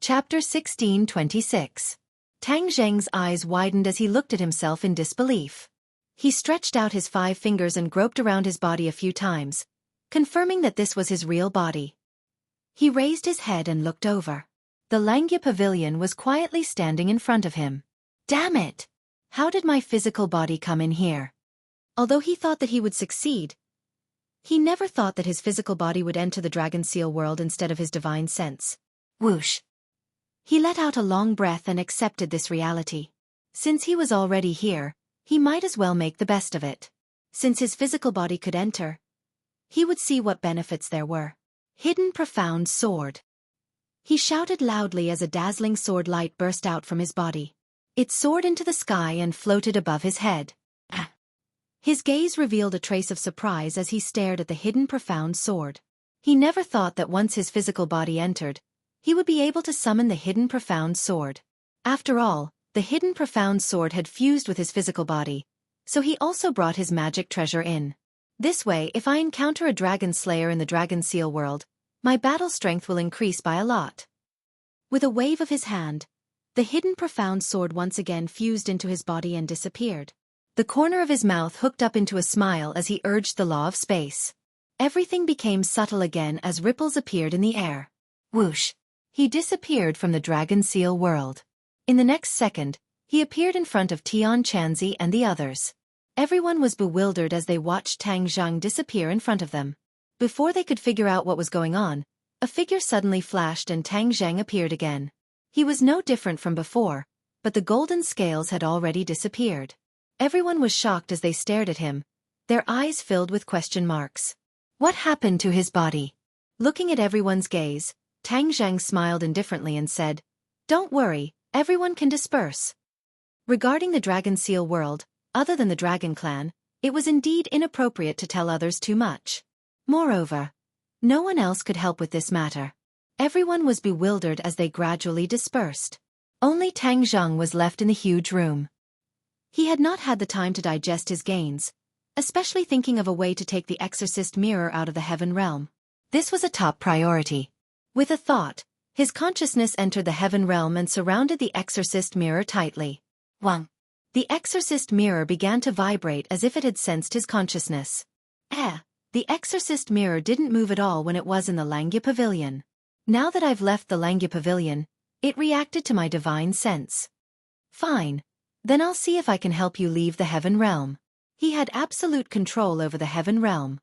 Chapter 1626. Tang Zheng's eyes widened as he looked at himself in disbelief. He stretched out his 5 fingers and groped around his body a few times, confirming that this was his real body. He raised his head and looked over. The Langya Pavilion was quietly standing in front of him. Damn it! How did my physical body come in here? Although he thought that he would succeed, he never thought that his physical body would enter the Dragon Seal world instead of his divine sense. Whoosh! He let out a long breath and accepted this reality. Since he was already here, he might as well make the best of it. Since his physical body could enter, he would see what benefits there were. Hidden profound sword. He shouted loudly as a dazzling sword light burst out from his body. It soared into the sky and floated above his head. His gaze revealed a trace of surprise as he stared at the hidden profound sword. He never thought that once his physical body entered, he would be able to summon the hidden profound sword. After all, the hidden profound sword had fused with his physical body, so he also brought his magic treasure in. This way, if I encounter a dragon slayer in the Dragon Seal world, my battle strength will increase by a lot. With a wave of his hand, the hidden profound sword once again fused into his body and disappeared. The corner of his mouth hooked up into a smile as he urged the law of space. Everything became subtle again as ripples appeared in the air. Whoosh! He disappeared from the Dragon Seal world. In the next second, he appeared in front of Tian Chanzi and the others. Everyone was bewildered as they watched Tang Zheng disappear in front of them. Before they could figure out what was going on, a figure suddenly flashed and Tang Zheng appeared again. He was no different from before, but the golden scales had already disappeared. Everyone was shocked as they stared at him, their eyes filled with question marks. What happened to his body? Looking at everyone's gaze, Tang Zheng smiled indifferently and said, "Don't worry, everyone can disperse." Regarding the Dragon Seal world, other than the Dragon Clan, it was indeed inappropriate to tell others too much. Moreover, no one else could help with this matter. Everyone was bewildered as they gradually dispersed. Only Tang Zheng was left in the huge room. He had not had the time to digest his gains, especially thinking of a way to take the exorcist mirror out of the heaven realm. This was a top priority. With a thought, his consciousness entered the heaven realm and surrounded the exorcist mirror tightly. Wang! The exorcist mirror began to vibrate as if it had sensed his consciousness. The exorcist mirror didn't move at all when it was in the Langya Pavilion. Now that I've left the Langya Pavilion, it reacted to my divine sense. Fine. Then I'll see if I can help you leave the heaven realm. He had absolute control over the heaven realm.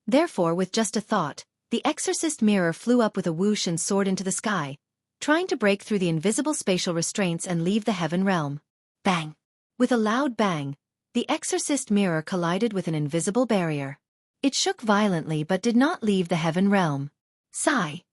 Therefore, with just a thought, the exorcist mirror flew up with a whoosh and soared into the sky, trying to break through the invisible spatial restraints and leave the heaven realm. Bang! With a loud bang, the exorcist mirror collided with an invisible barrier. It shook violently but did not leave the heaven realm. Sigh.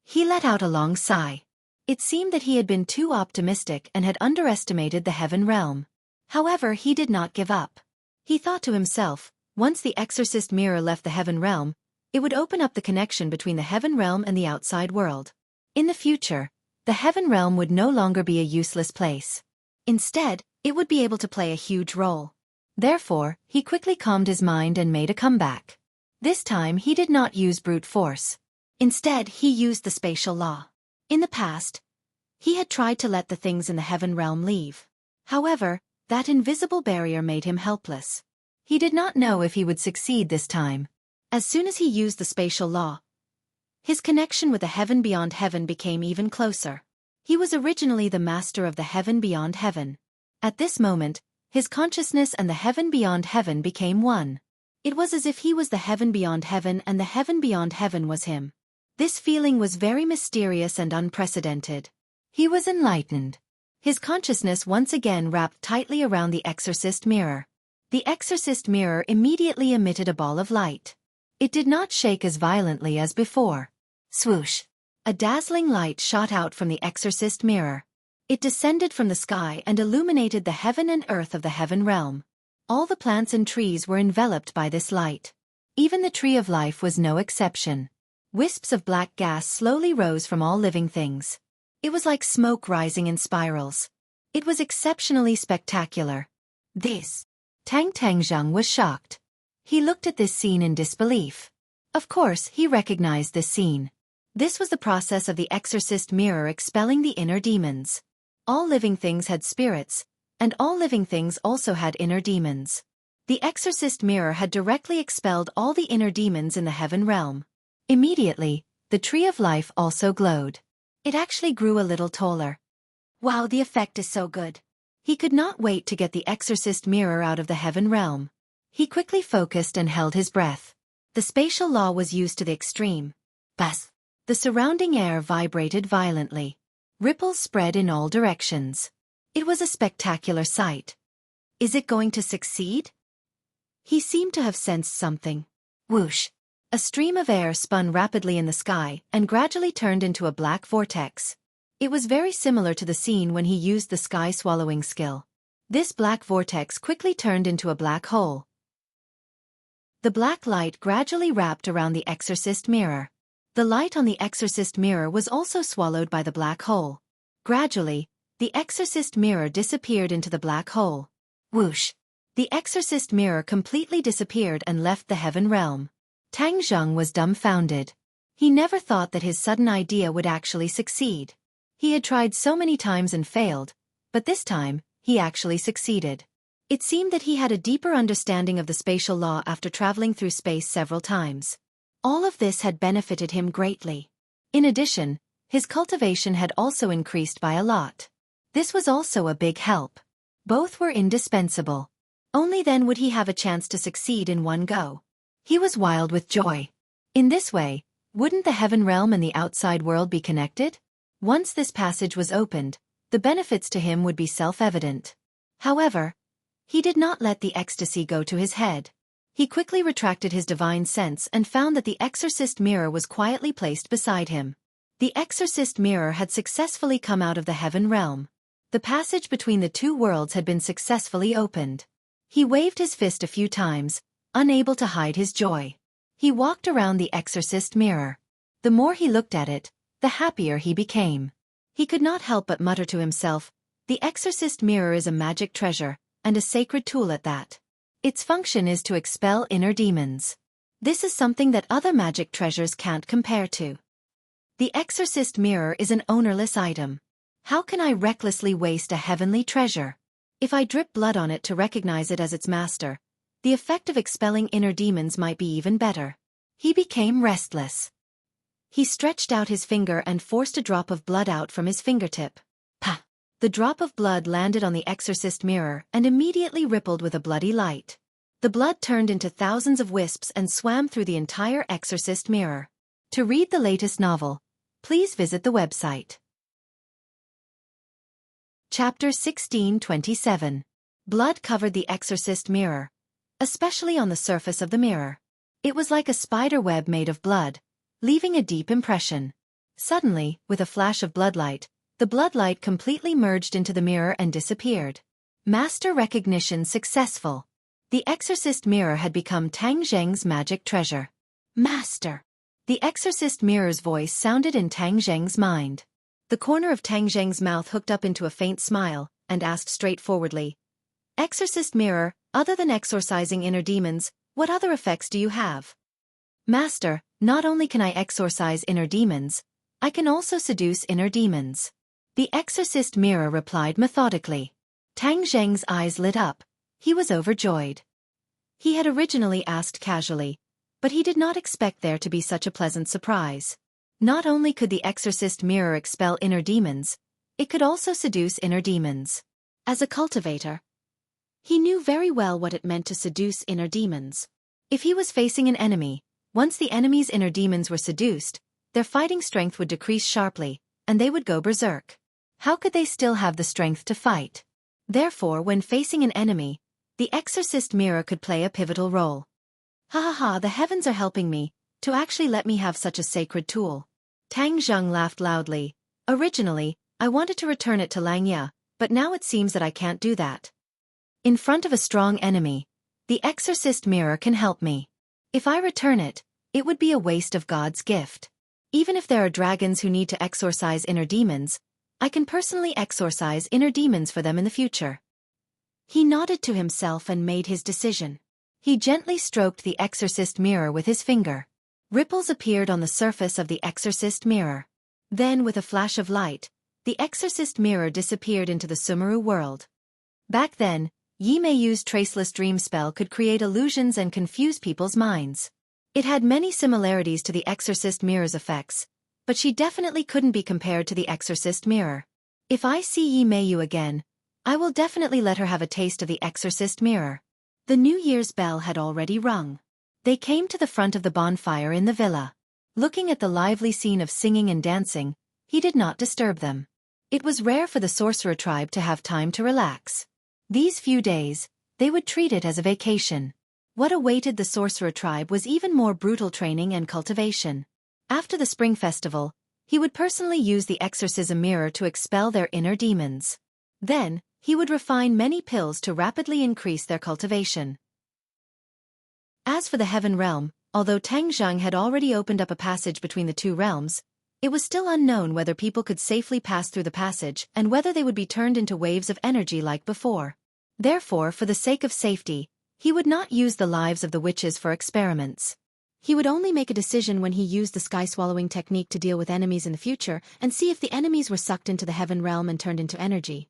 He let out a long sigh. It seemed that he had been too optimistic and had underestimated the heaven realm. However, he did not give up. He thought to himself, once the exorcist mirror left the heaven realm, it would open up the connection between the heaven realm and the outside world. In the future, the heaven realm would no longer be a useless place. Instead, it would be able to play a huge role. Therefore, he quickly calmed his mind and made a comeback. This time he did not use brute force. Instead, he used the spatial law. In the past, he had tried to let the things in the heaven realm leave. However, that invisible barrier made him helpless. He did not know if he would succeed this time. As soon as he used the spatial law, his connection with the heaven beyond heaven became even closer. He was originally the master of the heaven beyond heaven. At this moment, his consciousness and the heaven beyond heaven became one. It was as if he was the heaven beyond heaven and the heaven beyond heaven was him. This feeling was very mysterious and unprecedented. He was enlightened. His consciousness once again wrapped tightly around the exorcist mirror. The exorcist mirror immediately emitted a ball of light. It did not shake as violently as before. Swoosh! A dazzling light shot out from the exorcist mirror. It descended from the sky and illuminated the heaven and earth of the heaven realm. All the plants and trees were enveloped by this light. Even the tree of life was no exception. Wisps of black gas slowly rose from all living things. It was like smoke rising in spirals. It was exceptionally spectacular. Tang Zheng was shocked. He looked at this scene in disbelief. Of course, he recognized this scene. This was the process of the exorcist mirror expelling the inner demons. All living things had spirits, and all living things also had inner demons. The exorcist mirror had directly expelled all the inner demons in the heaven realm. Immediately, the tree of life also glowed. It actually grew a little taller. Wow, the effect is so good. He could not wait to get the exorcist mirror out of the heaven realm. He quickly focused and held his breath. The spatial law was used to the extreme. Bas! The surrounding air vibrated violently. Ripples spread in all directions. It was a spectacular sight. Is it going to succeed? He seemed to have sensed something. Whoosh! A stream of air spun rapidly in the sky and gradually turned into a black vortex. It was very similar to the scene when he used the sky-swallowing skill. This black vortex quickly turned into a black hole. The black light gradually wrapped around the exorcist mirror. The light on the exorcist mirror was also swallowed by the black hole. Gradually, the exorcist mirror disappeared into the black hole. Whoosh! The exorcist mirror completely disappeared and left the heaven realm. Tang Zheng was dumbfounded. He never thought that his sudden idea would actually succeed. He had tried so many times and failed, but this time, he actually succeeded. It seemed that he had a deeper understanding of the spatial law after traveling through space several times. All of this had benefited him greatly. In addition, his cultivation had also increased by a lot. This was also a big help. Both were indispensable. Only then would he have a chance to succeed in one go. He was wild with joy. In this way, wouldn't the heaven realm and the outside world be connected? Once this passage was opened, the benefits to him would be self-evident. However, he did not let the ecstasy go to his head. He quickly retracted his divine sense and found that the exorcist mirror was quietly placed beside him. The exorcist mirror had successfully come out of the heaven realm. The passage between the two worlds had been successfully opened. He waved his fist a few times, unable to hide his joy. He walked around the exorcist mirror. The more he looked at it, the happier he became. He could not help but mutter to himself, "The exorcist mirror is a magic treasure, and a sacred tool at that. Its function is to expel inner demons. This is something that other magic treasures can't compare to. The exorcist mirror is an ownerless item. How can I recklessly waste a heavenly treasure? If I drip blood on it to recognize it as its master, the effect of expelling inner demons might be even better." He became restless. He stretched out his finger and forced a drop of blood out from his fingertip. Pah! The drop of blood landed on the exorcist mirror and immediately rippled with a bloody light. The blood turned into thousands of wisps and swam through the entire exorcist mirror. To read the latest novel, please visit the website. Chapter 1627. Blood covered the exorcist mirror, especially on the surface of the mirror. It was like a spider web made of blood, leaving a deep impression. Suddenly, with a flash of bloodlight, the bloodlight completely merged into the mirror and disappeared. Master recognition successful. The exorcist mirror had become Tang Zheng's magic treasure. Master! The exorcist mirror's voice sounded in Tang Zheng's mind. The corner of Tang Zheng's mouth hooked up into a faint smile, and asked straightforwardly, "Exorcist mirror, other than exorcising inner demons, what other effects do you have?" "Master, not only can I exorcise inner demons, I can also seduce inner demons." The exorcist mirror replied methodically. Tang Zheng's eyes lit up. He was overjoyed. He had originally asked casually, but he did not expect there to be such a pleasant surprise. Not only could the exorcist mirror expel inner demons, it could also seduce inner demons. As a cultivator, he knew very well what it meant to seduce inner demons. If he was facing an enemy, once the enemy's inner demons were seduced, their fighting strength would decrease sharply, and they would go berserk. How could they still have the strength to fight? Therefore, when facing an enemy, the exorcist mirror could play a pivotal role. Ha ha ha, the heavens are helping me, to actually let me have such a sacred tool. Tang Zheng laughed loudly. Originally, I wanted to return it to Langya, but now it seems that I can't do that. In front of a strong enemy, the exorcist mirror can help me. If I return it, it would be a waste of God's gift. Even if there are dragons who need to exorcise inner demons, I can personally exorcise inner demons for them in the future. He nodded to himself and made his decision. He gently stroked the exorcist mirror with his finger. Ripples appeared on the surface of the exorcist mirror. Then, with a flash of light, the exorcist mirror disappeared into the Sumeru world. Back then, Yi Meiyu's traceless dream spell could create illusions and confuse people's minds. It had many similarities to the exorcist mirror's effects, but she definitely couldn't be compared to the exorcist mirror. If I see Yi Meiyu again, I will definitely let her have a taste of the exorcist mirror. The New Year's bell had already rung. They came to the front of the bonfire in the villa. Looking at the lively scene of singing and dancing, he did not disturb them. It was rare for the sorcerer tribe to have time to relax. These few days, they would treat it as a vacation. What awaited the sorcerer tribe was even more brutal training and cultivation. After the spring festival, he would personally use the exorcism mirror to expel their inner demons. Then, he would refine many pills to rapidly increase their cultivation. As for the heaven realm, although Tang Zheng had already opened up a passage between the two realms, it was still unknown whether people could safely pass through the passage and whether they would be turned into waves of energy like before. Therefore, for the sake of safety, he would not use the lives of the witches for experiments. He would only make a decision when he used the sky-swallowing technique to deal with enemies in the future and see if the enemies were sucked into the heaven realm and turned into energy.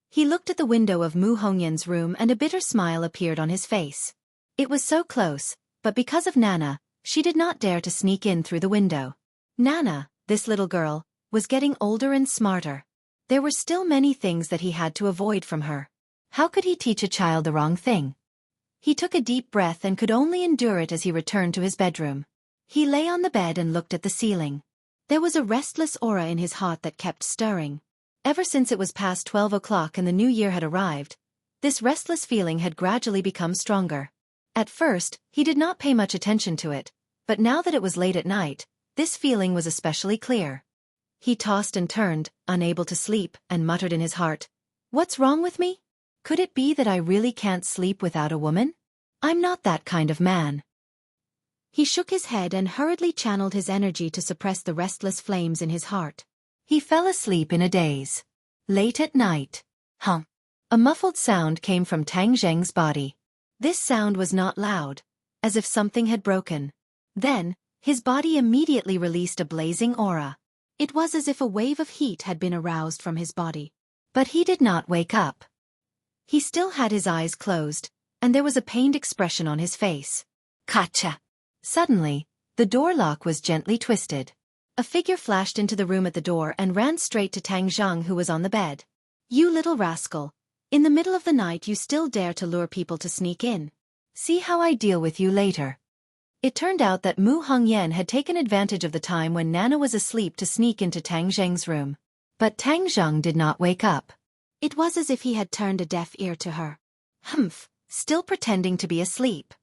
He looked at the window of Mu Hongyan's room and a bitter smile appeared on his face. It was so close, but because of Nana, she did not dare to sneak in through the window. Nana, this little girl, was getting older and smarter. There were still many things that he had to avoid from her. How could he teach a child the wrong thing? He took a deep breath and could only endure it as he returned to his bedroom. He lay on the bed and looked at the ceiling. There was a restless aura in his heart that kept stirring. Ever since it was past 12 o'clock and the new year had arrived, this restless feeling had gradually become stronger. At first, he did not pay much attention to it, but now that it was late at night, this feeling was especially clear. He tossed and turned, unable to sleep, and muttered in his heart, "What's wrong with me? Could it be that I really can't sleep without a woman? I'm not that kind of man." He shook his head and hurriedly channeled his energy to suppress the restless flames in his heart. He fell asleep in a daze. Late at night. A muffled sound came from Tang Zheng's body. This sound was not loud, as if something had broken. Then, his body immediately released a blazing aura. It was as if a wave of heat had been aroused from his body. But he did not wake up. He still had his eyes closed, and there was a pained expression on his face. Kacha! Suddenly, the door lock was gently twisted. A figure flashed into the room at the door and ran straight to Tang Zheng, who was on the bed. "You little rascal! In the middle of the night you still dare to lure people to sneak in. See how I deal with you later." It turned out that Mu Hongyan had taken advantage of the time when Nana was asleep to sneak into Tang Zheng's room. But Tang Zheng did not wake up. It was as if he had turned a deaf ear to her. Humph, still pretending to be asleep.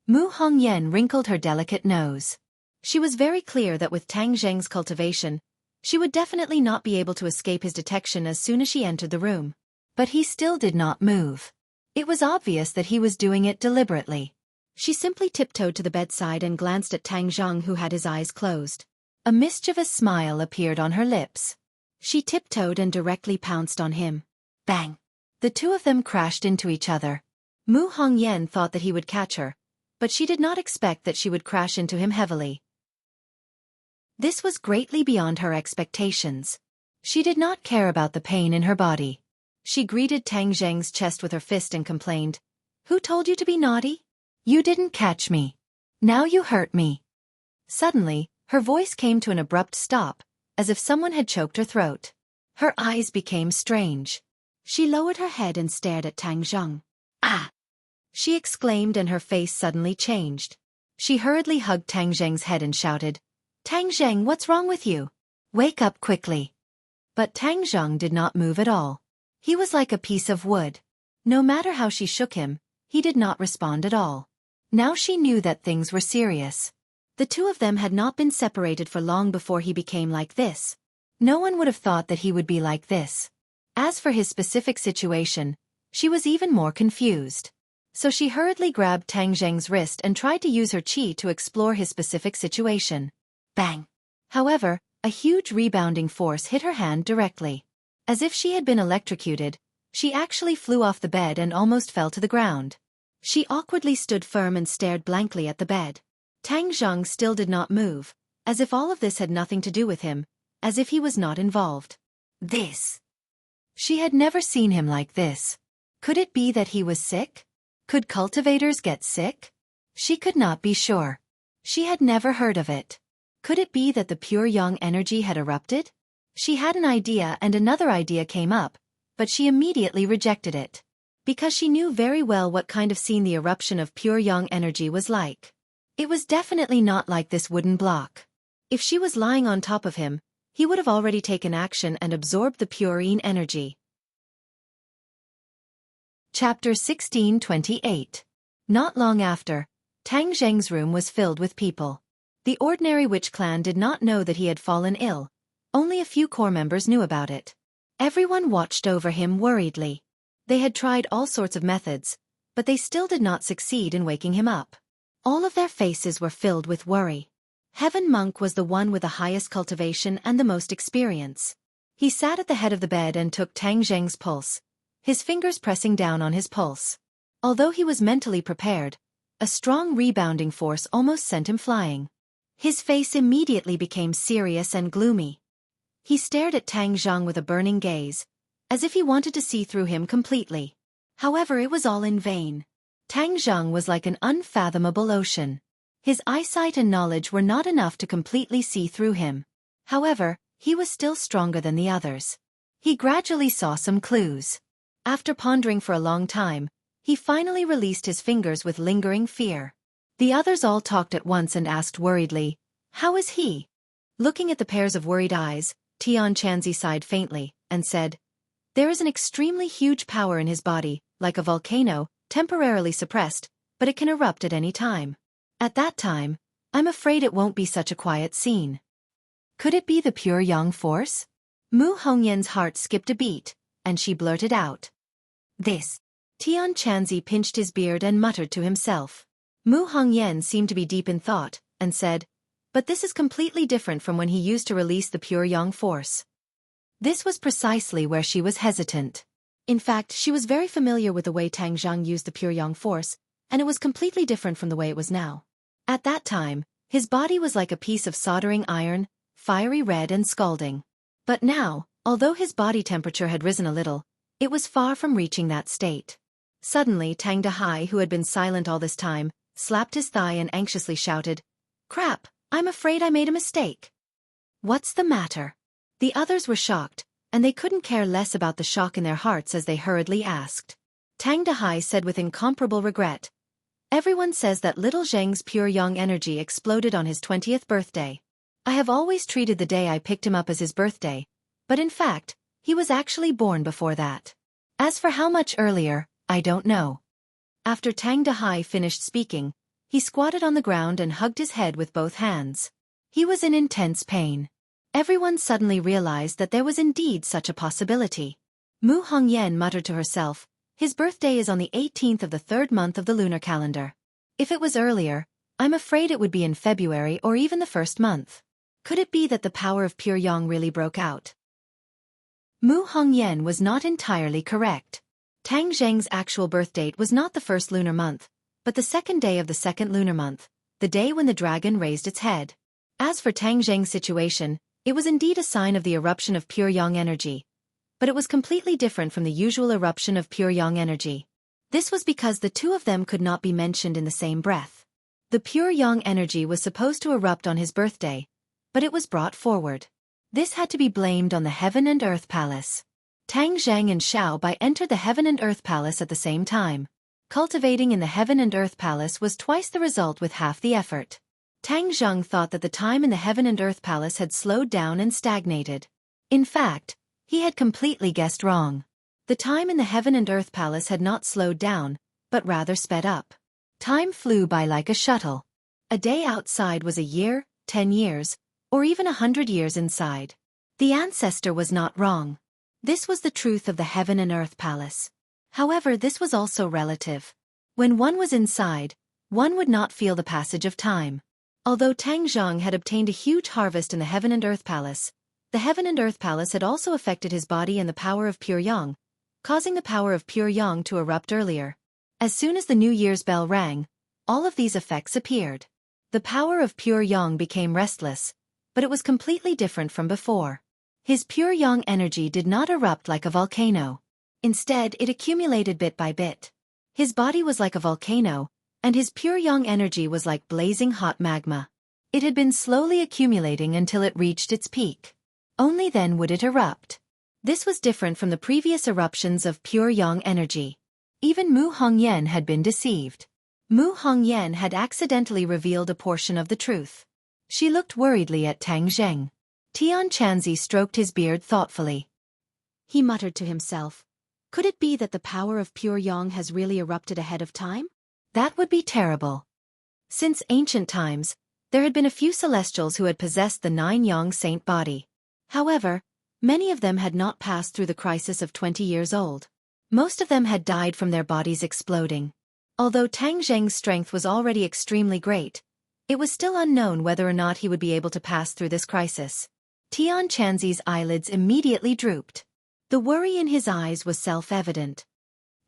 Mu Hongyan wrinkled her delicate nose. She was very clear that with Tang Zheng's cultivation, she would definitely not be able to escape his detection as soon as she entered the room. But he still did not move. It was obvious that he was doing it deliberately. She simply tiptoed to the bedside and glanced at Tang Zheng, who had his eyes closed. A mischievous smile appeared on her lips. She tiptoed and directly pounced on him. Bang! The two of them crashed into each other. Mu Hongyan thought that he would catch her, but she did not expect that she would crash into him heavily. This was greatly beyond her expectations. She did not care about the pain in her body. She greeted Tang Zheng's chest with her fist and complained, "Who told you to be naughty? You didn't catch me. Now you hurt me." Suddenly, her voice came to an abrupt stop, as if someone had choked her throat. Her eyes became strange. She lowered her head and stared at Tang Zheng. "Ah!" she exclaimed, and her face suddenly changed. She hurriedly hugged Tang Zheng's head and shouted, "Tang Zheng, what's wrong with you? Wake up quickly." But Tang Zheng did not move at all. He was like a piece of wood. No matter how she shook him, he did not respond at all. Now she knew that things were serious. The two of them had not been separated for long before he became like this. No one would have thought that he would be like this. As for his specific situation, she was even more confused. So she hurriedly grabbed Tang Zheng's wrist and tried to use her qi to explore his specific situation. Bang! However, a huge rebounding force hit her hand directly. As if she had been electrocuted, she actually flew off the bed and almost fell to the ground. She awkwardly stood firm and stared blankly at the bed. Tang Zhang still did not move, as if all of this had nothing to do with him, as if he was not involved. This. She had never seen him like this. Could it be that he was sick? Could cultivators get sick? She could not be sure. She had never heard of it. Could it be that the pure yang energy had erupted? She had an idea and another idea came up, but she immediately rejected it. Because she knew very well what kind of scene the eruption of pure yang energy was like. It was definitely not like this wooden block. If she was lying on top of him, he would have already taken action and absorbed the pure yin energy. Chapter 1628. Not long after, Tang Zheng's room was filled with people. The ordinary witch clan did not know that he had fallen ill. Only a few core members knew about it. Everyone watched over him worriedly. They had tried all sorts of methods, but they still did not succeed in waking him up. All of their faces were filled with worry. Heaven Monk was the one with the highest cultivation and the most experience. He sat at the head of the bed and took Tang Zheng's pulse, his fingers pressing down on his pulse. Although he was mentally prepared, a strong rebounding force almost sent him flying. His face immediately became serious and gloomy. He stared at Tang Zhang with a burning gaze, as if he wanted to see through him completely. However, it was all in vain. Tang Zhang was like an unfathomable ocean. His eyesight and knowledge were not enough to completely see through him. However, he was still stronger than the others. He gradually saw some clues. After pondering for a long time, he finally released his fingers with lingering fear. The others all talked at once and asked worriedly, "How is he?" Looking at the pairs of worried eyes, Tian Chanzi sighed faintly, and said, "There is an extremely huge power in his body, like a volcano, temporarily suppressed, but it can erupt at any time. At that time, I'm afraid it won't be such a quiet scene." Could it be the pure yang force? Mu Hongyan's heart skipped a beat, and she blurted out, "This." Tian Chanzi pinched his beard and muttered to himself. Mu Hongyan seemed to be deep in thought, and said, "But this is completely different from when he used to release the pure yang force." This was precisely where she was hesitant. In fact, she was very familiar with the way Tang Zhang used the pure yang force, and it was completely different from the way it was now. At that time, his body was like a piece of soldering iron, fiery red and scalding. But now, although his body temperature had risen a little, it was far from reaching that state. Suddenly Tang Dahai, who had been silent all this time, slapped his thigh and anxiously shouted, "Crap, I'm afraid I made a mistake." "What's the matter?" The others were shocked, and they couldn't care less about the shock in their hearts as they hurriedly asked. Tang Dahai said with incomparable regret, "Everyone says that little Zheng's pure yang energy exploded on his 20th birthday. I have always treated the day I picked him up as his birthday, but in fact, he was actually born before that. As for how much earlier, I don't know." After Tang Dahai finished speaking, he squatted on the ground and hugged his head with both hands. He was in intense pain. Everyone suddenly realized that there was indeed such a possibility. Mu Hongyan muttered to herself, "His birthday is on the 18th of the 3rd month of the lunar calendar. If it was earlier, I'm afraid it would be in February or even the 1st month. Could it be that the power of pure yang really broke out?" Mu Hongyan was not entirely correct. Tang Zheng's actual birth date was not the 1st lunar month, but the 2nd day of the 2nd lunar month, the day when the dragon raised its head. As for Tang Zheng's situation, it was indeed a sign of the eruption of pure yang energy, but it was completely different from the usual eruption of pure yang energy. This was because the two of them could not be mentioned in the same breath. The pure yang energy was supposed to erupt on his birthday, but it was brought forward. This had to be blamed on the Heaven and Earth Palace. Tang Zheng and Xiao Bai entered the Heaven and Earth Palace at the same time. Cultivating in the Heaven and Earth Palace was twice the result with half the effort. Tang Zheng thought that the time in the Heaven and Earth Palace had slowed down and stagnated. In fact, he had completely guessed wrong. The time in the Heaven and Earth Palace had not slowed down, but rather sped up. Time flew by like a shuttle. A day outside was a year, 10 years, or even 100 years inside. The ancestor was not wrong. This was the truth of the Heaven and Earth Palace. However, this was also relative. When one was inside, one would not feel the passage of time. Although Tang Zhang had obtained a huge harvest in the Heaven and Earth Palace, the Heaven and Earth Palace had also affected his body and the power of pure yang, causing the power of pure yang to erupt earlier. As soon as the New Year's bell rang, all of these effects appeared. The power of pure yang became restless, but it was completely different from before. His pure yang energy did not erupt like a volcano. Instead, it accumulated bit by bit. His body was like a volcano, and his pure yang energy was like blazing hot magma. It had been slowly accumulating until it reached its peak. Only then would it erupt. This was different from the previous eruptions of pure yang energy. Even Mu Hongyan had been deceived. Mu Hongyan had accidentally revealed a portion of the truth. She looked worriedly at Tang Zheng. Tian Chanzi stroked his beard thoughtfully. He muttered to himself, "Could it be that the power of pure yang has really erupted ahead of time? That would be terrible." Since ancient times, there had been a few celestials who had possessed the 9-yang saint body. However, many of them had not passed through the crisis of 20 years old. Most of them had died from their bodies exploding. Although Tang Zheng's strength was already extremely great, it was still unknown whether or not he would be able to pass through this crisis. Tian Chanzi's eyelids immediately drooped. The worry in his eyes was self-evident.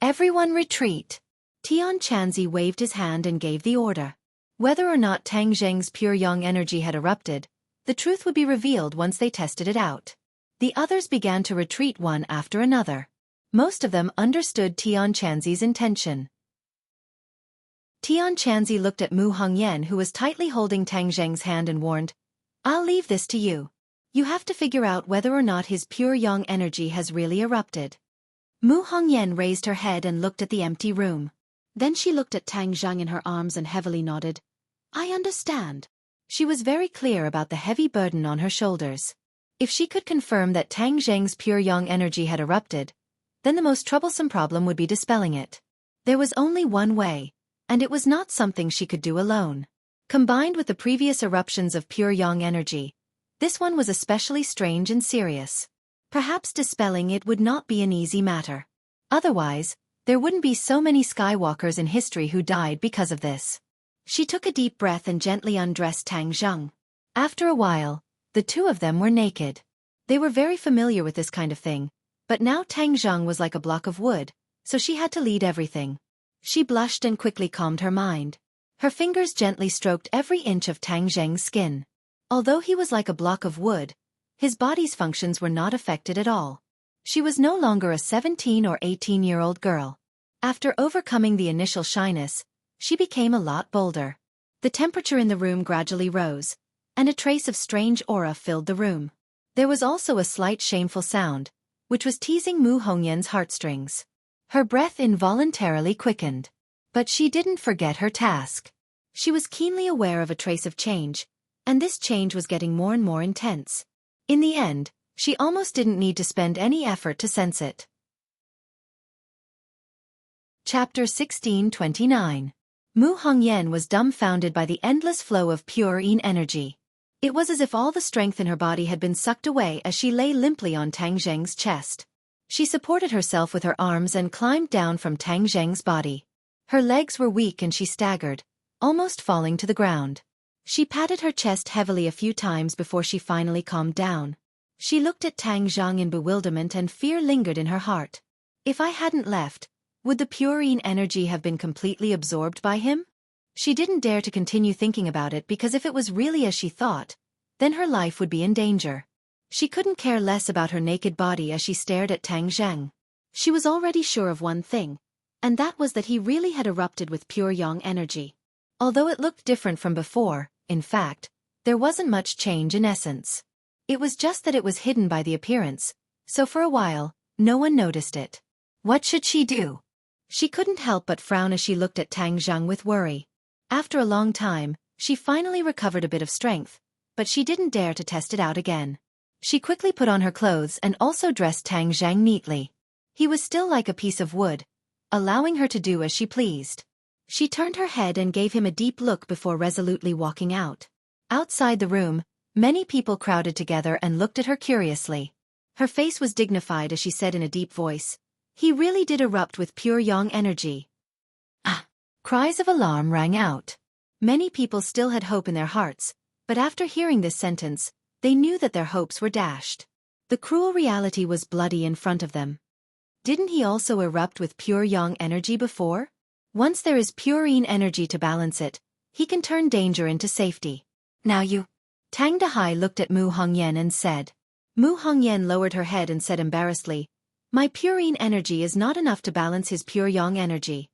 "Everyone retreat." Tian Chanzi waved his hand and gave the order. Whether or not Tang Zheng's pure yang energy had erupted, the truth would be revealed once they tested it out. The others began to retreat one after another. Most of them understood Tian Chanzi's intention. Tian Chanzi looked at Mu Hongyan, who was tightly holding Tang Zheng's hand, and warned, "I'll leave this to you. You have to figure out whether or not his pure yang energy has really erupted." Mu Hongyan raised her head and looked at the empty room. Then she looked at Tang Zheng in her arms and heavily nodded. "I understand." She was very clear about the heavy burden on her shoulders. If she could confirm that Tang Zheng's pure yang energy had erupted, then the most troublesome problem would be dispelling it. There was only one way, and it was not something she could do alone. Combined with the previous eruptions of pure yang energy, this one was especially strange and serious. Perhaps dispelling it would not be an easy matter. Otherwise, there wouldn't be so many Skywalkers in history who died because of this. She took a deep breath and gently undressed Tang Zheng. After a while, the two of them were naked. They were very familiar with this kind of thing, but now Tang Zheng was like a block of wood, so she had to lead everything. She blushed and quickly calmed her mind. Her fingers gently stroked every inch of Tang Zheng's skin. Although he was like a block of wood, his body's functions were not affected at all. She was no longer a 17 or 18-year-old girl. After overcoming the initial shyness, she became a lot bolder. The temperature in the room gradually rose, and a trace of strange aura filled the room. There was also a slight shameful sound, which was teasing Mu Hongyan's heartstrings. Her breath involuntarily quickened. But she didn't forget her task. She was keenly aware of a trace of change, and this change was getting more and more intense. In the end, she almost didn't need to spend any effort to sense it. Chapter 1629. Mu Hongyan was dumbfounded by the endless flow of pure yin energy. It was as if all the strength in her body had been sucked away as she lay limply on Tang Zheng's chest. She supported herself with her arms and climbed down from Tang Zheng's body. Her legs were weak and she staggered, almost falling to the ground. She patted her chest heavily a few times before she finally calmed down. She looked at Tang Zheng in bewilderment, and fear lingered in her heart. If I hadn't left, would the pure yin energy have been completely absorbed by him? She didn't dare to continue thinking about it, because if it was really as she thought, then her life would be in danger. She couldn't care less about her naked body as she stared at Tang Zheng. She was already sure of one thing, and that was that he really had erupted with pure yang energy. Although it looked different from before, in fact, there wasn't much change in essence. It was just that it was hidden by the appearance, so for a while, no one noticed it. What should she do? She couldn't help but frown as she looked at Tang Zheng with worry. After a long time, she finally recovered a bit of strength, but she didn't dare to test it out again. She quickly put on her clothes and also dressed Tang Zheng neatly. He was still like a piece of wood, allowing her to do as she pleased. She turned her head and gave him a deep look before resolutely walking out. Outside the room, many people crowded together and looked at her curiously. Her face was dignified as she said in a deep voice, "He really did erupt with pure yang energy." Ah! Cries of alarm rang out. Many people still had hope in their hearts, but after hearing this sentence, they knew that their hopes were dashed. The cruel reality was bloody in front of them. Didn't he also erupt with pure yang energy before? Once there is pure yin energy to balance it, He can turn danger into safety. Now you. Tang Dahai looked at Mu Hongyan and said. Mu Hongyan lowered her head and said embarrassedly, my purine energy is not enough to balance his pure yang energy.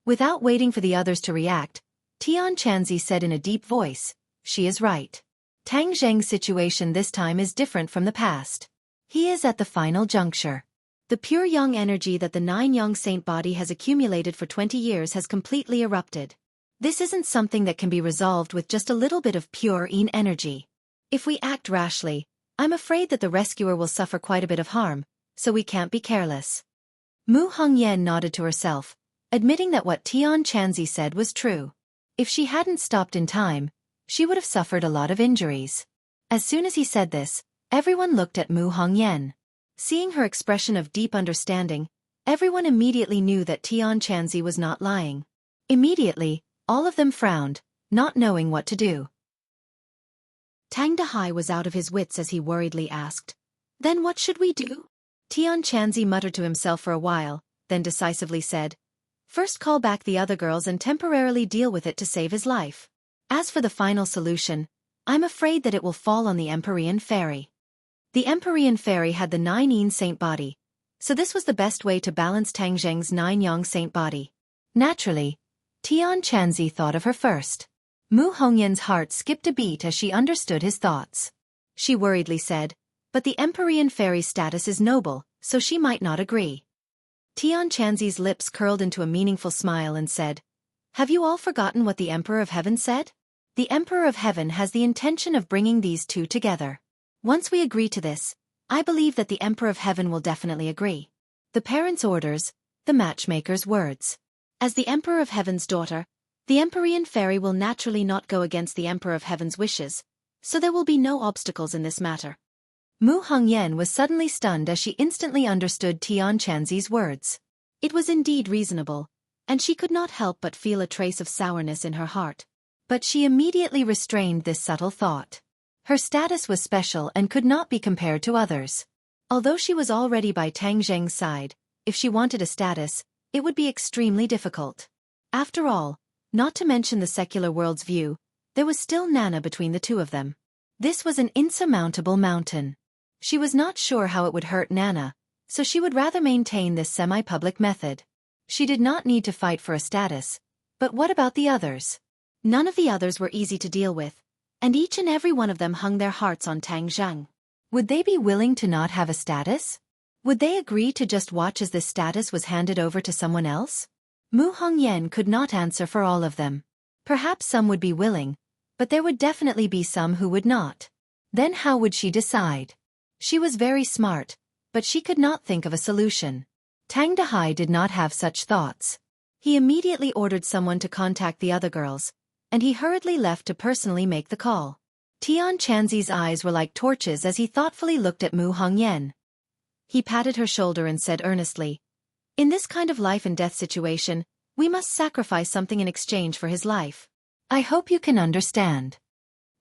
Without waiting for the others to react, Tian Chanzi said in a deep voice, she is right. Tang Zheng's situation this time is different from the past. He is at the final juncture. The pure yang energy that the 9 yang saint body has accumulated for 20 years has completely erupted. This isn't something that can be resolved with just a little bit of pure yin energy. If we act rashly, I'm afraid that the rescuer will suffer quite a bit of harm, so we can't be careless. Mu Hongyan nodded to herself, admitting that what Tian Chanzi said was true. If she hadn't stopped in time, she would have suffered a lot of injuries. As soon as he said this, everyone looked at Mu Hongyan. Seeing her expression of deep understanding, everyone immediately knew that Tian Chanzi was not lying. Immediately, all of them frowned, not knowing what to do. Tang Dahai was out of his wits as he worriedly asked, then what should we do? Tian Chanzi muttered to himself for a while, then decisively said, first call back the other girls and temporarily deal with it to save his life. As for the final solution, I'm afraid that it will fall on the Empyrean Fairy. The Empyrean Fairy had the 9 yin saint body, so this was the best way to balance Tang Zheng's 9 yang saint body. Naturally, Tian Chanzi thought of her first. Mu Hongyan's heart skipped a beat as she understood his thoughts. She worriedly said, but the Empyrean Fairy's status is noble, so she might not agree. Tian Chanzi's lips curled into a meaningful smile and said, have you all forgotten what the Emperor of Heaven said? The Emperor of Heaven has the intention of bringing these two together. Once we agree to this, I believe that the Emperor of Heaven will definitely agree. The parents' orders, the matchmaker's words. As the Emperor of Heaven's daughter, the Empyrean Fairy will naturally not go against the Emperor of Heaven's wishes, so there will be no obstacles in this matter. Mu Hongyan was suddenly stunned as she instantly understood Tian Chanzi's words. It was indeed reasonable, and she could not help but feel a trace of sourness in her heart. But she immediately restrained this subtle thought. Her status was special and could not be compared to others. Although she was already by Tang Zheng's side, if she wanted a status, it would be extremely difficult. After all, not to mention the secular world's view, there was still Nana between the two of them. This was an insurmountable mountain. She was not sure how it would hurt Nana, so she would rather maintain this semi-public method. She did not need to fight for a status, but what about the others? None of the others were easy to deal with, and each and every one of them hung their hearts on Tang Zheng. Would they be willing to not have a status? Would they agree to just watch as this status was handed over to someone else? Mu Hongyan could not answer for all of them. Perhaps some would be willing, but there would definitely be some who would not. Then how would she decide? She was very smart, but she could not think of a solution. Tang Dahai did not have such thoughts. He immediately ordered someone to contact the other girls, and he hurriedly left to personally make the call. Tian Chanzi's eyes were like torches as he thoughtfully looked at Mu Hongyan. He patted her shoulder and said earnestly, in this kind of life and death situation, we must sacrifice something in exchange for his life. I hope you can understand.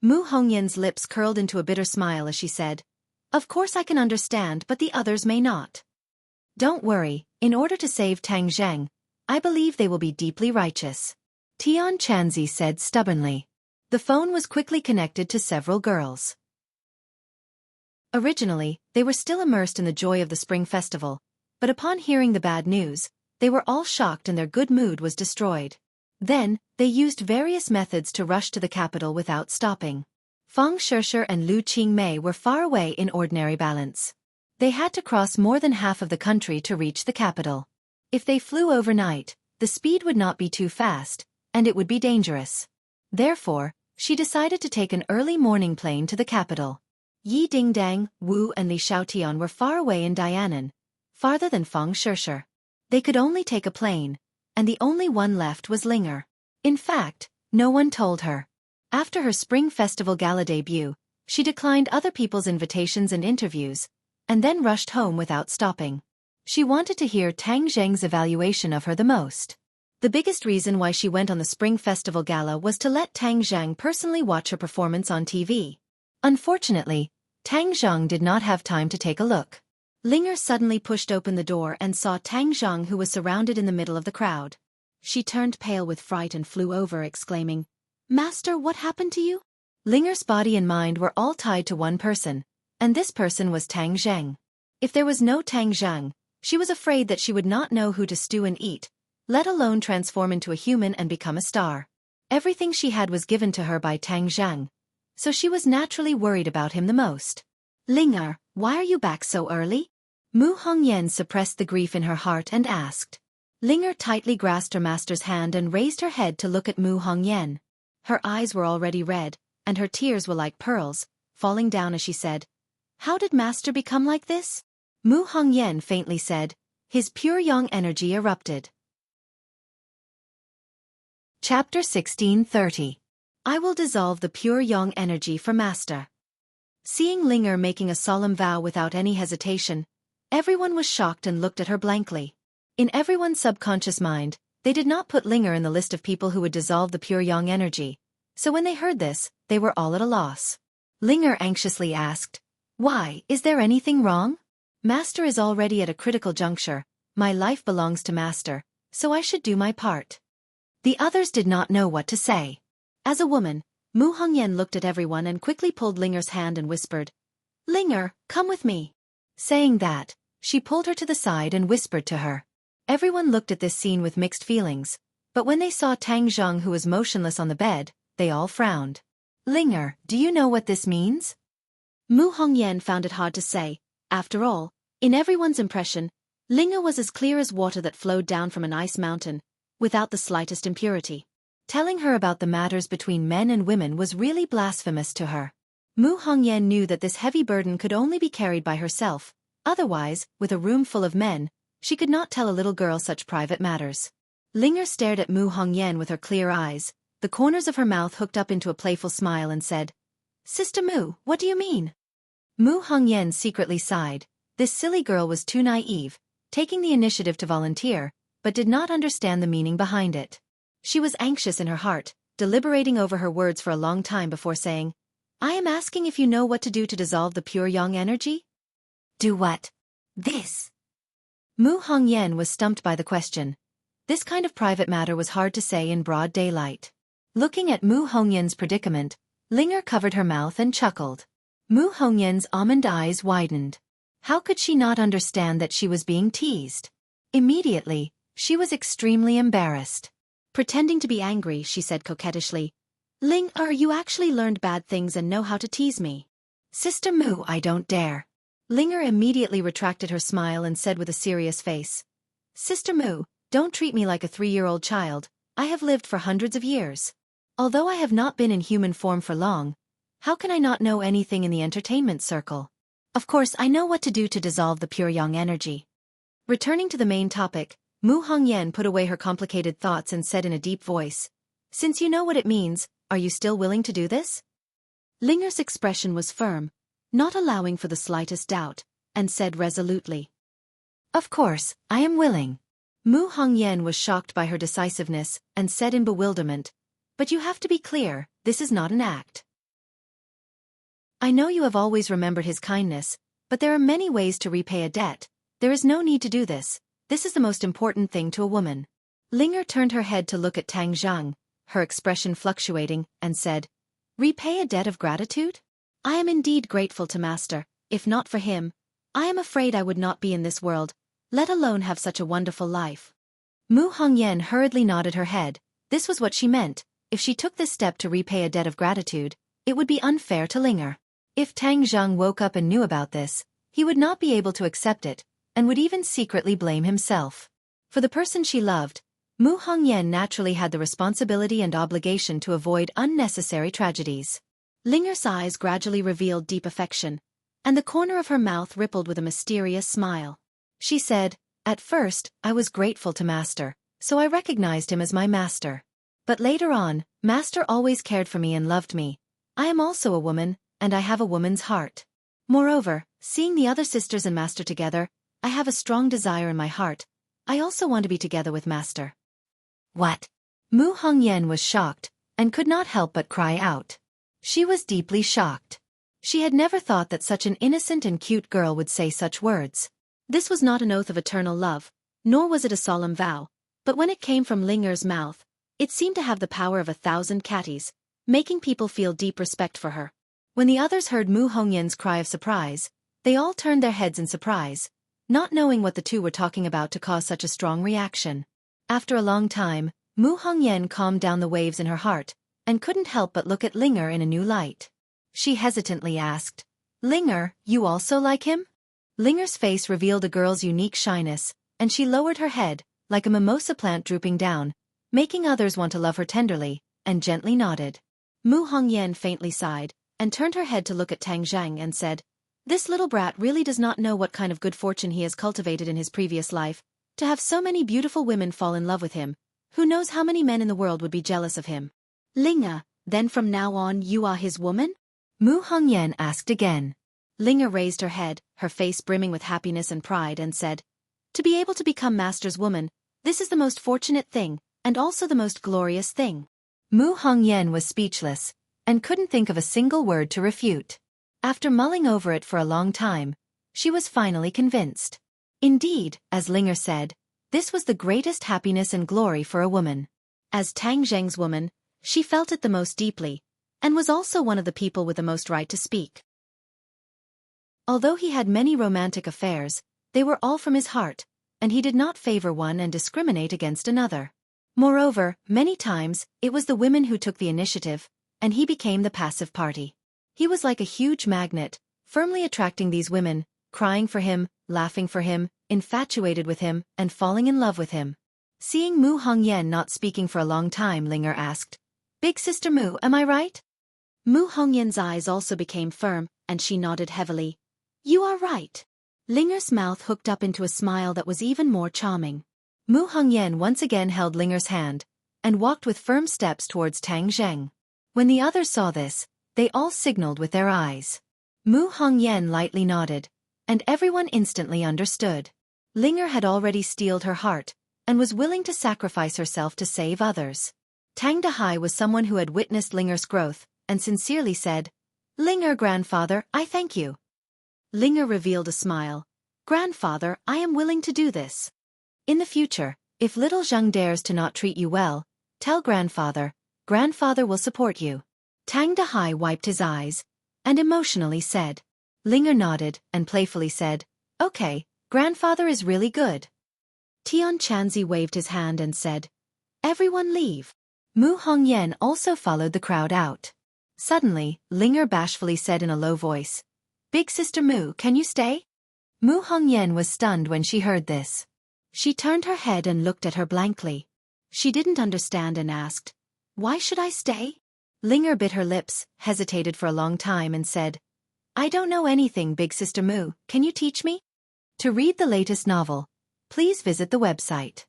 Mu Hongyan's lips curled into a bitter smile as she said, of course I can understand, but the others may not. Don't worry, in order to save Tang Zheng, I believe they will be deeply righteous. Tian Chanzi said stubbornly. The phone was quickly connected to several girls. Originally, they were still immersed in the joy of the Spring Festival, but upon hearing the bad news, they were all shocked and their good mood was destroyed. Then, they used various methods to rush to the capital without stopping. Fang Shishir and Lu Qingmei were far away in ordinary balance. They had to cross more than half of the country to reach the capital. If they flew overnight, the speed would not be too fast, and it would be dangerous. Therefore, she decided to take an early morning plane to the capital. Yi Dingdang, Wu and Li Xiaotian were far away in Dianan, farther than Fang Shishir. They could only take a plane, and the only one left was Linger. In fact, no one told her. After her Spring Festival Gala debut, she declined other people's invitations and interviews, and then rushed home without stopping. She wanted to hear Tang Zheng's evaluation of her the most. The biggest reason why she went on the Spring Festival Gala was to let Tang Zheng personally watch her performance on TV. Unfortunately, Tang Zheng did not have time to take a look. Linger suddenly pushed open the door and saw Tang Zheng, who was surrounded in the middle of the crowd. She turned pale with fright and flew over, exclaiming, Master, what happened to you? Linger's body and mind were all tied to one person, and this person was Tang Zheng. If there was no Tang Zheng, she was afraid that she would not know who to stew and eat, let alone transform into a human and become a star. Everything she had was given to her by Tang Zheng, so she was naturally worried about him the most. Linger, why are you back so early? Mu Hongyan suppressed the grief in her heart and asked. Linger tightly grasped her master's hand and raised her head to look at Mu Hongyan. Her eyes were already red, and her tears were like pearls, falling down as she said, "How did master become like this?" Mu Hongyan faintly said. His pure yang energy erupted. Chapter 16:30. I will dissolve the pure yang energy for master. Seeing Linger making a solemn vow without any hesitation, everyone was shocked and looked at her blankly. In everyone's subconscious mind, they did not put Linger in the list of people who would dissolve the pure yang energy, so when they heard this, they were all at a loss. Linger anxiously asked, "Why, is there anything wrong? Master is already at a critical juncture, my life belongs to master, so I should do my part." The others did not know what to say. As a woman, Mu Hongyan looked at everyone and quickly pulled Linger's hand and whispered, "Linger, come with me." Saying that, she pulled her to the side and whispered to her. Everyone looked at this scene with mixed feelings, but when they saw Tang Zheng who was motionless on the bed, they all frowned. "Linger, do you know what this means?" Mu Hongyan found it hard to say. After all, in everyone's impression, Linger was as clear as water that flowed down from an ice mountain, without the slightest impurity. Telling her about the matters between men and women was really blasphemous to her. Mu Hongyan knew that this heavy burden could only be carried by herself, otherwise, with a room full of men, she could not tell a little girl such private matters. Linger stared at Mu Hongyan with her clear eyes, the corners of her mouth hooked up into a playful smile and said, "Sister Mu, what do you mean?" Mu Hongyan secretly sighed. This silly girl was too naive, taking the initiative to volunteer, but did not understand the meaning behind it. She was anxious in her heart, deliberating over her words for a long time before saying, "I am asking if you know what to do to dissolve the pure yang energy?" "Do what?" "This." Mu Hongyan was stumped by the question. This kind of private matter was hard to say in broad daylight. Looking at Mu Hongyan's predicament, Linger covered her mouth and chuckled. Mu Hongyan's almond eyes widened. How could she not understand that she was being teased? Immediately, she was extremely embarrassed. Pretending to be angry, she said coquettishly, "Linger, you actually learned bad things and know how to tease me." "Sister Mu, I don't dare." Linger immediately retracted her smile and said with a serious face, "Sister Mu, don't treat me like a 3-year-old child, I have lived for hundreds of years. Although I have not been in human form for long, how can I not know anything in the entertainment circle? Of course I know what to do to dissolve the pure yang energy." Returning to the main topic, Mu Hongyan put away her complicated thoughts and said in a deep voice, "Since you know what it means, are you still willing to do this?" Linger's expression was firm, not allowing for the slightest doubt, and said resolutely, "Of course, I am willing." Mu Hongyan was shocked by her decisiveness and said in bewilderment, "But you have to be clear, this is not an act. I know you have always remembered his kindness, but there are many ways to repay a debt. There is no need to do this. This is the most important thing to a woman." Linger turned her head to look at Tang Zheng, her expression fluctuating, and said, "Repay a debt of gratitude? I am indeed grateful to master. If not for him, I am afraid I would not be in this world, let alone have such a wonderful life." Mu Hongyan hurriedly nodded her head. This was what she meant. If she took this step to repay a debt of gratitude, it would be unfair to Linger. If Tang Zheng woke up and knew about this, he would not be able to accept it, and would even secretly blame himself. For the person she loved, Mu Hongyan naturally had the responsibility and obligation to avoid unnecessary tragedies. Linger's eyes gradually revealed deep affection, and the corner of her mouth rippled with a mysterious smile. She said, "At first, I was grateful to master, so I recognized him as my master. But later on, master always cared for me and loved me. I am also a woman, and I have a woman's heart. Moreover, seeing the other sisters and master together, I have a strong desire in my heart. I also want to be together with master." "What?" Mu Hongyan was shocked, and could not help but cry out. She was deeply shocked. She had never thought that such an innocent and cute girl would say such words. This was not an oath of eternal love, nor was it a solemn vow, but when it came from Linger's mouth, It seemed to have the power of 1,000 catties, making people feel deep respect for her. When the others heard Mu Hongyan's cry of surprise, they all turned their heads in surprise, not knowing what the two were talking about to cause such a strong reaction. After a long time, Mu Hongyan calmed down the waves in her heart, and couldn't help but look at Linger in a new light. She hesitantly asked, "Linger, you also like him?" Linger's face revealed a girl's unique shyness, and she lowered her head, like a mimosa plant drooping down, making others want to love her tenderly, and gently nodded. Mu Hongyan faintly sighed, and turned her head to look at Tang Zhang and said, "This little brat really does not know what kind of good fortune he has cultivated in his previous life, to have so many beautiful women fall in love with him. Who knows how many men in the world would be jealous of him?" "Linger, then from now on you are his woman?" Mu Hongyan asked again. Linger raised her head, her face brimming with happiness and pride, and said, "To be able to become master's woman, this is the most fortunate thing, and also the most glorious thing." Mu Hongyan was speechless, and couldn't think of a single word to refute. After mulling over it for a long time, she was finally convinced. Indeed, as Linger said, this was the greatest happiness and glory for a woman. As Tang Zheng's woman, she felt it the most deeply, and was also one of the people with the most right to speak. Although he had many romantic affairs, they were all from his heart, and he did not favor one and discriminate against another. Moreover, many times, it was the women who took the initiative, and he became the passive party. He was like a huge magnet, firmly attracting these women, crying for him, laughing for him, infatuated with him, and falling in love with him. Seeing Mu Hongyan not speaking for a long time, Linger asked, "Big Sister Mu, am I right?" Mu Hongyan's eyes also became firm, and she nodded heavily. "You are right." Linger's mouth hooked up into a smile that was even more charming. Mu Hongyan once again held Linger's hand, and walked with firm steps towards Tang Zheng. When the others saw this, they all signaled with their eyes. Mu Hongyan lightly nodded, and everyone instantly understood. Linger had already steeled her heart, and was willing to sacrifice herself to save others. Tang Dahai was someone who had witnessed Linger's growth, and sincerely said, "Linger, grandfather, I thank you." Linger revealed a smile. "Grandfather, I am willing to do this. In the future, if little Zheng dares to not treat you well, tell grandfather. Grandfather will support you." Tang Dahai wiped his eyes, and emotionally said. Linger nodded, and playfully said, "Okay, grandfather is really good." Tian Chanzi waved his hand and said, "Everyone leave." Mu Hongyan also followed the crowd out. Suddenly, Linger bashfully said in a low voice, "Big Sister Mu, can you stay?" Mu Hongyan was stunned when she heard this. She turned her head and looked at her blankly. She didn't understand and asked, "Why should I stay?" Linger bit her lips, hesitated for a long time and said, "I don't know anything, Big Sister Mu, can you teach me?" To read the latest novel, please visit the website.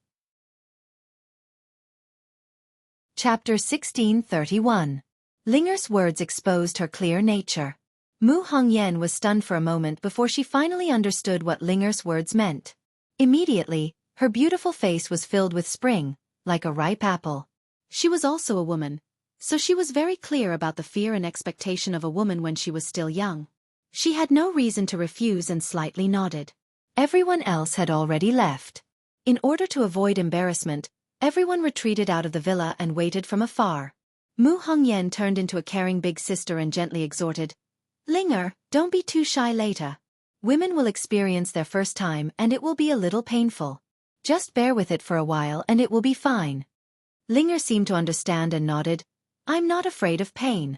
Chapter 1631. Linger's words exposed her clear nature. Mu Hongyan was stunned for a moment before she finally understood what Linger's words meant. Immediately, her beautiful face was filled with spring, like a ripe apple. She was also a woman, so she was very clear about the fear and expectation of a woman when she was still young. She had no reason to refuse and slightly nodded. Everyone else had already left. In order to avoid embarrassment, everyone retreated out of the villa and waited from afar. Mu Hongyan turned into a caring big sister and gently exhorted, "Linger, don't be too shy later. Women will experience their first time and it will be a little painful. Just bear with it for a while and it will be fine." Linger seemed to understand and nodded, "I'm not afraid of pain."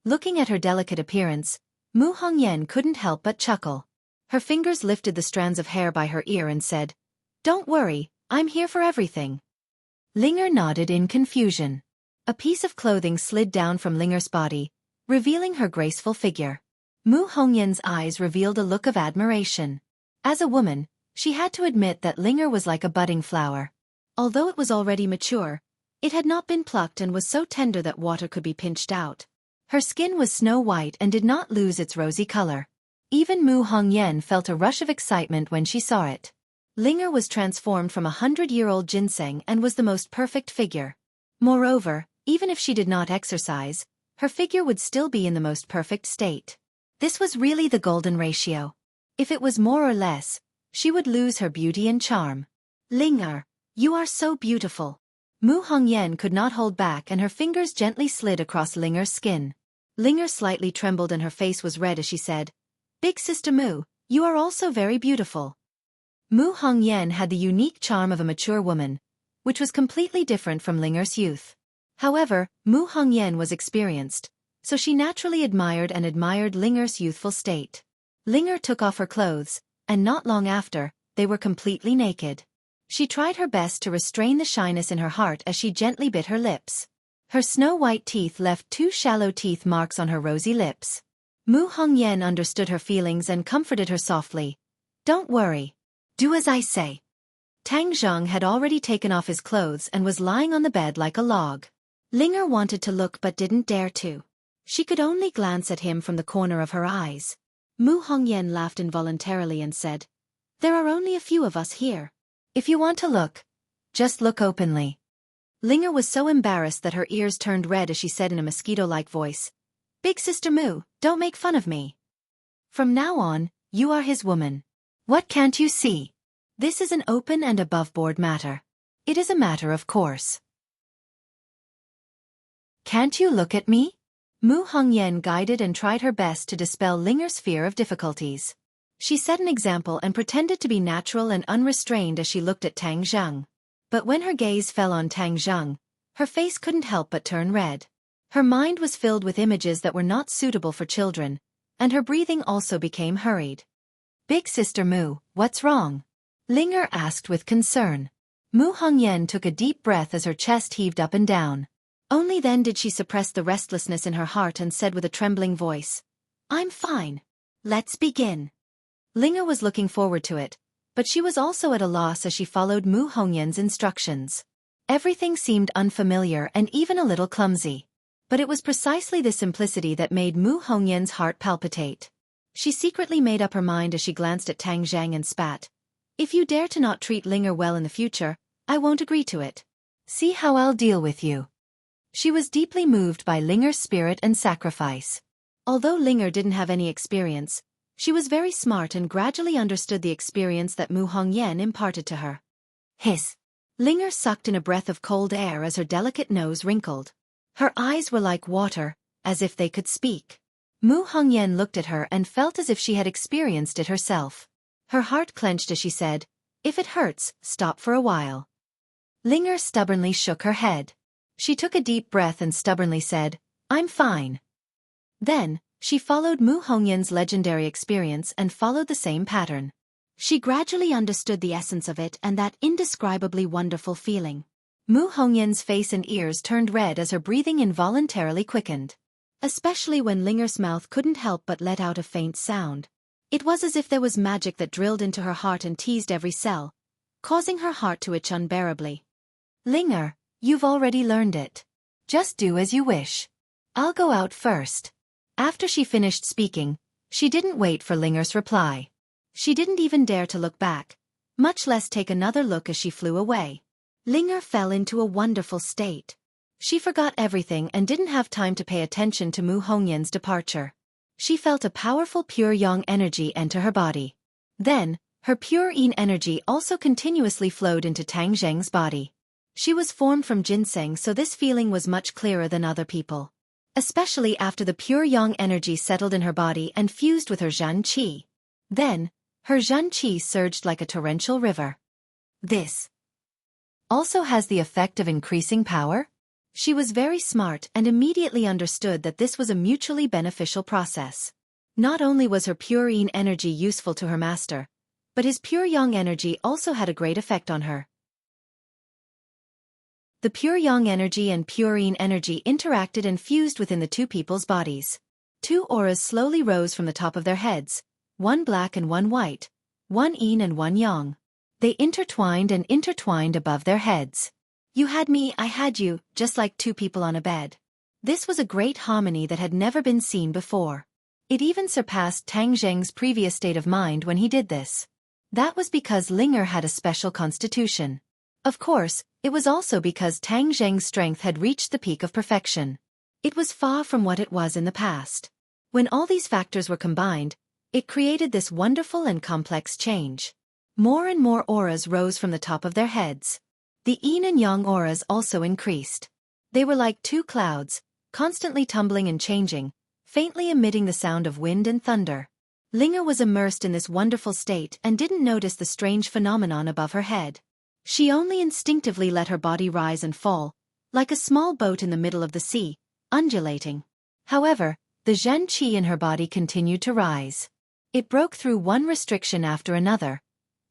Looking at her delicate appearance, Mu Hongyan couldn't help but chuckle. Her fingers lifted the strands of hair by her ear and said, "Don't worry, I'm here for everything." Linger nodded in confusion. A piece of clothing slid down from Linger's body, revealing her graceful figure. Mu Hongyan's eyes revealed a look of admiration. As a woman, she had to admit that Linger was like a budding flower. Although it was already mature, it had not been plucked and was so tender that water could be pinched out. Her skin was snow white and did not lose its rosy color. Even Mu Hongyan felt a rush of excitement when she saw it. Linger was transformed from a 100-year-old ginseng and was the most perfect figure. Moreover, even if she did not exercise, her figure would still be in the most perfect state. This was really the golden ratio. If it was more or less, she would lose her beauty and charm. "Linger, you are so beautiful." Mu Hongyan could not hold back and her fingers gently slid across Linger's skin. Linger slightly trembled and her face was red as she said, "Big Sister Mu, you are also very beautiful." Mu Hongyan had the unique charm of a mature woman, which was completely different from Linger's youth. However, Mu Hongyan was experienced, so she naturally admired Linger's youthful state. Linger took off her clothes, and not long after, they were completely naked. She tried her best to restrain the shyness in her heart as she gently bit her lips. Her snow-white teeth left 2 shallow teeth marks on her rosy lips. Mu Hongyan understood her feelings and comforted her softly. "Don't worry. Do as I say." Tang Zheng had already taken off his clothes and was lying on the bed like a log. Linger wanted to look but didn't dare to. She could only glance at him from the corner of her eyes. Mu Hongyan laughed involuntarily and said, "There are only a few of us here. If you want to look, just look openly." Linger was so embarrassed that her ears turned red as she said in a mosquito-like voice, "Big Sister Mu, don't make fun of me. From now on, you are his woman. What can't you see? This is an open and above-board matter. It is a matter of course. Can't you look at me?" Mu Hongyan guided and tried her best to dispel Linger's fear of difficulties. She set an example and pretended to be natural and unrestrained as she looked at Tang Zheng. But when her gaze fell on Tang Zheng, her face couldn't help but turn red. Her mind was filled with images that were not suitable for children, and her breathing also became hurried. "Big Sister Mu, what's wrong?" Linger asked with concern. Mu Hongyan took a deep breath as her chest heaved up and down. Only then did she suppress the restlessness in her heart and said with a trembling voice, "I'm fine. Let's begin." Linger was looking forward to it, but she was also at a loss as she followed Mu Hongyan's instructions. Everything seemed unfamiliar and even a little clumsy. But it was precisely the simplicity that made Mu Hongyan's heart palpitate. She secretly made up her mind as she glanced at Tang Zheng and spat, "If you dare to not treat Linger well in the future, I won't agree to it. See how I'll deal with you." She was deeply moved by Linger's spirit and sacrifice. Although Linger didn't have any experience, she was very smart and gradually understood the experience that Mu Hongyan imparted to her. Hiss! Linger sucked in a breath of cold air as her delicate nose wrinkled. Her eyes were like water, as if they could speak. Mu Hongyan looked at her and felt as if she had experienced it herself. Her heart clenched as she said, "If it hurts, stop for a while." Linger stubbornly shook her head. She took a deep breath and stubbornly said, "I'm fine." Then, she followed Mu Hongyan's legendary experience and followed the same pattern. She gradually understood the essence of it and that indescribably wonderful feeling. Mu Hongyan's face and ears turned red as her breathing involuntarily quickened. Especially when Linger's mouth couldn't help but let out a faint sound. It was as if there was magic that drilled into her heart and teased every cell, causing her heart to itch unbearably. "Linger, you've already learned it. Just do as you wish. I'll go out first." After she finished speaking, she didn't wait for Linger's reply. She didn't even dare to look back, much less take another look as she flew away. Linger fell into a wonderful state. She forgot everything and didn't have time to pay attention to Mu Hongyan's departure. She felt a powerful pure yang energy enter her body. Then, her pure yin energy also continuously flowed into Tang Zheng's body. She was formed from ginseng, so this feeling was much clearer than other people. Especially after the pure yang energy settled in her body and fused with her zhan qi. Then, her zhan qi surged like a torrential river. This also has the effect of increasing power? She was very smart and immediately understood that this was a mutually beneficial process. Not only was her pure yin energy useful to her master, but his pure yang energy also had a great effect on her. The pure yang energy and pure yin energy interacted and fused within the two people's bodies. 2 auras slowly rose from the top of their heads, one black and one white, one yin and one yang. They intertwined and intertwined above their heads. You had me, I had you, just like 2 people on a bed. This was a great harmony that had never been seen before. It even surpassed Tang Zheng's previous state of mind when he did this. That was because Linger had a special constitution. Of course, it was also because Tang Zheng's strength had reached the peak of perfection. It was far from what it was in the past. When all these factors were combined, it created this wonderful and complex change. More and more auras rose from the top of their heads. The yin and yang auras also increased. They were like two clouds, constantly tumbling and changing, faintly emitting the sound of wind and thunder. Linger was immersed in this wonderful state and didn't notice the strange phenomenon above her head. She only instinctively let her body rise and fall, like a small boat in the middle of the sea, undulating. However, the Zhen qi in her body continued to rise. It broke through one restriction after another,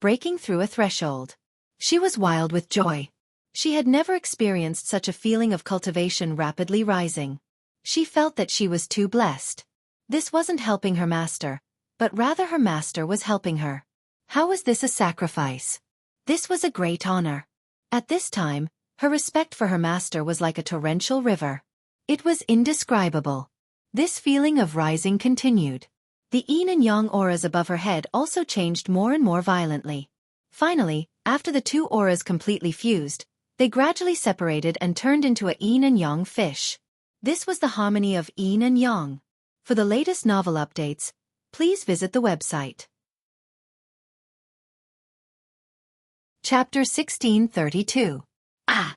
breaking through a threshold. She was wild with joy. She had never experienced such a feeling of cultivation rapidly rising. She felt that she was too blessed. This wasn't helping her master, but rather her master was helping her. How was this a sacrifice? This was a great honor. At this time, her respect for her master was like a torrential river. It was indescribable. This feeling of rising continued. The yin and yang auras above her head also changed more and more violently. Finally, after the two auras completely fused, they gradually separated and turned into a yin and yang fish. This was the harmony of yin and yang. For the latest novel updates, please visit the website. Chapter 1632. Ah!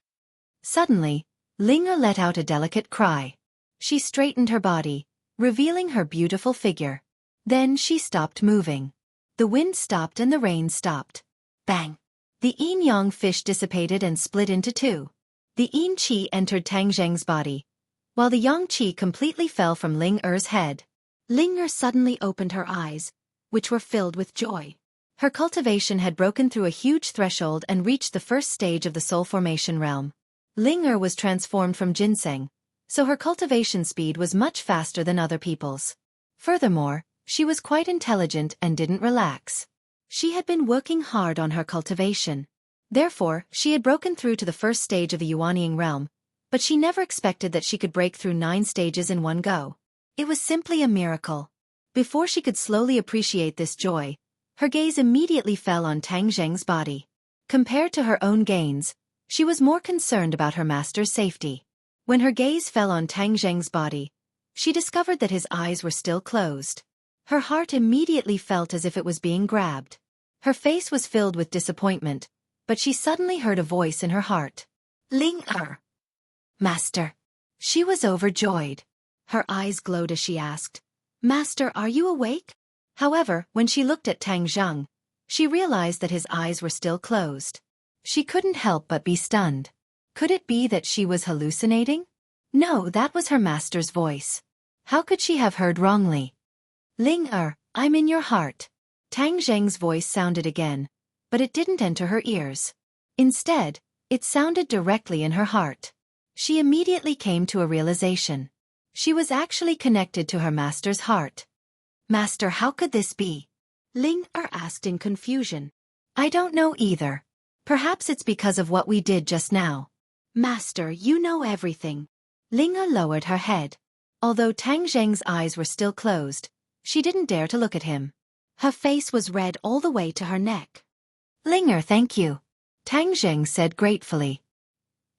Suddenly, Linger let out a delicate cry. She straightened her body, revealing her beautiful figure. Then she stopped moving. The wind stopped and the rain stopped. Bang! The yin-yang fish dissipated and split into two. The yin qi entered Tang Zheng's body, while the yang qi completely fell from Ling Er's head. Linger suddenly opened her eyes, which were filled with joy. Her cultivation had broken through a huge threshold and reached the first stage of the soul formation realm. Linger was transformed from ginseng, so her cultivation speed was much faster than other people's. Furthermore, she was quite intelligent and didn't relax. She had been working hard on her cultivation. Therefore, she had broken through to the first stage of the Yuanying realm, but she never expected that she could break through 9 stages in one go. It was simply a miracle. Before she could slowly appreciate this joy, her gaze immediately fell on Tang Zheng's body. Compared to her own gains, she was more concerned about her master's safety. When her gaze fell on Tang Zheng's body, she discovered that his eyes were still closed. Her heart immediately felt as if it was being grabbed. Her face was filled with disappointment, but she suddenly heard a voice in her heart. Ling Er! Master! She was overjoyed. Her eyes glowed as she asked, Master, are you awake? However, when she looked at Tang Zheng, she realized that his eyes were still closed. She couldn't help but be stunned. Could it be that she was hallucinating? No, that was her master's voice. How could she have heard wrongly? Ling Er, I'm in your heart. Tang Zheng's voice sounded again, but it didn't enter her ears. Instead, it sounded directly in her heart. She immediately came to a realization. She was actually connected to her master's heart. Master, how could this be? Ling Er asked in confusion. I don't know either. Perhaps it's because of what we did just now. Master, you know everything. Ling Er lowered her head. Although Tang Zheng's eyes were still closed, she didn't dare to look at him. Her face was red all the way to her neck. Ling Er, thank you, Tang Zheng said gratefully.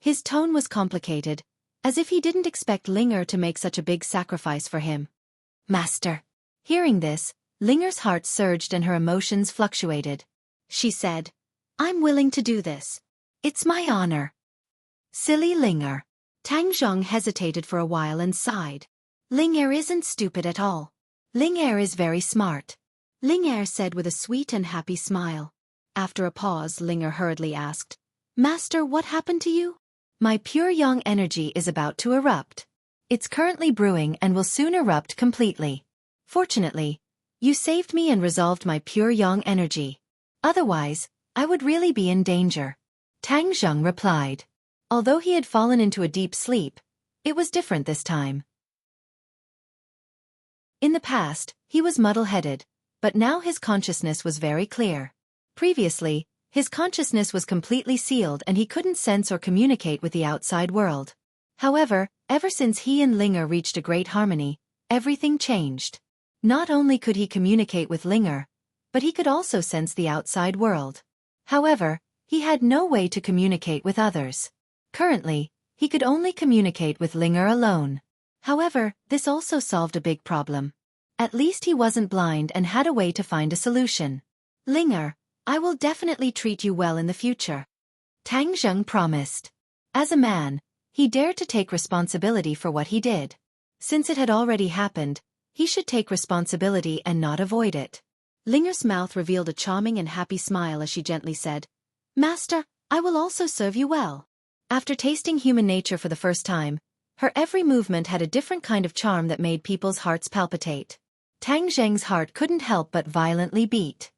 His tone was complicated, as if he didn't expect Ling Er to make such a big sacrifice for him. Master. Hearing this, Ling Er's heart surged and her emotions fluctuated. She said, I'm willing to do this. It's my honor. Silly Ling Er. Tang Zheng hesitated for a while and sighed. Ling Er isn't stupid at all. Ling Er is very smart. Ling Er said with a sweet and happy smile. After a pause, Ling Er hurriedly asked, Master, what happened to you? My pure yang energy is about to erupt. It's currently brewing and will soon erupt completely. Fortunately, you saved me and resolved my pure yang energy. Otherwise, I would really be in danger. Tang Zheng replied. Although he had fallen into a deep sleep, it was different this time. In the past, he was muddle-headed, but now his consciousness was very clear. Previously, his consciousness was completely sealed and he couldn't sense or communicate with the outside world. However, ever since he and Ling Er reached a great harmony, everything changed. Not only could he communicate with Ling Er, but he could also sense the outside world. However, he had no way to communicate with others. Currently, he could only communicate with Ling Er alone. However, this also solved a big problem. At least he wasn't blind and had a way to find a solution. Ling Er, I will definitely treat you well in the future. Tang Zheng promised. As a man, he dared to take responsibility for what he did. Since it had already happened, he should take responsibility and not avoid it. Linger's mouth revealed a charming and happy smile as she gently said, "Master, I will also serve you well." After tasting human nature for the first time, her every movement had a different kind of charm that made people's hearts palpitate. Tang Zheng's heart couldn't help but violently beat.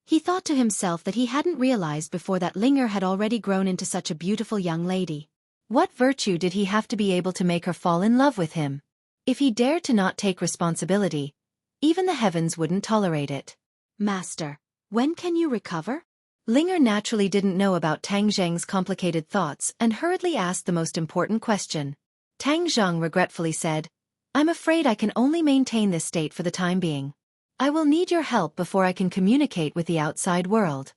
He thought to himself that he hadn't realized before that Linger had already grown into such a beautiful young lady. What virtue did he have to be able to make her fall in love with him? If he dared to not take responsibility, even the heavens wouldn't tolerate it. "Master, when can you recover?" Linger naturally didn't know about Tang Zheng's complicated thoughts and hurriedly asked the most important question. Tang Zheng regretfully said, "I'm afraid I can only maintain this state for the time being. I will need your help before I can communicate with the outside world.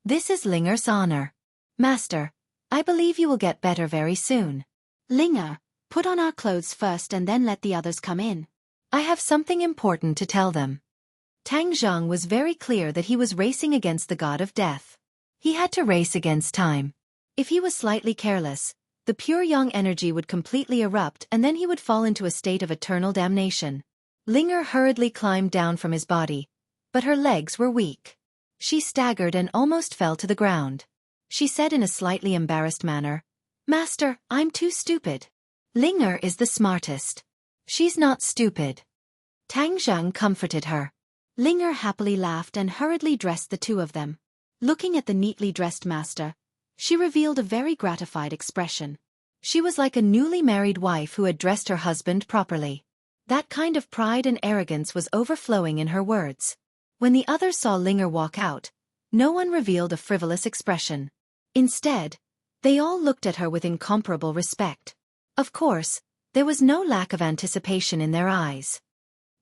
This is Linger's honor. Master, I believe you will get better very soon. Linger, put on our clothes first and then let the others come in. I have something important to tell them." Tang Zheng was very clear that he was racing against the god of death. He had to race against time. If he was slightly careless, the pure yang energy would completely erupt and then he would fall into a state of eternal damnation. Linger hurriedly climbed down from his body, but her legs were weak. She staggered and almost fell to the ground. She said in a slightly embarrassed manner, "Master, I'm too stupid. Linger is the smartest. She's not stupid." Tang Zheng comforted her. Linger happily laughed and hurriedly dressed the two of them. Looking at the neatly dressed master, she revealed a very gratified expression. She was like a newly married wife who had dressed her husband properly. That kind of pride and arrogance was overflowing in her words. When the others saw Linger walk out, no one revealed a frivolous expression. Instead, they all looked at her with incomparable respect. Of course, there was no lack of anticipation in their eyes.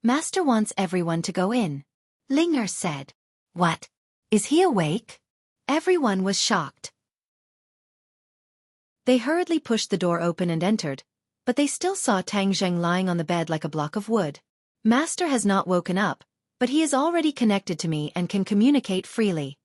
"Master wants everyone to go in," Linger said. "What? Is he awake?" Everyone was shocked. They hurriedly pushed the door open and entered, but they still saw Tang Zheng lying on the bed like a block of wood. "Master has not woken up, but he is already connected to me and can communicate freely,"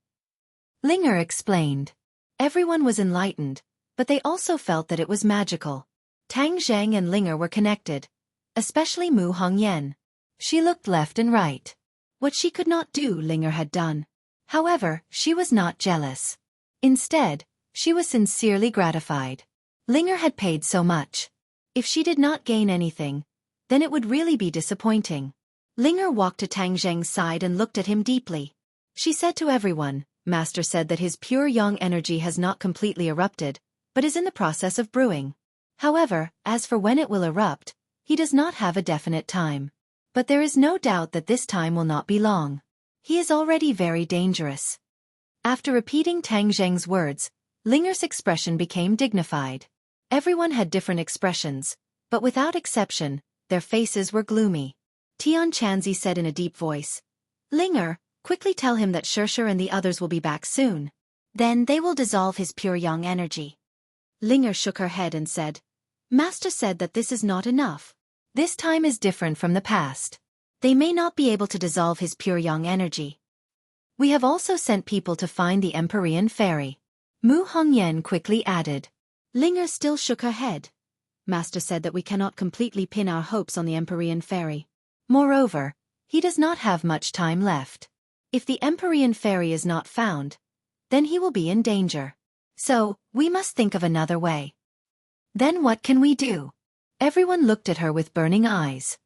Linger explained. Everyone was enlightened, but they also felt that it was magical. Tang Zheng and Linger were connected, especially Mu Hongyan. She looked left and right. What she could not do, Linger had done. However, she was not jealous. Instead, she was sincerely gratified. Linger had paid so much. If she did not gain anything, then it would really be disappointing. Linger walked to Tang Zheng's side and looked at him deeply. She said to everyone, "Master said that his pure yang energy has not completely erupted, but is in the process of brewing. However, as for when it will erupt, he does not have a definite time. But there is no doubt that this time will not be long. He is already very dangerous." After repeating Tang Zheng's words, Linger's expression became dignified. Everyone had different expressions, but without exception, their faces were gloomy. Tian Chanzi said in a deep voice, "Linger, quickly tell him that Shishir and the others will be back soon. Then they will dissolve his pure yang energy." Linger shook her head and said, "Master said that this is not enough. This time is different from the past. They may not be able to dissolve his pure yang energy. We have also sent people to find the Empyrean fairy." Mu Hongyan quickly added. Linger still shook her head. "Master said that we cannot completely pin our hopes on the Empyrean fairy. Moreover, he does not have much time left. If the Empyrean fairy is not found, then he will be in danger. So, we must think of another way." "Then what can we do?" Everyone looked at her with burning eyes.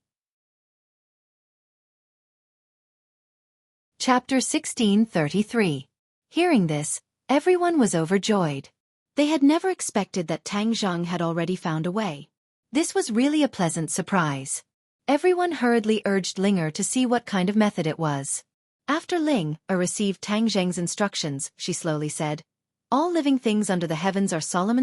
Chapter 1633. Hearing this, everyone was overjoyed. They had never expected that Tang Zheng had already found a way. This was really a pleasant surprise. Everyone hurriedly urged Linger to see what kind of method it was. After Linger received Tang Zheng's instructions, she slowly said, "All living things under the heavens are solemn,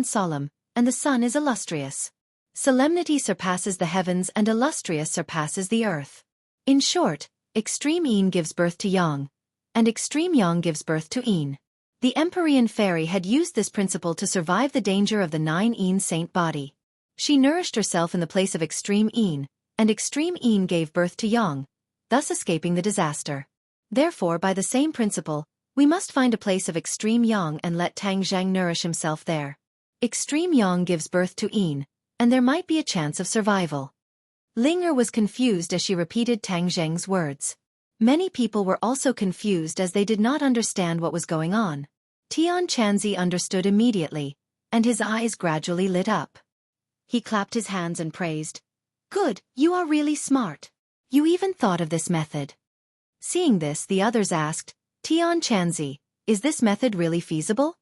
and the sun is illustrious. Solemnity surpasses the heavens and illustrious surpasses the earth. In short, extreme yin gives birth to yang, and extreme yang gives birth to yin." The Empyrean fairy had used this principle to survive the danger of the 9 yin saint body. She nourished herself in the place of extreme yin, and extreme yin gave birth to yang, thus escaping the disaster. Therefore, by the same principle, We must find a place of extreme yang and let Tang Zhang nourish himself there. Extreme yang gives birth to yin, and there might be a chance of survival. Ling was confused as she repeated Tang Zhang's words. Many people were also confused as they did not understand what was going on. Tian Chanzi understood immediately, and his eyes gradually lit up. He clapped his hands and praised. Good, you are really smart. You even thought of this method. Seeing this, the others asked, Tian Chanzi, is this method really feasible?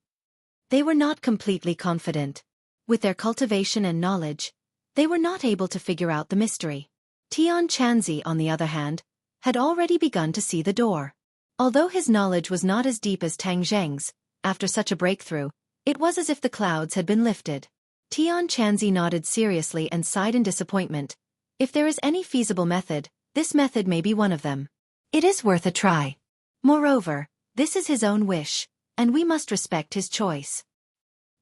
They were not completely confident. With their cultivation and knowledge, they were not able to figure out the mystery. Tian Chanzi, on the other hand, had already begun to see the door. Although his knowledge was not as deep as Tang Zheng's, after such a breakthrough, it was as if the clouds had been lifted. Tian Chanzi nodded seriously and sighed in disappointment. If there is any feasible method, this method may be one of them. It is worth a try. Moreover, this is his own wish, and we must respect his choice.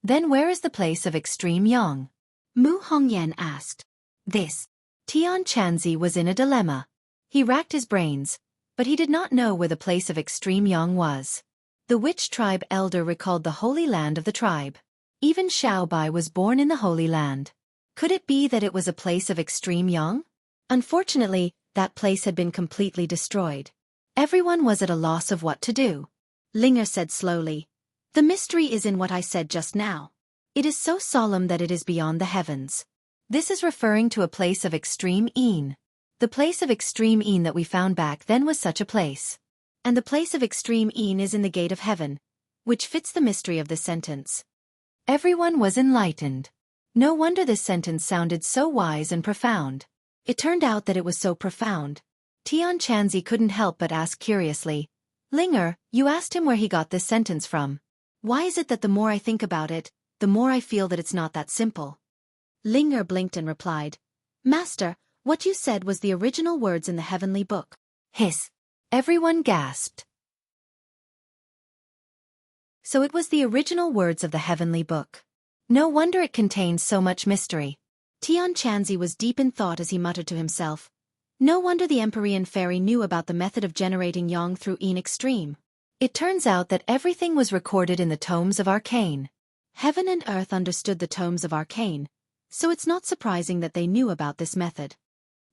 Then where is the place of extreme yang? Mu Hongyan asked. This. Tian Chanzi was in a dilemma. He racked his brains, but he did not know where the place of extreme yang was. The witch tribe elder recalled the holy land of the tribe. Even Xiaobai was born in the Holy Land. Could it be that it was a place of extreme yang? Unfortunately, that place had been completely destroyed. Everyone was at a loss of what to do. Linger said slowly, The mystery is in what I said just now. It is so solemn that it is beyond the heavens. This is referring to a place of extreme yin. The place of extreme yin that we found back then was such a place. And the place of extreme yin is in the gate of heaven, which fits the mystery of this sentence. Everyone was enlightened. No wonder this sentence sounded so wise and profound. It turned out that it was so profound. Tian Chanzi couldn't help but ask curiously, Linger, you asked him where he got this sentence from. Why is it that the more I think about it, the more I feel that it's not that simple? Linger blinked and replied, Master, what you said was the original words in the heavenly book. Hiss. Everyone gasped. So it was the original words of the heavenly book. No wonder it contained so much mystery. Tian Chanzi was deep in thought as he muttered to himself. No wonder the Empyrean fairy knew about the method of generating yang through yin extreme. It turns out that everything was recorded in the tomes of arcane. Heaven and earth understood the tomes of arcane, so it's not surprising that they knew about this method.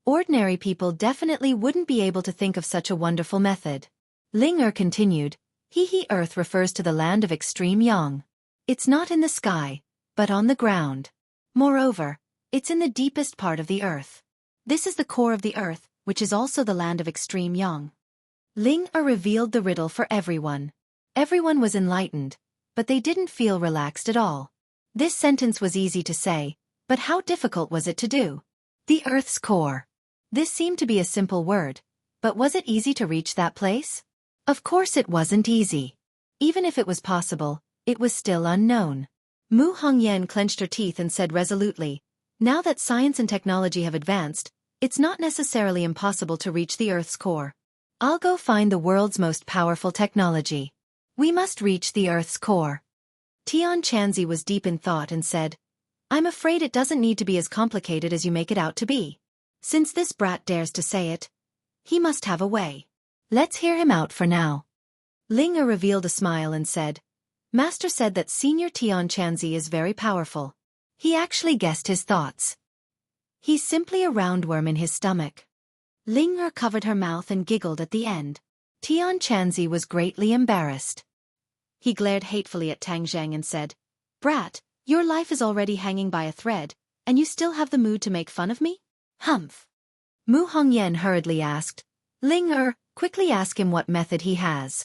Ordinary people definitely wouldn't be able to think of such a wonderful method. Linger continued, Earth refers to the land of extreme yang. It's not in the sky, but on the ground. Moreover, it's in the deepest part of the earth. This is the core of the earth, which is also the land of extreme yang. Linger revealed the riddle for everyone. Everyone was enlightened, but they didn't feel relaxed at all. This sentence was easy to say, but how difficult was it to do? The earth's core. This seemed to be a simple word, but was it easy to reach that place? Of course it wasn't easy. Even if it was possible, it was still unknown. Mu Hongyan clenched her teeth and said resolutely, Now that science and technology have advanced, it's not necessarily impossible to reach the Earth's core. I'll go find the world's most powerful technology. We must reach the Earth's core. Tian Chanzi was deep in thought and said, I'm afraid it doesn't need to be as complicated as you make it out to be. Since this brat dares to say it, he must have a way. Let's hear him out for now. Linger revealed a smile and said, Master said that Senior Tian Chanzi is very powerful. He actually guessed his thoughts. He's simply a roundworm in his stomach. Linger covered her mouth and giggled at the end. Tian Chanzi was greatly embarrassed. He glared hatefully at Tang Zheng and said, Brat, your life is already hanging by a thread, and you still have the mood to make fun of me? Humph. Mu Hongyan hurriedly asked, Linger, quickly ask him what method he has.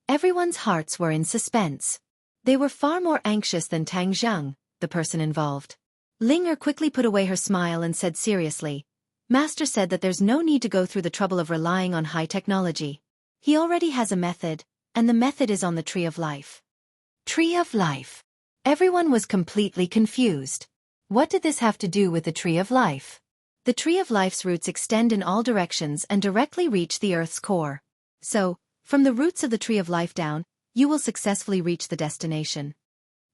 Everyone's hearts were in suspense. They were far more anxious than Tang Zheng, the person involved. Linger quickly put away her smile and said seriously, Master said that there's no need to go through the trouble of relying on high technology. He already has a method, and the method is on the Tree of Life. Tree of Life. Everyone was completely confused. What did this have to do with the Tree of Life? The Tree of Life's roots extend in all directions and directly reach the Earth's core. So, from the roots of the Tree of Life down, you will successfully reach the destination.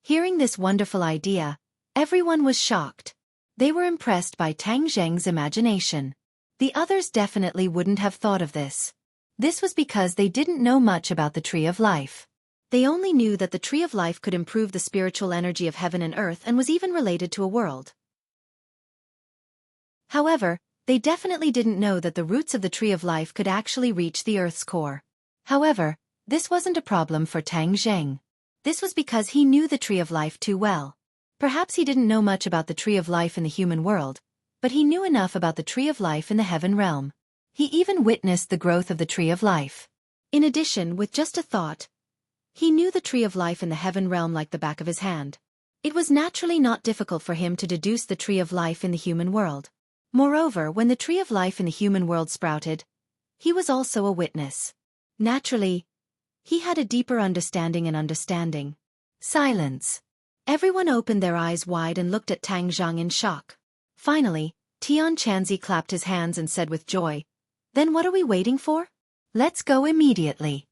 Hearing this wonderful idea, everyone was shocked. They were impressed by Tang Zheng's imagination. The others definitely wouldn't have thought of this. This was because they didn't know much about the Tree of Life. They only knew that the Tree of Life could improve the spiritual energy of heaven and earth and was even related to a world. However, they definitely didn't know that the roots of the Tree of Life could actually reach the Earth's core. However, this wasn't a problem for Tang Zheng. This was because he knew the Tree of Life too well. Perhaps he didn't know much about the Tree of Life in the human world, but he knew enough about the Tree of Life in the heaven realm. He even witnessed the growth of the Tree of Life. In addition, with just a thought, he knew the Tree of Life in the heaven realm like the back of his hand. It was naturally not difficult for him to deduce the Tree of Life in the human world. Moreover, when the Tree of Life in the human world sprouted, he was also a witness. Naturally, he had a deeper understanding. Silence. Everyone opened their eyes wide and looked at Tang Zhang in shock. Finally, Tian Chanzi clapped his hands and said with joy, "Then what are we waiting for? Let's go immediately."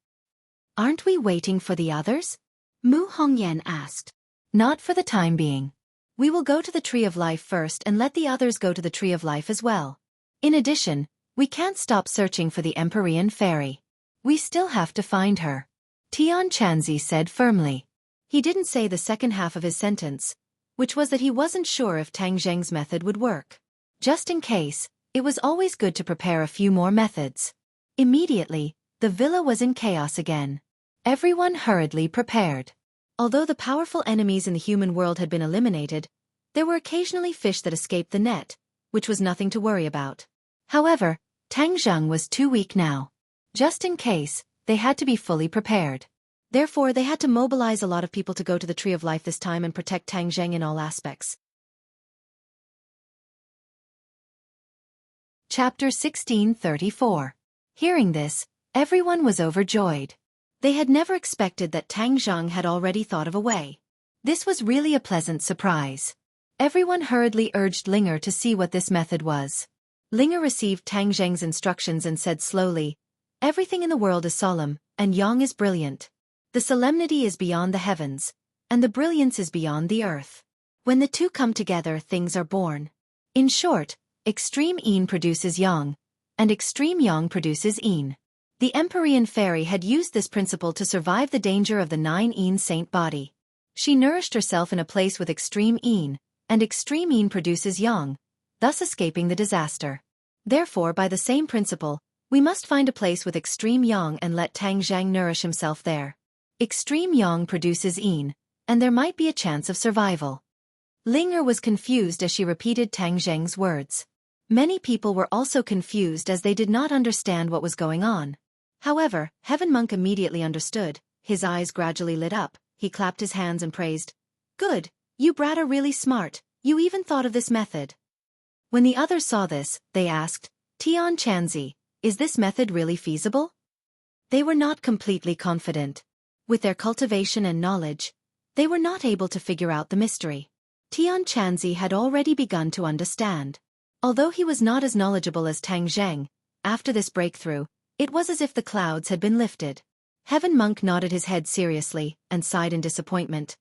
"Aren't we waiting for the others?" Mu Hongyan asked. "Not for the time being. We will go to the Tree of Life first and let the others go to the Tree of Life as well. In addition, we can't stop searching for the Empyrean Fairy. We still have to find her," Tian Chanzi said firmly. He didn't say the second half of his sentence, which was that he wasn't sure if Tang Zheng's method would work. Just in case, it was always good to prepare a few more methods. Immediately, the villa was in chaos again. Everyone hurriedly prepared. Although the powerful enemies in the human world had been eliminated, there were occasionally fish that escaped the net, which was nothing to worry about. However, Tang Zheng was too weak now. Just in case, they had to be fully prepared. Therefore, they had to mobilize a lot of people to go to the Tree of Life this time and protect Tang Zheng in all aspects. Chapter 1634. Hearing this, everyone was overjoyed. They had never expected that Tang Zheng had already thought of a way. This was really a pleasant surprise. Everyone hurriedly urged Linger to see what this method was. Linger received Tang Zheng's instructions and said slowly, "Everything in the world is solemn, and Yang is brilliant. The solemnity is beyond the heavens, and the brilliance is beyond the earth. When the two come together, things are born. In short, extreme yin produces yang, and extreme yang produces yin." The Empyrean Fairy had used this principle to survive the danger of the 9 saint body. She nourished herself in a place with extreme yin, and extreme yin produces yang, thus escaping the disaster. Therefore, by the same principle, we must find a place with extreme yang and let Tang Zheng nourish himself there. Extreme yang produces yin, and there might be a chance of survival. Linger was confused as she repeated Tang Zheng's words. Many people were also confused as they did not understand what was going on. However, Heaven Monk immediately understood. His eyes gradually lit up, he clapped his hands and praised, "Good, you brat are really smart, you even thought of this method." When the others saw this, they asked, "Tian Chanzi, is this method really feasible?" They were not completely confident. With their cultivation and knowledge, they were not able to figure out the mystery. Tian Chanzi had already begun to understand. Although he was not as knowledgeable as Tang Zheng, after this breakthrough, it was as if the clouds had been lifted. Heaven Monk nodded his head seriously and sighed in disappointment.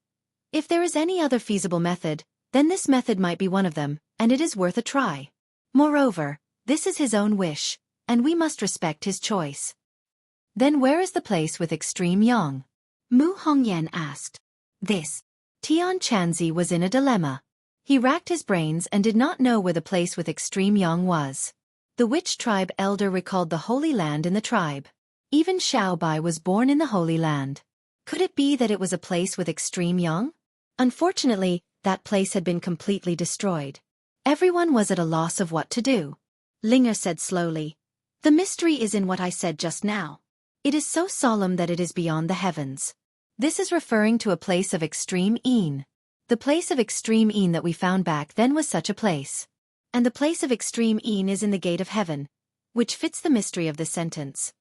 If there is any other feasible method, then this method might be one of them, and it is worth a try. Moreover, this is his own wish, and we must respect his choice. Then where is the place with extreme yang? Mu Hongyan asked. This. Tian Chanzi was in a dilemma. He racked his brains and did not know where the place with extreme yang was. The witch tribe elder recalled the Holy Land in the tribe. Even Xiaobai was born in the Holy Land. Could it be that it was a place with extreme yang? Unfortunately, that place had been completely destroyed. Everyone was at a loss of what to do. Linger said slowly, "The mystery is in what I said just now. It is so solemn that it is beyond the heavens. This is referring to a place of extreme yin. The place of extreme yin that we found back then was such a place. And the place of extreme yin is in the gate of heaven, which fits the mystery of this sentence."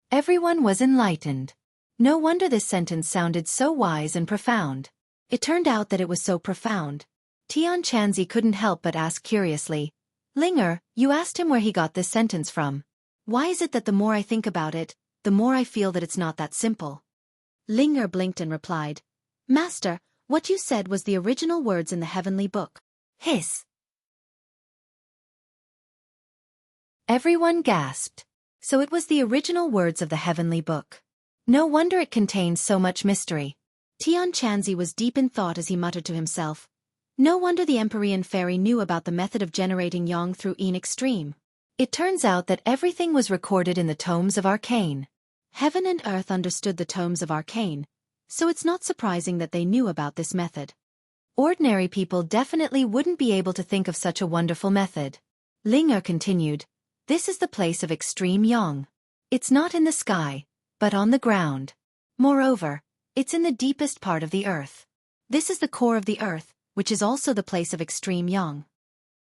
Everyone was enlightened. No wonder this sentence sounded so wise and profound. It turned out that it was so profound. Tian Chanzi couldn't help but ask curiously, "Linger, you asked him where he got this sentence from. Why is it that the more I think about it, the more I feel that it's not that simple?" Linger blinked and replied, "Master, what you said was the original words in the heavenly book." Hiss. Everyone gasped. So it was the original words of the heavenly book. No wonder it contained so much mystery. Tian Chanzi was deep in thought as he muttered to himself. No wonder the Empyrean fairy knew about the method of generating yang through En Extreme. It turns out that everything was recorded in the tomes of Arcane. Heaven and earth understood the tomes of Arcane, so it's not surprising that they knew about this method. Ordinary people definitely wouldn't be able to think of such a wonderful method. Ling Er continued, this is the place of extreme yang. It's not in the sky, but on the ground. Moreover, it's in the deepest part of the earth. This is the core of the earth, which is also the place of extreme yang.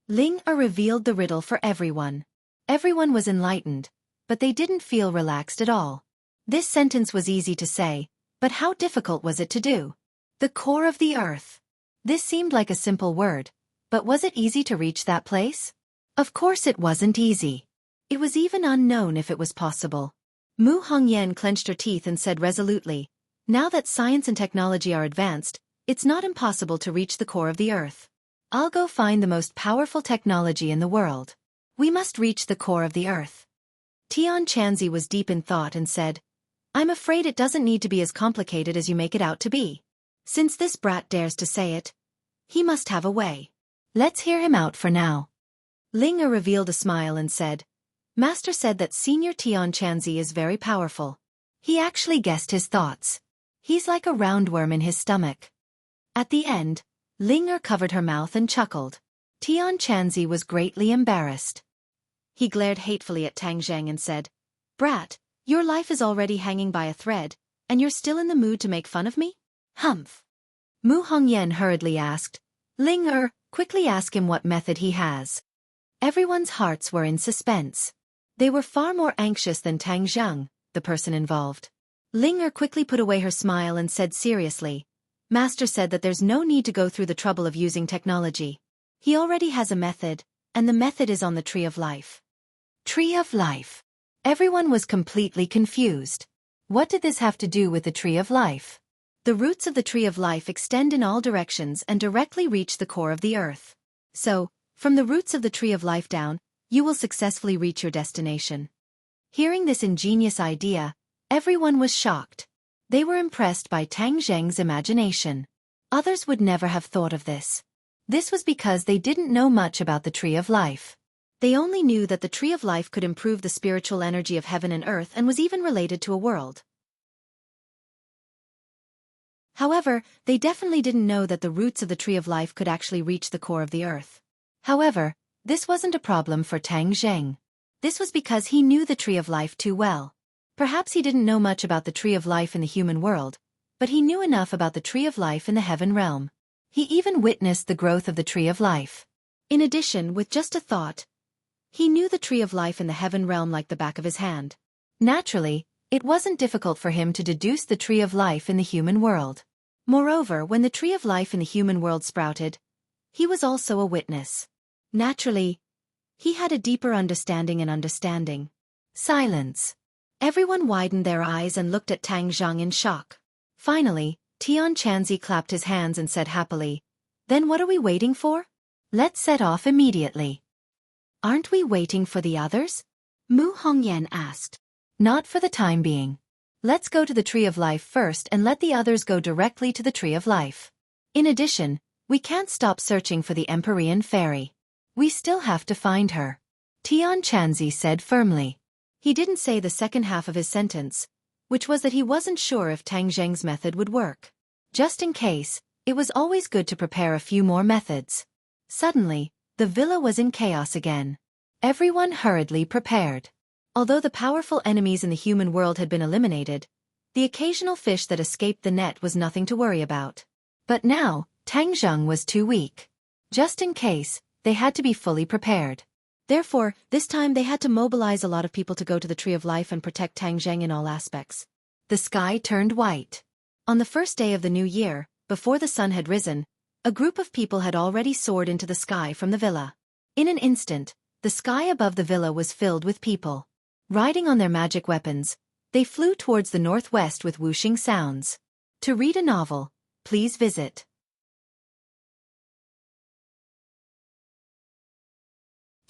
Ling Er revealed the riddle for everyone. Everyone was enlightened, but they didn't feel relaxed at all. This sentence was easy to say, but how difficult was it to do? The core of the earth. This seemed like a simple word, but was it easy to reach that place? Of course it wasn't easy. It was even unknown if it was possible. Mu Hongyan clenched her teeth and said resolutely, now that science and technology are advanced, it's not impossible to reach the core of the earth. I'll go find the most powerful technology in the world. We must reach the core of the earth. Tian Chanzi was deep in thought and said, I'm afraid it doesn't need to be as complicated as you make it out to be. Since this brat dares to say it, he must have a way. Let's hear him out for now. Ling Er revealed a smile and said, Master said that Senior Tian Chanzi is very powerful. He actually guessed his thoughts. He's like a roundworm in his stomach. At the end, Ling Er covered her mouth and chuckled. Tian Chanzi was greatly embarrassed. He glared hatefully at Tang Zheng and said, Brat, your life is already hanging by a thread, and you're still in the mood to make fun of me? Humph. Mu Hongyan hurriedly asked, Ling Er, quickly ask him what method he has. Everyone's hearts were in suspense. They were far more anxious than Tang Zheng, the person involved. Ling Er quickly put away her smile and said seriously, Master said that there's no need to go through the trouble of using technology. He already has a method, and the method is on the Tree of Life. Tree of Life. Everyone was completely confused. What did this have to do with the Tree of Life? The roots of the Tree of Life extend in all directions and directly reach the core of the earth. So, from the roots of the Tree of Life down, you will successfully reach your destination. Hearing this ingenious idea, everyone was shocked. They were impressed by Tang Zheng's imagination. Others would never have thought of this. This was because they didn't know much about the Tree of Life. They only knew that the Tree of Life could improve the spiritual energy of heaven and earth and was even related to a world. However, they definitely didn't know that the roots of the Tree of Life could actually reach the core of the earth. However, this wasn't a problem for Tang Zheng. This was because he knew the Tree of Life too well. Perhaps he didn't know much about the Tree of Life in the human world, but he knew enough about the Tree of Life in the heaven realm. He even witnessed the growth of the Tree of Life. In addition, with just a thought, he knew the Tree of Life in the heaven realm like the back of his hand. Naturally, it wasn't difficult for him to deduce the Tree of Life in the human world. Moreover, when the Tree of Life in the human world sprouted, he was also a witness. Naturally, he had a deeper understanding and understanding. Silence. Everyone widened their eyes and looked at Tang Zheng in shock. Finally, Tian Chanzi clapped his hands and said happily, Then what are we waiting for? Let's set off immediately. Aren't we waiting for the others? Mu Hongyan asked. Not for the time being. Let's go to the Tree of Life first and let the others go directly to the Tree of Life. In addition, we can't stop searching for the Empyrean fairy. We still have to find her. Tian Chanzi said firmly. He didn't say the second half of his sentence, which was that he wasn't sure if Tang Zheng's method would work. Just in case, it was always good to prepare a few more methods. Suddenly, the villa was in chaos again. Everyone hurriedly prepared. Although the powerful enemies in the human world had been eliminated, the occasional fish that escaped the net was nothing to worry about. But now, Tang Zheng was too weak. Just in case, they had to be fully prepared. Therefore, this time they had to mobilize a lot of people to go to the Tree of Life and protect Tang Zheng in all aspects. The sky turned white. On the first day of the new year, before the sun had risen, a group of people had already soared into the sky from the villa. In an instant, the sky above the villa was filled with people. Riding on their magic weapons, they flew towards the northwest with whooshing sounds. To read a novel, please visit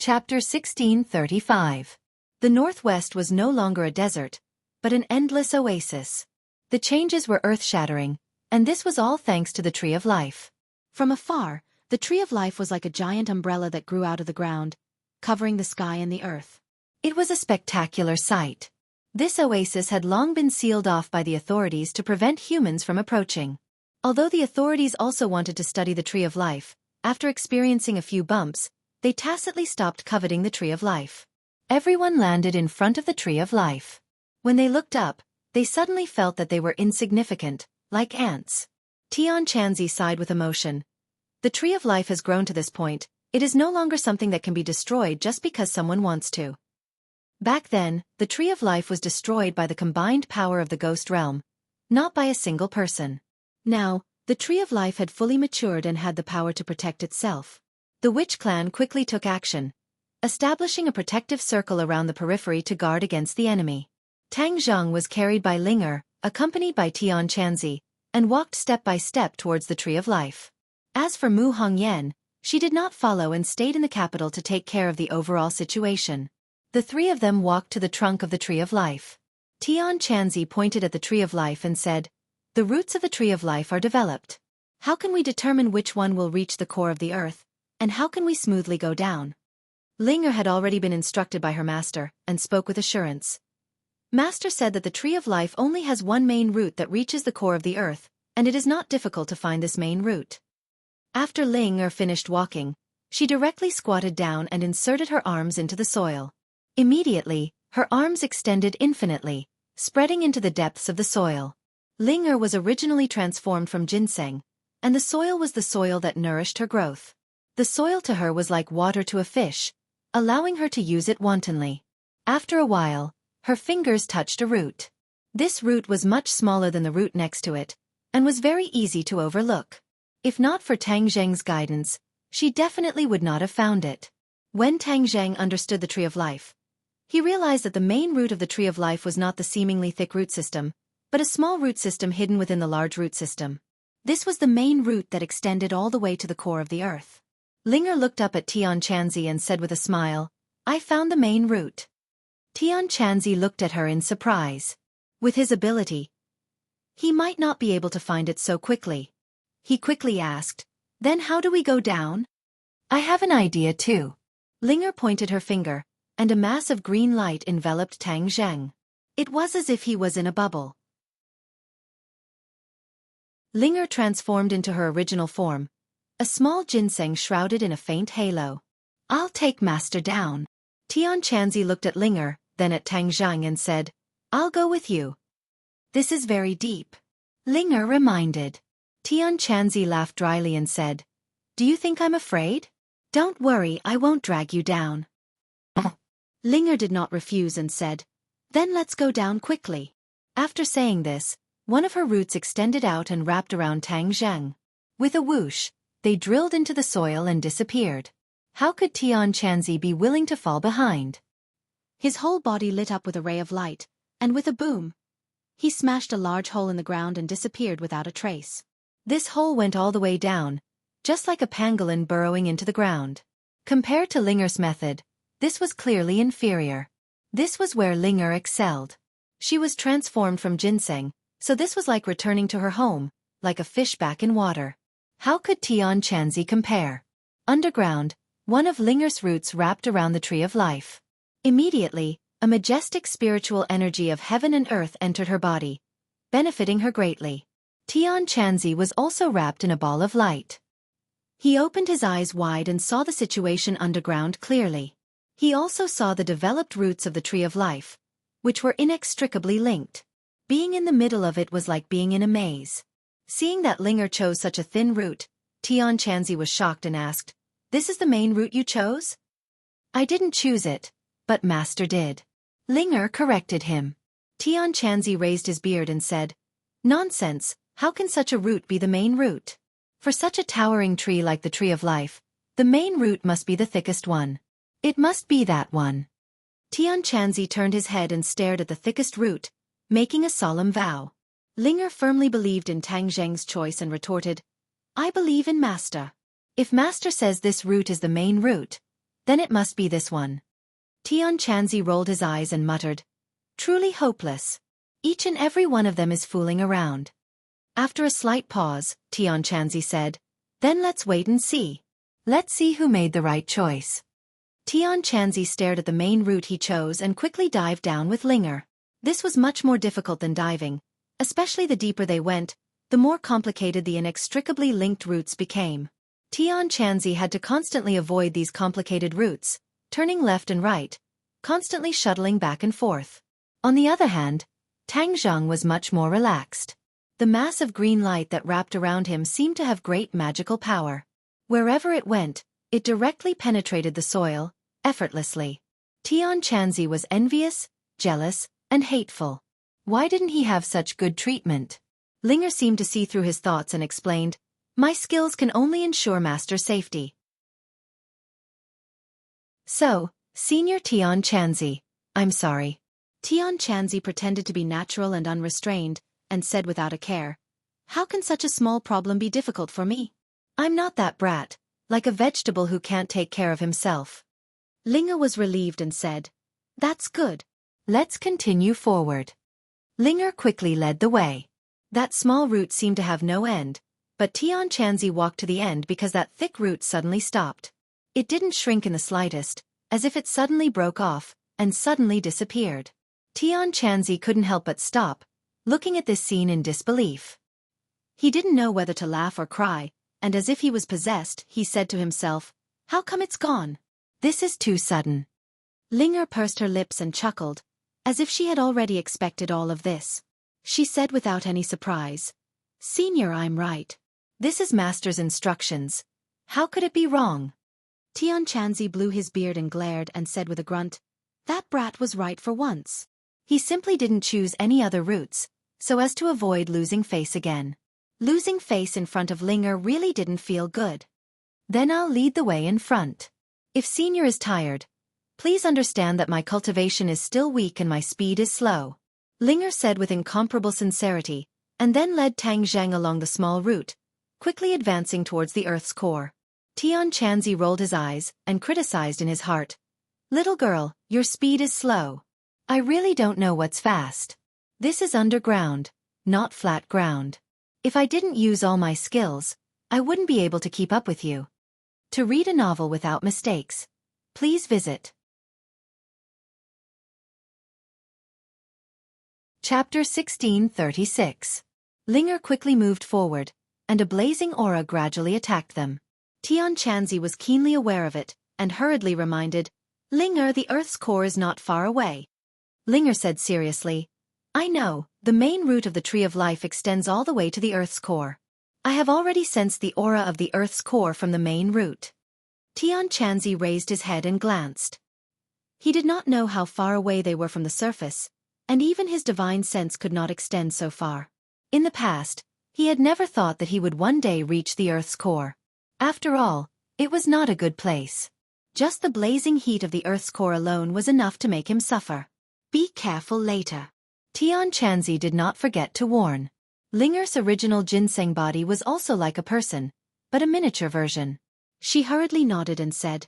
Chapter 1635. The northwest was no longer a desert, but an endless oasis. The changes were earth-shattering, and this was all thanks to the Tree of Life. From afar, the Tree of Life was like a giant umbrella that grew out of the ground, covering the sky and the earth. It was a spectacular sight. This oasis had long been sealed off by the authorities to prevent humans from approaching. Although the authorities also wanted to study the Tree of Life, after experiencing a few bumps, they tacitly stopped coveting the Tree of Life. Everyone landed in front of the Tree of Life. When they looked up, they suddenly felt that they were insignificant, like ants. Tian Chanzi sighed with emotion. The Tree of Life has grown to this point. It is no longer something that can be destroyed just because someone wants to. Back then, the Tree of Life was destroyed by the combined power of the ghost realm, not by a single person. Now, the Tree of Life had fully matured and had the power to protect itself. The witch clan quickly took action, establishing a protective circle around the periphery to guard against the enemy. Tang Zheng was carried by Linger, accompanied by Tian Chanzi, and walked step by step towards the Tree of Life. As for Mu Hongyan, she did not follow and stayed in the capital to take care of the overall situation. The three of them walked to the trunk of the Tree of Life. Tian Chanzi pointed at the Tree of Life and said, "The roots of the Tree of Life are developed. How can we determine which one will reach the core of the earth, and how can we smoothly go down?" Linger had already been instructed by her master, and spoke with assurance. Master said that the Tree of Life only has one main root that reaches the core of the earth, and it is not difficult to find this main root. After Linger finished walking, she directly squatted down and inserted her arms into the soil. Immediately, her arms extended infinitely, spreading into the depths of the soil. Linger was originally transformed from ginseng, and the soil was the soil that nourished her growth. The soil to her was like water to a fish, allowing her to use it wantonly. After a while, her fingers touched a root. This root was much smaller than the root next to it, and was very easy to overlook. If not for Tang Zheng's guidance, she definitely would not have found it. When Tang Zheng understood the Tree of Life, he realized that the main root of the Tree of Life was not the seemingly thick root system, but a small root system hidden within the large root system. This was the main root that extended all the way to the core of the earth. Linger looked up at Tian Chanzi and said with a smile, "I found the main root." Tian Chanzi looked at her in surprise. With his ability, he might not be able to find it so quickly. He quickly asked, "Then how do we go down?" "I have an idea too." Linger pointed her finger, and a mass of green light enveloped Tang Zheng. It was as if he was in a bubble. Linger transformed into her original form, a small ginseng shrouded in a faint halo. "I'll take Master down." Tian Chanzi looked at Linger, then at Tang Zheng and said, "I'll go with you." "This is very deep," Linger reminded. Tian Chanzi laughed dryly and said, "Do you think I'm afraid? Don't worry, I won't drag you down." Linger did not refuse and said, "Then let's go down quickly." After saying this, one of her roots extended out and wrapped around Tang Zheng. With a whoosh, they drilled into the soil and disappeared. How could Tian Chanzi be willing to fall behind? His whole body lit up with a ray of light, and with a boom, he smashed a large hole in the ground and disappeared without a trace. This hole went all the way down, just like a pangolin burrowing into the ground. Compared to Linger's method, this was clearly inferior. This was where Linger excelled. She was transformed from ginseng, so this was like returning to her home, like a fish back in water. How could Tian Chanzi compare? Underground, one of Linger's roots wrapped around the Tree of Life. Immediately, a majestic spiritual energy of heaven and earth entered her body, benefiting her greatly. Tian Chanzi was also wrapped in a ball of light. He opened his eyes wide and saw the situation underground clearly. He also saw the developed roots of the Tree of Life, which were inextricably linked. Being in the middle of it was like being in a maze. Seeing that Linger chose such a thin route, Tian Chanzi was shocked and asked, "This is the main route you chose?" "I didn't choose it, but Master did." Linger corrected him. Tian Chanzi raised his beard and said, "Nonsense, how can such a route be the main route? For such a towering tree like the Tree of Life, the main root must be the thickest one. It must be that one." Tian Chanzi turned his head and stared at the thickest root, making a solemn vow. Linger firmly believed in Tang Zheng's choice and retorted, "I believe in Master. If Master says this root is the main root, then it must be this one." Tian Chanzi rolled his eyes and muttered, "Truly hopeless. Each and every one of them is fooling around." After a slight pause, Tian Chanzi said, "Then let's wait and see. Let's see who made the right choice." Tian Chanzi stared at the main route he chose and quickly dived down with Linger. This was much more difficult than diving, especially the deeper they went, the more complicated the inextricably linked routes became. Tian Chanzi had to constantly avoid these complicated routes, turning left and right, constantly shuttling back and forth. On the other hand, Tang Zheng was much more relaxed. The mass of green light that wrapped around him seemed to have great magical power. Wherever it went, it directly penetrated the soil, effortlessly. Tian Chanzi was envious, jealous, and hateful. Why didn't he have such good treatment? Linger seemed to see through his thoughts and explained, "My skills can only ensure master safety." "So, Senior Tian Chanzi, I'm sorry." Tian Chanzi pretended to be natural and unrestrained, and said without a care, "How can such a small problem be difficult for me? I'm not that brat, like a vegetable who can't take care of himself." Linger was relieved and said, "That's good. Let's continue forward." Linger quickly led the way. That small route seemed to have no end, but Tian Chanzi walked to the end because that thick route suddenly stopped. It didn't shrink in the slightest, as if it suddenly broke off, and suddenly disappeared. Tian Chanzi couldn't help but stop, looking at this scene in disbelief. He didn't know whether to laugh or cry, and as if he was possessed, he said to himself, "How come it's gone? This is too sudden." Linger pursed her lips and chuckled, as if she had already expected all of this. She said without any surprise, "Senior, I'm right. This is Master's instructions. How could it be wrong?" Tian Chanzi blew his beard and glared and said with a grunt, "That brat was right for once. He simply didn't choose any other routes, so as to avoid losing face again." Losing face in front of Linger really didn't feel good. "Then I'll lead the way in front. If Senior is tired, please understand that my cultivation is still weak and my speed is slow," Linger said with incomparable sincerity, and then led Tang Zheng along the small route, quickly advancing towards the Earth's core. Tian Chanzi rolled his eyes and criticized in his heart, "Little girl, your speed is slow. I really don't know what's fast. This is underground, not flat ground. If I didn't use all my skills, I wouldn't be able to keep up with you." To read a novel without mistakes, please visit Chapter 1636. Linger quickly moved forward, and a blazing aura gradually attacked them. Tian Chanzi was keenly aware of it, and hurriedly reminded, "Linger, the Earth's core is not far away." Linger said seriously, "I know, the main root of the Tree of Life extends all the way to the Earth's core. I have already sensed the aura of the Earth's core from the main root." Tian Chanzi raised his head and glanced. He did not know how far away they were from the surface, and even his divine sense could not extend so far. In the past, he had never thought that he would one day reach the Earth's core. After all, it was not a good place. Just the blazing heat of the Earth's core alone was enough to make him suffer. "Be careful later." Tian Chanzi did not forget to warn. Linger's original ginseng body was also like a person, but a miniature version. She hurriedly nodded and said,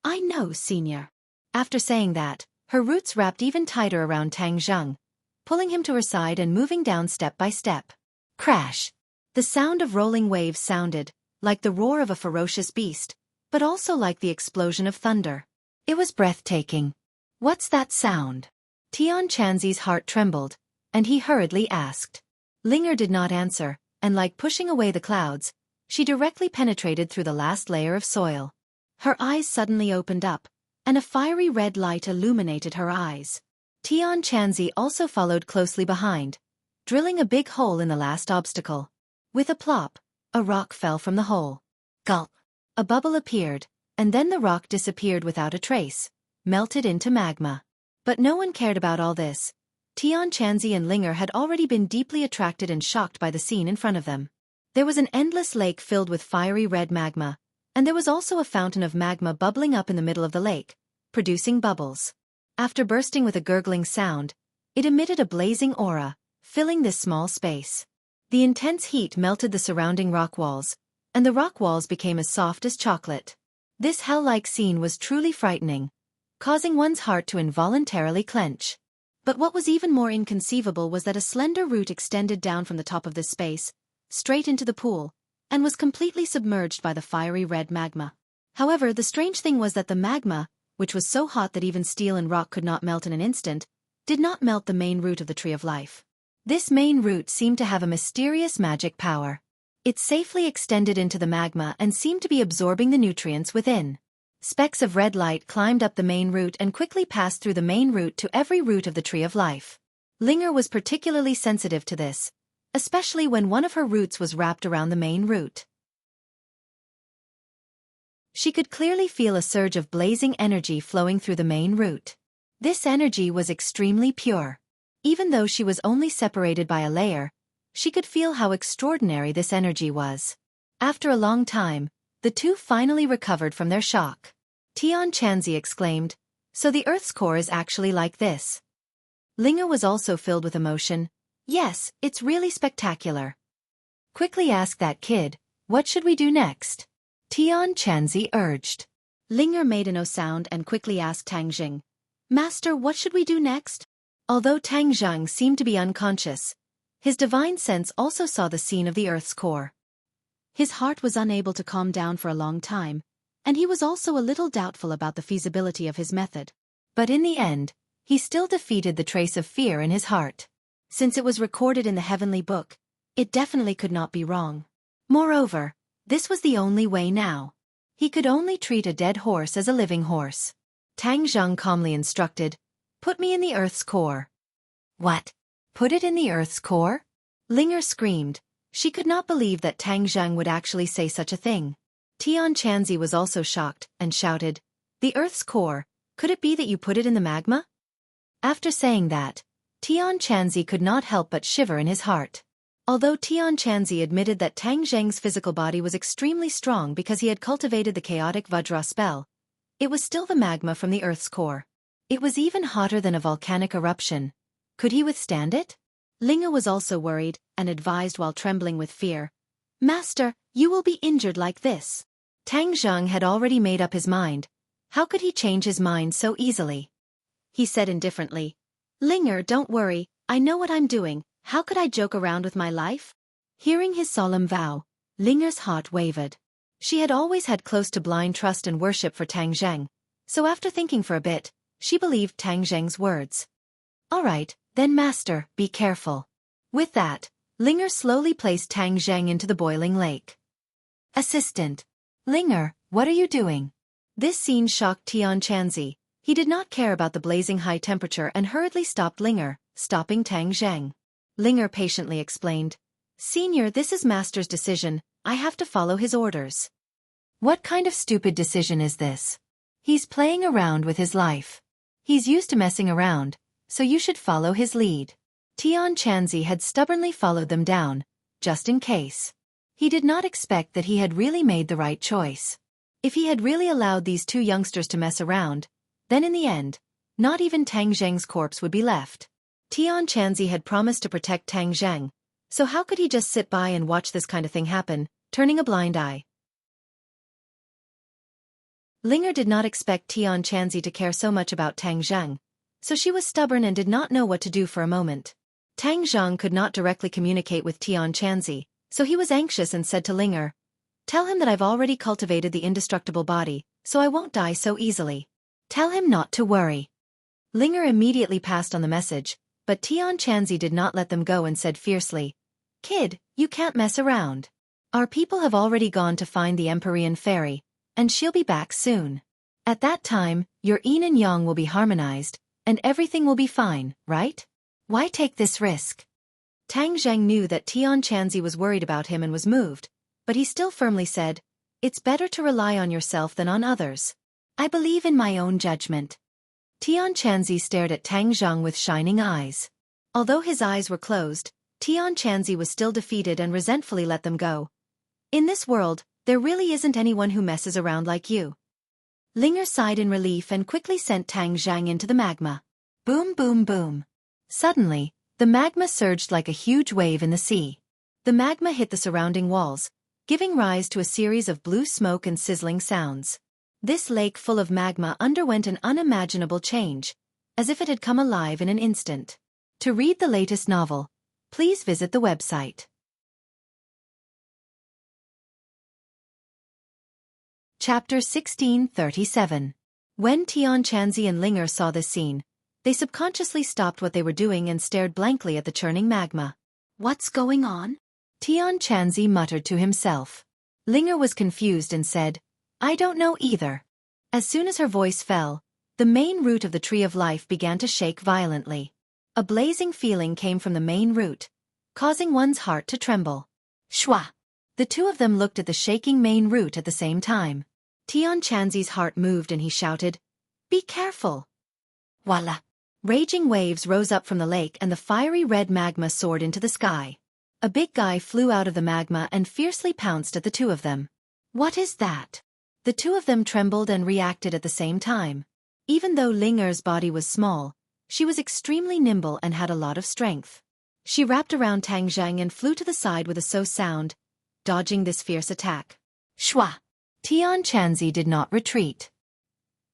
"I know, Senior." After saying that, her roots wrapped even tighter around Tang Zheng, pulling him to her side and moving down step by step. Crash! The sound of rolling waves sounded, like the roar of a ferocious beast, but also like the explosion of thunder. It was breathtaking. "What's that sound?" Tian Chanzi's heart trembled, and he hurriedly asked. Linger did not answer, and like pushing away the clouds, she directly penetrated through the last layer of soil. Her eyes suddenly opened up, and a fiery red light illuminated her eyes. Tian Chanzi also followed closely behind, drilling a big hole in the last obstacle. With a plop, a rock fell from the hole. Gulp! A bubble appeared, and then the rock disappeared without a trace, melted into magma. But no one cared about all this. Tian Chanzi and Linger had already been deeply attracted and shocked by the scene in front of them. There was an endless lake filled with fiery red magma, and there was also a fountain of magma bubbling up in the middle of the lake, producing bubbles. After bursting with a gurgling sound, it emitted a blazing aura, filling this small space. The intense heat melted the surrounding rock walls, and the rock walls became as soft as chocolate. This hell-like scene was truly frightening, causing one's heart to involuntarily clench. But what was even more inconceivable was that a slender root extended down from the top of this space, straight into the pool, and was completely submerged by the fiery red magma. However, the strange thing was that the magma, which was so hot that even steel and rock could not melt in an instant, did not melt the main root of the tree of life. This main root seemed to have a mysterious magic power. It safely extended into the magma and seemed to be absorbing the nutrients within. Specks of red light climbed up the main root and quickly passed through the main root to every root of the tree of life. Linger was particularly sensitive to this, especially when one of her roots was wrapped around the main root. She could clearly feel a surge of blazing energy flowing through the main root. This energy was extremely pure. Even though she was only separated by a layer, she could feel how extraordinary this energy was. After a long time, the two finally recovered from their shock. Tian Chanzi exclaimed, "So the Earth's core is actually like this." Linger was also filled with emotion. "Yes, it's really spectacular." "Quickly ask that kid, what should we do next?" Tian Chanzi urged. Linger made a no sound and quickly asked Tang Jing, "Master, what should we do next?" Although Tang Zhang seemed to be unconscious, his divine sense also saw the scene of the Earth's core. His heart was unable to calm down for a long time, and he was also a little doubtful about the feasibility of his method. But in the end, he still defeated the trace of fear in his heart. Since it was recorded in the heavenly book, it definitely could not be wrong. Moreover, this was the only way now. He could only treat a dead horse as a living horse. Tang Zhang calmly instructed, "Put me in the Earth's core." "What? Put it in the Earth's core?" Linger screamed. She could not believe that Tang Zhang would actually say such a thing. Tian Chanzi was also shocked, and shouted, "The Earth's core, could it be that you put it in the magma?" After saying that, Tian Chanzi could not help but shiver in his heart. Although Tian Chanzi admitted that Tang Zheng's physical body was extremely strong because he had cultivated the chaotic Vajra spell, it was still the magma from the Earth's core. It was even hotter than a volcanic eruption. Could he withstand it? Linger was also worried, and advised while trembling with fear, "Master, you will be injured like this." Tang Zhang had already made up his mind. How could he change his mind so easily? He said indifferently, "Linger, don't worry, I know what I'm doing, how could I joke around with my life?" Hearing his solemn vow, Linger's heart wavered. She had always had close to blind trust and worship for Tang Zheng, so after thinking for a bit, she believed Tang Zheng's words. "All right, then master, be careful." With that, Linger slowly placed Tang Zheng into the boiling lake. "Assistant. Linger, what are you doing?" This scene shocked Tian Chanzi. He did not care about the blazing high temperature and hurriedly stopped Linger, stopping Tang Zheng. Linger patiently explained, "Senior, this is master's decision, I have to follow his orders." "What kind of stupid decision is this? He's playing around with his life. He's used to messing around, so you should follow his lead." Tian Chanzi had stubbornly followed them down, just in case. He did not expect that he had really made the right choice. If he had really allowed these two youngsters to mess around, then in the end, not even Tang Zheng's corpse would be left. Tian Chanzi had promised to protect Tang Zheng, so how could he just sit by and watch this kind of thing happen, turning a blind eye? Linger did not expect Tian Chanzi to care so much about Tang Zheng, so she was stubborn and did not know what to do for a moment. Tang Zheng could not directly communicate with Tian Chanzi, so he was anxious and said to Linger, "Tell him that I've already cultivated the indestructible body, so I won't die so easily. Tell him not to worry." Linger immediately passed on the message, but Tian Chanzi did not let them go and said fiercely, "Kid, you can't mess around. Our people have already gone to find the Empyrean fairy, and she'll be back soon. At that time, your yin and yang will be harmonized, and everything will be fine, right? Why take this risk?" Tang Zheng knew that Tian Chanzi was worried about him and was moved, but he still firmly said, "It's better to rely on yourself than on others. I believe in my own judgment." Tian Chanzi stared at Tang Zheng with shining eyes. Although his eyes were closed, Tian Chanzi was still defeated and resentfully let them go. "In this world, there really isn't anyone who messes around like you." Linger sighed in relief and quickly sent Tang Zheng into the magma. Boom, boom, boom. Suddenly, the magma surged like a huge wave in the sea. The magma hit the surrounding walls, giving rise to a series of blue smoke and sizzling sounds. This lake full of magma underwent an unimaginable change, as if it had come alive in an instant. To read the latest novel, please visit the website. Chapter 1637. When Tianquanzi and Linger saw this scene, they subconsciously stopped what they were doing and stared blankly at the churning magma. "What's going on?" Tianquanzi muttered to himself. Linger was confused and said, "I don't know either." As soon as her voice fell, the main root of the tree of life began to shake violently. A blazing feeling came from the main root, causing one's heart to tremble. Shwa! The two of them looked at the shaking main root at the same time. Tianquanzi's heart moved and he shouted, "Be careful!" Voila! Raging waves rose up from the lake and the fiery red magma soared into the sky. A big guy flew out of the magma and fiercely pounced at the two of them. "What is that?" The two of them trembled and reacted at the same time. Even though Linger's body was small, she was extremely nimble and had a lot of strength. She wrapped around Tang Zheng and flew to the side with a so sound, dodging this fierce attack. Shwa! Tianquanzi did not retreat.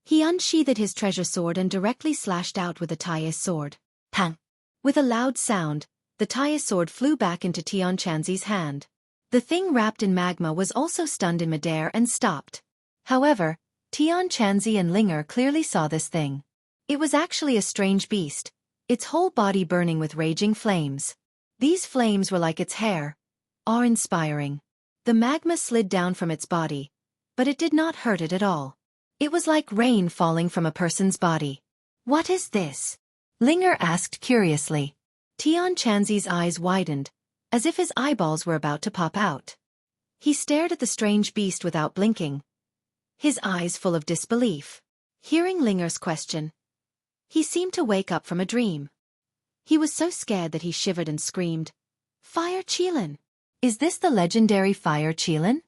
He unsheathed his treasure sword and directly slashed out with the Tai's sword. Pang! With a loud sound, the Tai's sword flew back into Tianquanzi's hand. The thing wrapped in magma was also stunned in midair and stopped. However, Tianquanzi and Linger clearly saw this thing. It was actually a strange beast, its whole body burning with raging flames. These flames were like its hair, awe-inspiring. The magma slid down from its body, but it did not hurt it at all. It was like rain falling from a person's body. "What is this?" Linger asked curiously. Tianquanzi's eyes widened, as if his eyeballs were about to pop out. He stared at the strange beast without blinking, his eyes full of disbelief. Hearing Linger's question, he seemed to wake up from a dream. He was so scared that he shivered and screamed, "Fire Qilin! Is this the legendary Fire Qilin?"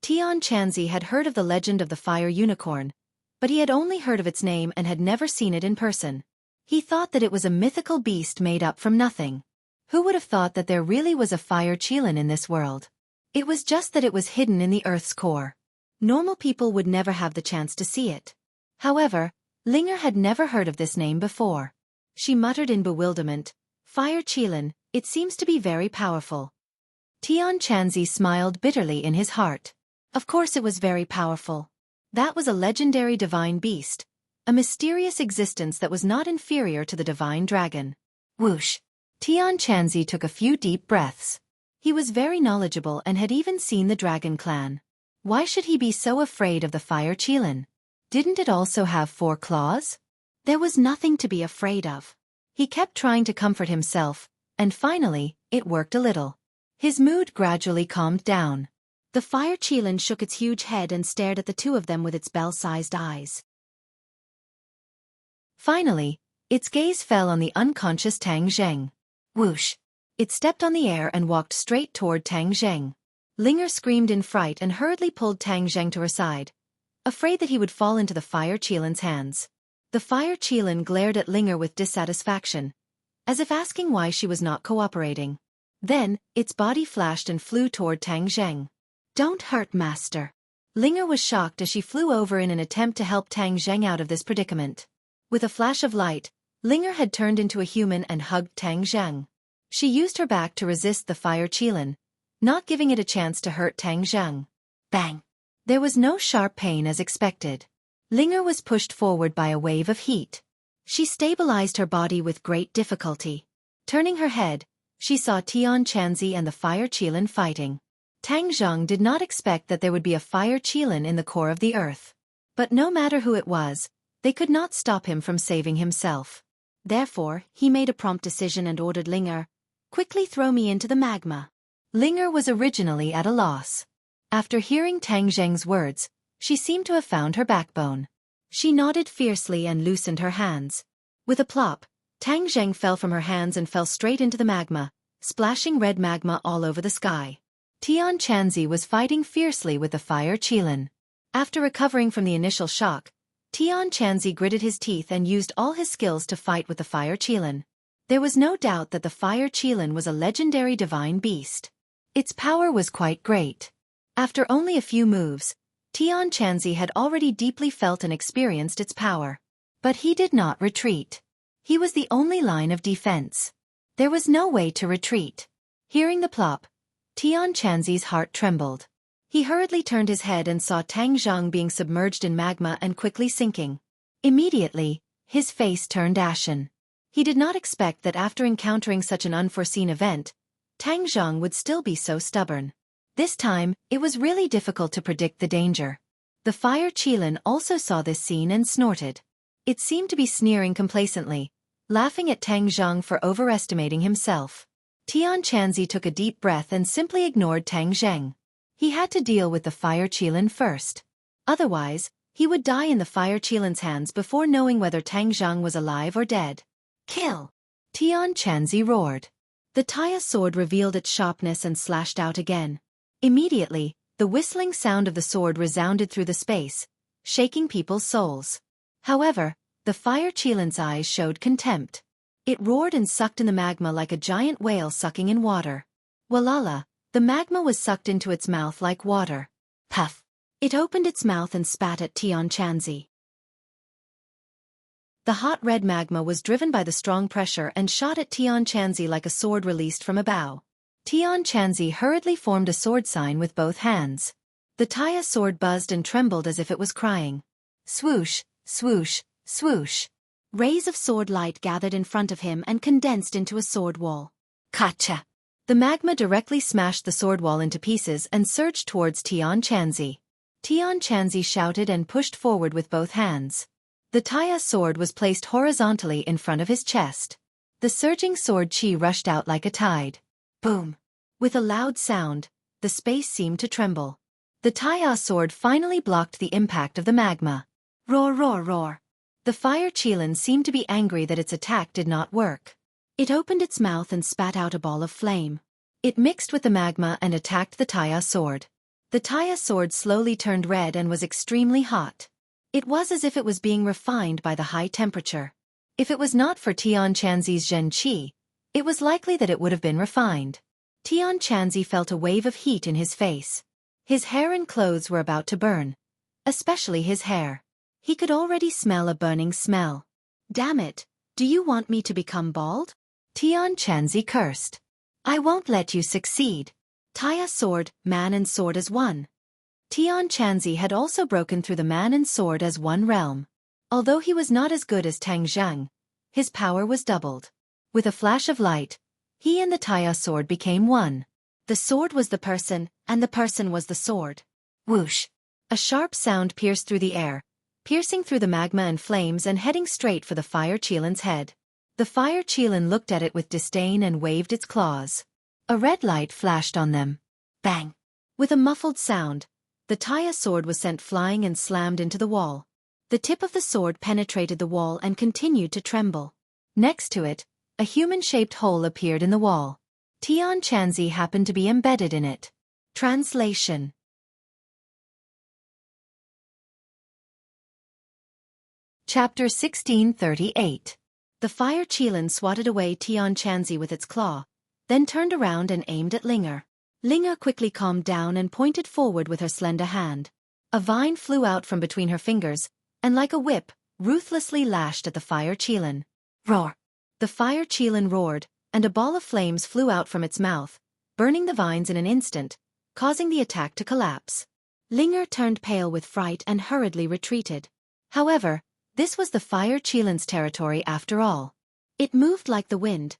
Tianquanzi had heard of the legend of the fire unicorn, but he had only heard of its name and had never seen it in person. He thought that it was a mythical beast made up from nothing. Who would have thought that there really was a Fire Qilin in this world? It was just that it was hidden in the Earth's core. Normal people would never have the chance to see it. However, Linger had never heard of this name before. She muttered in bewilderment, "Fire Qilin, it seems to be very powerful." Tianquanzi smiled bitterly in his heart. Of course it was very powerful. That was a legendary divine beast, a mysterious existence that was not inferior to the divine dragon. Whoosh! Tianquanzi took a few deep breaths. He was very knowledgeable and had even seen the dragon clan. Why should he be so afraid of the Fire Qilin? Didn't it also have 4 claws? There was nothing to be afraid of. He kept trying to comfort himself, and finally, it worked a little. His mood gradually calmed down. The Fire Qilin shook its huge head and stared at the two of them with its bell-sized eyes. Finally, its gaze fell on the unconscious Tang Zheng. Whoosh! It stepped on the air and walked straight toward Tang Zheng. Linger screamed in fright and hurriedly pulled Tang Zheng to her side, afraid that he would fall into the Fire Qilin's hands. The Fire Qilin glared at Linger with dissatisfaction, as if asking why she was not cooperating. Then, its body flashed and flew toward Tang Zheng. "Don't hurt Master." Linger was shocked as she flew over in an attempt to help Tang Zheng out of this predicament. With a flash of light, Linger had turned into a human and hugged Tang Zheng. She used her back to resist the Fire Qilin, not giving it a chance to hurt Tang Zheng. Bang! There was no sharp pain as expected. Linger was pushed forward by a wave of heat. She stabilized her body with great difficulty. Turning her head, she saw Tianquanzi and the Fire Qilin fighting. Tang Zheng did not expect that there would be a Fire Qilin in the core of the earth. But no matter who it was, they could not stop him from saving himself. Therefore, he made a prompt decision and ordered Linger, "Quickly throw me into the magma." Linger was originally at a loss. After hearing Tang Zheng's words, she seemed to have found her backbone. She nodded fiercely and loosened her hands. With a plop, Tang Zheng fell from her hands and fell straight into the magma, splashing red magma all over the sky. Tianquanzi was fighting fiercely with the Fire Qilin. After recovering from the initial shock, Tianquanzi gritted his teeth and used all his skills to fight with the Fire Qilin. There was no doubt that the Fire Qilin was a legendary divine beast. Its power was quite great. After only a few moves, Tian Chanzi had already deeply felt and experienced its power. But he did not retreat. He was the only line of defense. There was no way to retreat. Hearing the plop, Tian Chanzi's heart trembled. He hurriedly turned his head and saw Tang Zhang being submerged in magma and quickly sinking. Immediately, his face turned ashen. He did not expect that after encountering such an unforeseen event, Tang Zhang would still be so stubborn. This time, it was really difficult to predict the danger. The fire Qilin also saw this scene and snorted. It seemed to be sneering complacently, laughing at Tang Zhang for overestimating himself. Tian Chanzi took a deep breath and simply ignored Tang Zhang. He had to deal with the fire Qilin first. Otherwise, he would die in the fire Qilin's hands before knowing whether Tang Zhang was alive or dead. Kill! Tian Chanzi roared. The Taya sword revealed its sharpness and slashed out again. Immediately, the whistling sound of the sword resounded through the space, shaking people's souls. However, the fire Qilin's eyes showed contempt. It roared and sucked in the magma like a giant whale sucking in water. Walala, the magma was sucked into its mouth like water. Puff! It opened its mouth and spat at Tian Chanzi. The hot red magma was driven by the strong pressure and shot at Tian Chanzi like a sword released from a bow. Tian Chanzi hurriedly formed a sword sign with both hands. The Taya sword buzzed and trembled as if it was crying. Swoosh, swoosh, swoosh. Rays of sword light gathered in front of him and condensed into a sword wall. Kacha! The magma directly smashed the sword wall into pieces and surged towards Tian Chanzi. Tian Chanzi shouted and pushed forward with both hands. The Taya sword was placed horizontally in front of his chest. The surging sword chi rushed out like a tide. Boom! With a loud sound, the space seemed to tremble. The Taya sword finally blocked the impact of the magma. Roar, roar, roar. The fire Qilin seemed to be angry that its attack did not work. It opened its mouth and spat out a ball of flame. It mixed with the magma and attacked the Taya sword. The Taya sword slowly turned red and was extremely hot. It was as if it was being refined by the high temperature. If it was not for Tian Chanzi's Zhen Qi, it was likely that it would have been refined. Tian Chanzi felt a wave of heat in his face. His hair and clothes were about to burn. Especially his hair. He could already smell a burning smell. Damn it, do you want me to become bald? Tian Chanzi cursed. I won't let you succeed. Taya sword, man and sword as one. Tian Chanzi had also broken through the man and sword as one realm. Although he was not as good as Tang Zhang, his power was doubled. With a flash of light, he and the Taya sword became one. The sword was the person, and the person was the sword. Whoosh! A sharp sound pierced through the air, piercing through the magma and flames and heading straight for the fire Qilin's head. The fire Qilin looked at it with disdain and waved its claws. A red light flashed on them. Bang! With a muffled sound, the Taya sword was sent flying and slammed into the wall. The tip of the sword penetrated the wall and continued to tremble. Next to it, a human-shaped hole appeared in the wall. Tian Chanzi happened to be embedded in it. Translation. Chapter 1638. The fire Qilin swatted away Tian Chanzi with its claw, then turned around and aimed at Linger. Linger quickly calmed down and pointed forward with her slender hand. A vine flew out from between her fingers, and like a whip, ruthlessly lashed at the fire Qilin. Roar! The fire Qilin roared, and a ball of flames flew out from its mouth, burning the vines in an instant, causing the attack to collapse. Linger turned pale with fright and hurriedly retreated. However, this was the fire Qilin's territory after all. It moved like the wind,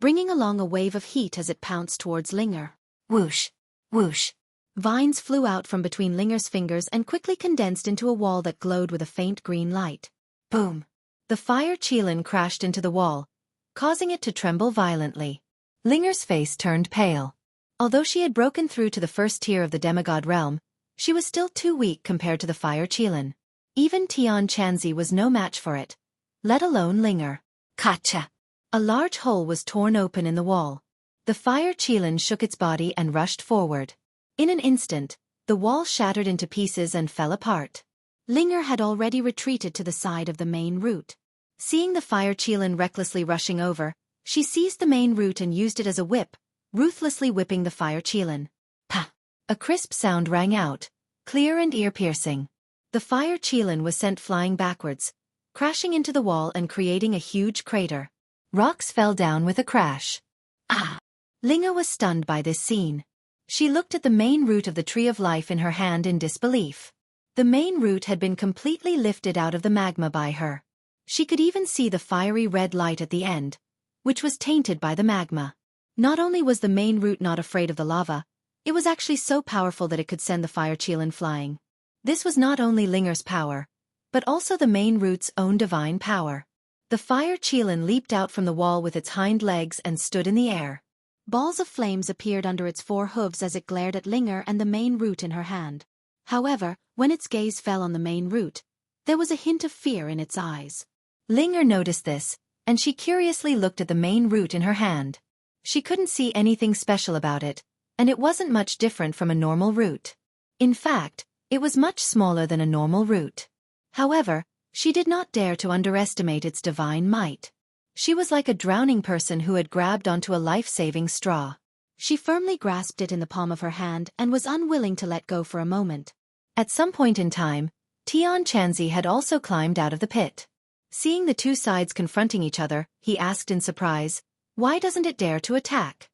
bringing along a wave of heat as it pounced towards Linger. Whoosh! Whoosh! Vines flew out from between Linger's fingers and quickly condensed into a wall that glowed with a faint green light. Boom! The fire Qilin crashed into the wall, causing it to tremble violently. Linger's face turned pale. Although she had broken through to the first tier of the demigod realm, she was still too weak compared to the fire Qilin. Even Tian Chanzi was no match for it, let alone Linger. Kacha! A large hole was torn open in the wall. The fire Qilin shook its body and rushed forward. In an instant, the wall shattered into pieces and fell apart. Linger had already retreated to the side of the main route. Seeing the fire Qilin recklessly rushing over, she seized the main route and used it as a whip, ruthlessly whipping the fire Qilin. Pa! A crisp sound rang out, clear and ear-piercing. The fire qilin was sent flying backwards, crashing into the wall and creating a huge crater. Rocks fell down with a crash. Ah! Linga was stunned by this scene. She looked at the main root of the tree of life in her hand in disbelief. The main root had been completely lifted out of the magma by her. She could even see the fiery red light at the end, which was tainted by the magma. Not only was the main root not afraid of the lava, it was actually so powerful that it could send the fire qilin flying. This was not only Linger's power, but also the main root's own divine power. The fire qilin leaped out from the wall with its hind legs and stood in the air. Balls of flames appeared under its 4 hooves as it glared at Linger and the main root in her hand. However, when its gaze fell on the main root, there was a hint of fear in its eyes. Linger noticed this, and she curiously looked at the main root in her hand. She couldn't see anything special about it, and it wasn't much different from a normal root. In fact, it was much smaller than a normal root. However, she did not dare to underestimate its divine might. She was like a drowning person who had grabbed onto a life-saving straw. She firmly grasped it in the palm of her hand and was unwilling to let go for a moment. At some point in time, Tian Chanzi had also climbed out of the pit. Seeing the two sides confronting each other, he asked in surprise, "Why doesn't it dare to attack?"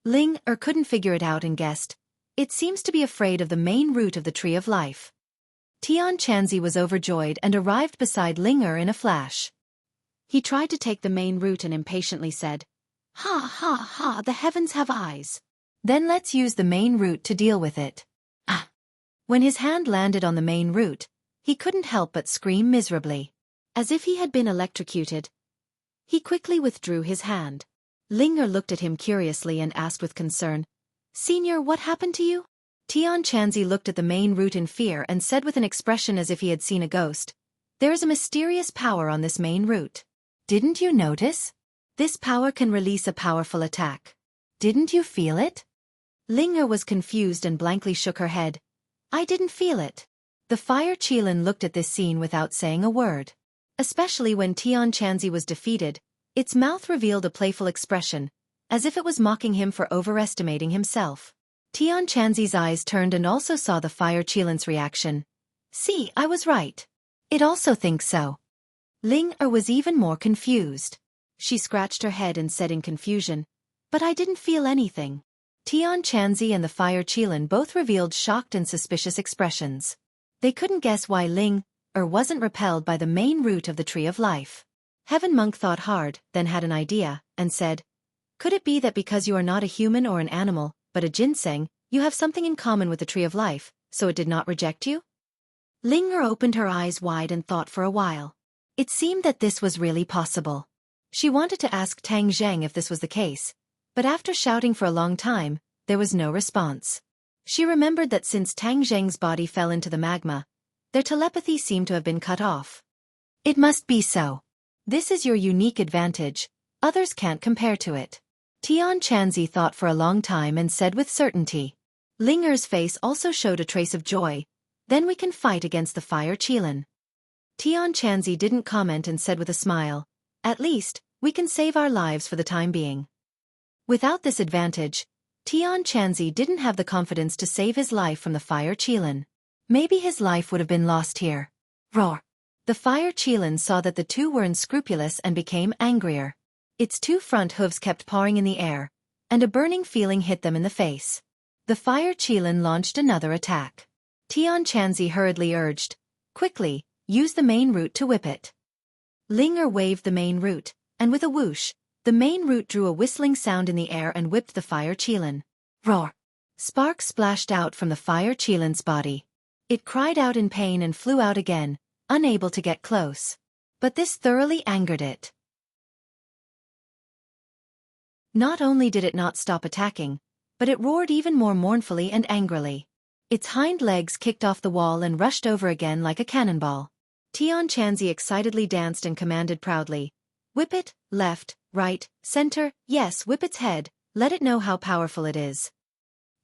Ling-Er couldn't figure it out and guessed, "It seems to be afraid of the main root of the tree of life." Tian Chanzi was overjoyed and arrived beside Ling-Er in a flash. He tried to take the main root and impatiently said, "Ha ha ha, the heavens have eyes. Then let's use the main root to deal with it." Ah! When his hand landed on the main root, he couldn't help but scream miserably. As if he had been electrocuted, he quickly withdrew his hand. Ling-Er looked at him curiously and asked with concern, "Senior, what happened to you?" Tian Chanzi looked at the main root in fear and said with an expression as if he had seen a ghost, "There is a mysterious power on this main root. Didn't you notice? This power can release a powerful attack. Didn't you feel it?" Ling-Er was confused and blankly shook her head. "I didn't feel it." The fire qilin looked at this scene without saying a word. Especially when Tian Chanzi was defeated, its mouth revealed a playful expression, as if it was mocking him for overestimating himself. Tian Chanzi's eyes turned and also saw the fire qilin's reaction. "See, I was right. It also thinks so." Ling-Er was even more confused. She scratched her head and said in confusion, "But I didn't feel anything." Tian Chanzi and the fire qilin both revealed shocked and suspicious expressions. They couldn't guess why Ling-Er wasn't repelled by the main root of the tree of life. Heaven Monk thought hard, then had an idea, and said, "Could it be that because you are not a human or an animal, but a ginseng, you have something in common with the tree of life, so it did not reject you?" Ling-Er opened her eyes wide and thought for a while. It seemed that this was really possible. She wanted to ask Tang Zheng if this was the case, but after shouting for a long time, there was no response. She remembered that since Tang Zheng's body fell into the magma, their telepathy seemed to have been cut off. It must be so. This is your unique advantage, others can't compare to it. Tian Chanzi thought for a long time and said with certainty. Ling-Er's face also showed a trace of joy. "Then we can fight against the fire qilin." Tian Chanzi didn't comment and said with a smile, "At least, we can save our lives for the time being." Without this advantage, Tian Chanzi didn't have the confidence to save his life from the fire qilin. Maybe his life would have been lost here. Roar! The fire qilin saw that the two were unscrupulous and became angrier. Its 2 front hooves kept pawing in the air, and a burning feeling hit them in the face. The fire qilin launched another attack. Tian Chanzi hurriedly urged, "Quickly, use the main root to whip it." Ling-Er waved the main root, and with a whoosh, the main root drew a whistling sound in the air and whipped the fire qilin. Roar! Sparks splashed out from the fire qilin's body. It cried out in pain and flew out again, unable to get close. But this thoroughly angered it. Not only did it not stop attacking, but it roared even more mournfully and angrily. Its hind legs kicked off the wall and rushed over again like a cannonball. Tian Chanzi excitedly danced and commanded proudly, "Whip it, left, right, center, yes, whip its head, let it know how powerful it is."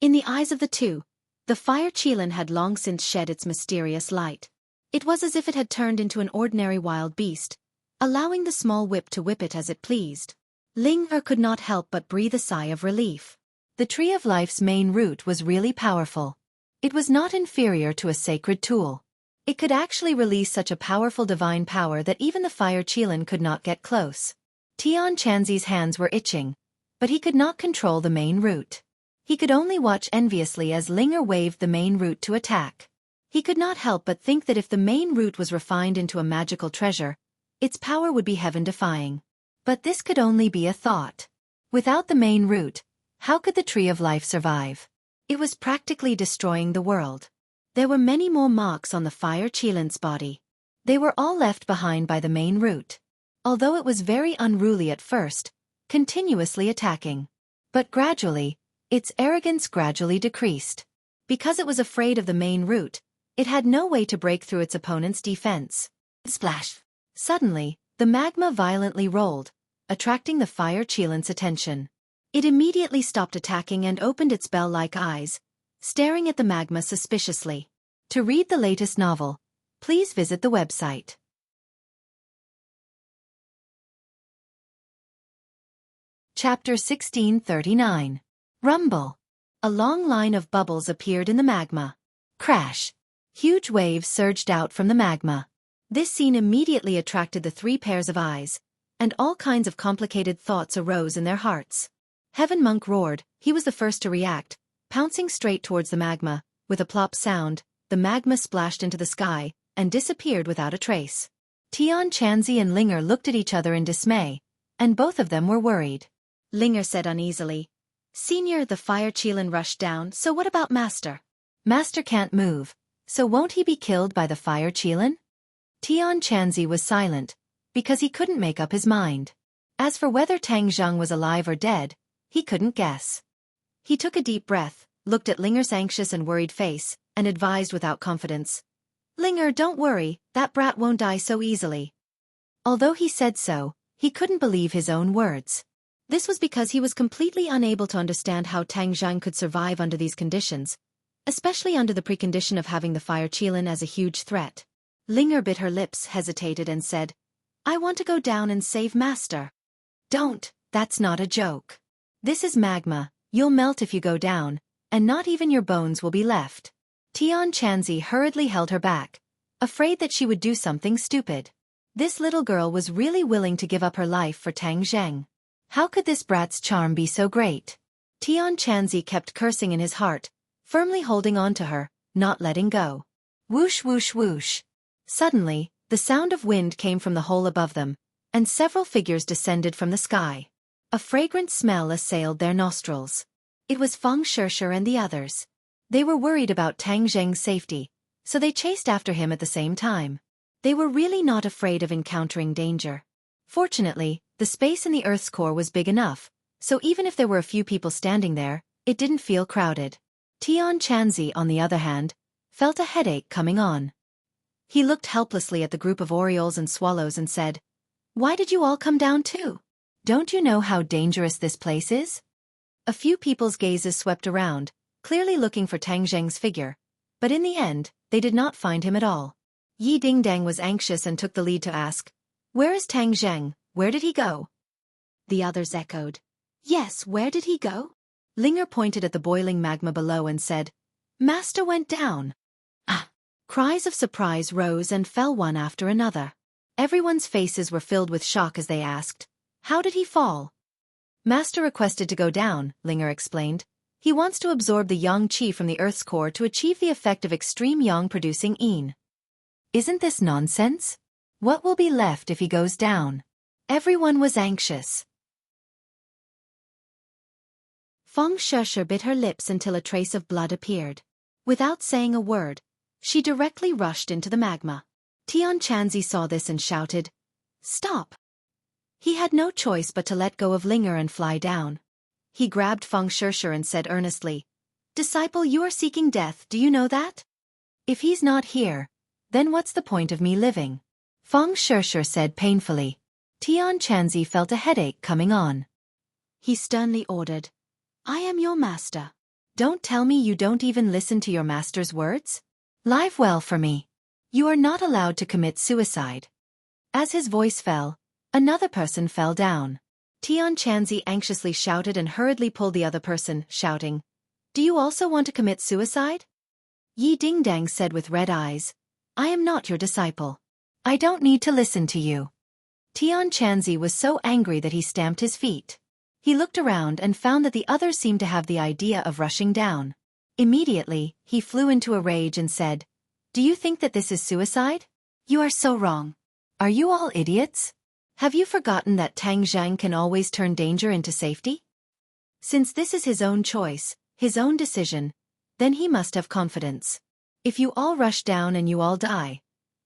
In the eyes of the two, the fire qilin had long since shed its mysterious light. It was as if it had turned into an ordinary wild beast, allowing the small whip to whip it as it pleased. Ling-Er could not help but breathe a sigh of relief. The Tree of Life's main root was really powerful. It was not inferior to a sacred tool. It could actually release such a powerful divine power that even the fire Qilin could not get close. Tian Chanzi's hands were itching, but he could not control the main root. He could only watch enviously as Linger waved the main root to attack. He could not help but think that if the main root was refined into a magical treasure, its power would be heaven-defying. But this could only be a thought. Without the main root, how could the Tree of Life survive? It was practically destroying the world. There were many more marks on the fire Qilin's body. They were all left behind by the main root. Although it was very unruly at first, continuously attacking. But gradually, its arrogance gradually decreased. Because it was afraid of the main root, it had no way to break through its opponent's defense. Splash! Suddenly, the magma violently rolled, attracting the fire Qilin's attention. It immediately stopped attacking and opened its bell-like eyes, staring at the magma suspiciously. To read the latest novel, please visit the website. Chapter 1639. Rumble. A long line of bubbles appeared in the magma. Crash. Huge waves surged out from the magma. This scene immediately attracted the three pairs of eyes, and all kinds of complicated thoughts arose in their hearts. Heaven Monk roared. He was the first to react, pouncing straight towards the magma. With a plop sound, the magma splashed into the sky and disappeared without a trace. Tian Chanzi and Linger looked at each other in dismay, and both of them were worried. Linger said uneasily, "Senior, the fire Qilin rushed down, so what about Master?" "Master can't move, so won't he be killed by the fire Qilin?" Tian Chanzi was silent, because he couldn't make up his mind. As for whether Tang Zheng was alive or dead, he couldn't guess. He took a deep breath, looked at Linger's anxious and worried face, and advised without confidence, "Linger, don't worry, that brat won't die so easily." Although he said so, he couldn't believe his own words. This was because he was completely unable to understand how Tang Zheng could survive under these conditions, especially under the precondition of having the fire Qilin as a huge threat. Linger bit her lips, hesitated and said, "I want to go down and save Master." "Don't, that's not a joke. This is magma, you'll melt if you go down, and not even your bones will be left." Tian Chanzi hurriedly held her back, afraid that she would do something stupid. This little girl was really willing to give up her life for Tang Zheng. How could this brat's charm be so great? Tian Chanzi kept cursing in his heart, firmly holding on to her, not letting go. Whoosh whoosh whoosh. Suddenly, the sound of wind came from the hole above them, and several figures descended from the sky. A fragrant smell assailed their nostrils. It was Feng Shishir and the others. They were worried about Tang Zheng's safety, so they chased after him at the same time. They were really not afraid of encountering danger. Fortunately, the space in the Earth's core was big enough, so even if there were a few people standing there, it didn't feel crowded. Tian Chanzi, on the other hand, felt a headache coming on. He looked helplessly at the group of orioles and swallows and said, "Why did you all come down too? Don't you know how dangerous this place is?" A few people's gazes swept around, clearly looking for Tang Zheng's figure, but in the end, they did not find him at all. Yi Dingdang was anxious and took the lead to ask, "Where is Tang Zheng? Where did he go?" The others echoed, "Yes, where did he go?" Linger pointed at the boiling magma below and said, "Master went down." Ah! Cries of surprise rose and fell one after another. Everyone's faces were filled with shock as they asked, "How did he fall?" "Master requested to go down," Linger explained. "He wants to absorb the yang qi from the Earth's core to achieve the effect of extreme yang-producing yin." "Isn't this nonsense? What will be left if he goes down?" Everyone was anxious. Feng Shishir bit her lips until a trace of blood appeared. Without saying a word, she directly rushed into the magma. Tian Chanzi saw this and shouted, "Stop!" He had no choice but to let go of Linger and fly down. He grabbed Feng Shishir and said earnestly, "Disciple, you are seeking death, do you know that? If he's not here, then what's the point of me living?" Feng Shishir said painfully. Tian Chanzi felt a headache coming on. He sternly ordered, "I am your master. Don't tell me you don't even listen to your master's words? Live well for me. You are not allowed to commit suicide." As his voice fell, another person fell down. Tian Chanzi anxiously shouted and hurriedly pulled the other person, shouting, "Do you also want to commit suicide?" Yi Dingdang said with red eyes, "I am not your disciple. I don't need to listen to you." Tian Chanzi was so angry that he stamped his feet. He looked around and found that the others seemed to have the idea of rushing down. Immediately, he flew into a rage and said, "Do you think that this is suicide? You are so wrong. Are you all idiots? Have you forgotten that Tang Zhang can always turn danger into safety? Since this is his own choice, his own decision, then he must have confidence. If you all rush down and you all die,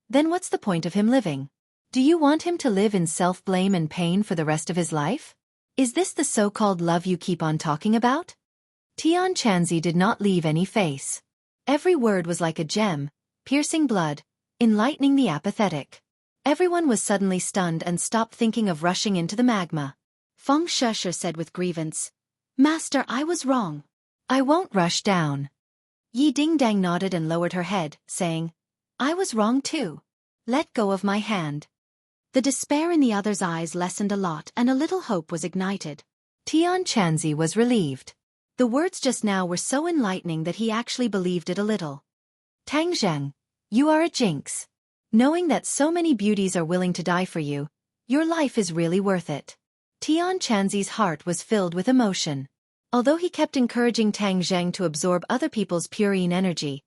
then what's the point of him living? Do you want him to live in self-blame and pain for the rest of his life? Is this the so-called love you keep on talking about?" Tian Chanzi did not leave any face. Every word was like a gem, piercing blood, enlightening the apathetic. Everyone was suddenly stunned and stopped thinking of rushing into the magma. Feng Sheshe said with grievance, "Master, I was wrong. I won't rush down." Yi Dingdang nodded and lowered her head, saying, "I was wrong too. Let go of my hand." The despair in the other's eyes lessened a lot and a little hope was ignited. Tian Chanzi was relieved. The words just now were so enlightening that he actually believed it a little. "Tang Zheng, you are a jinx. Knowing that so many beauties are willing to die for you, your life is really worth it." Tian Chanzi's heart was filled with emotion. Although he kept encouraging Tang Zheng to absorb other people's purine energy,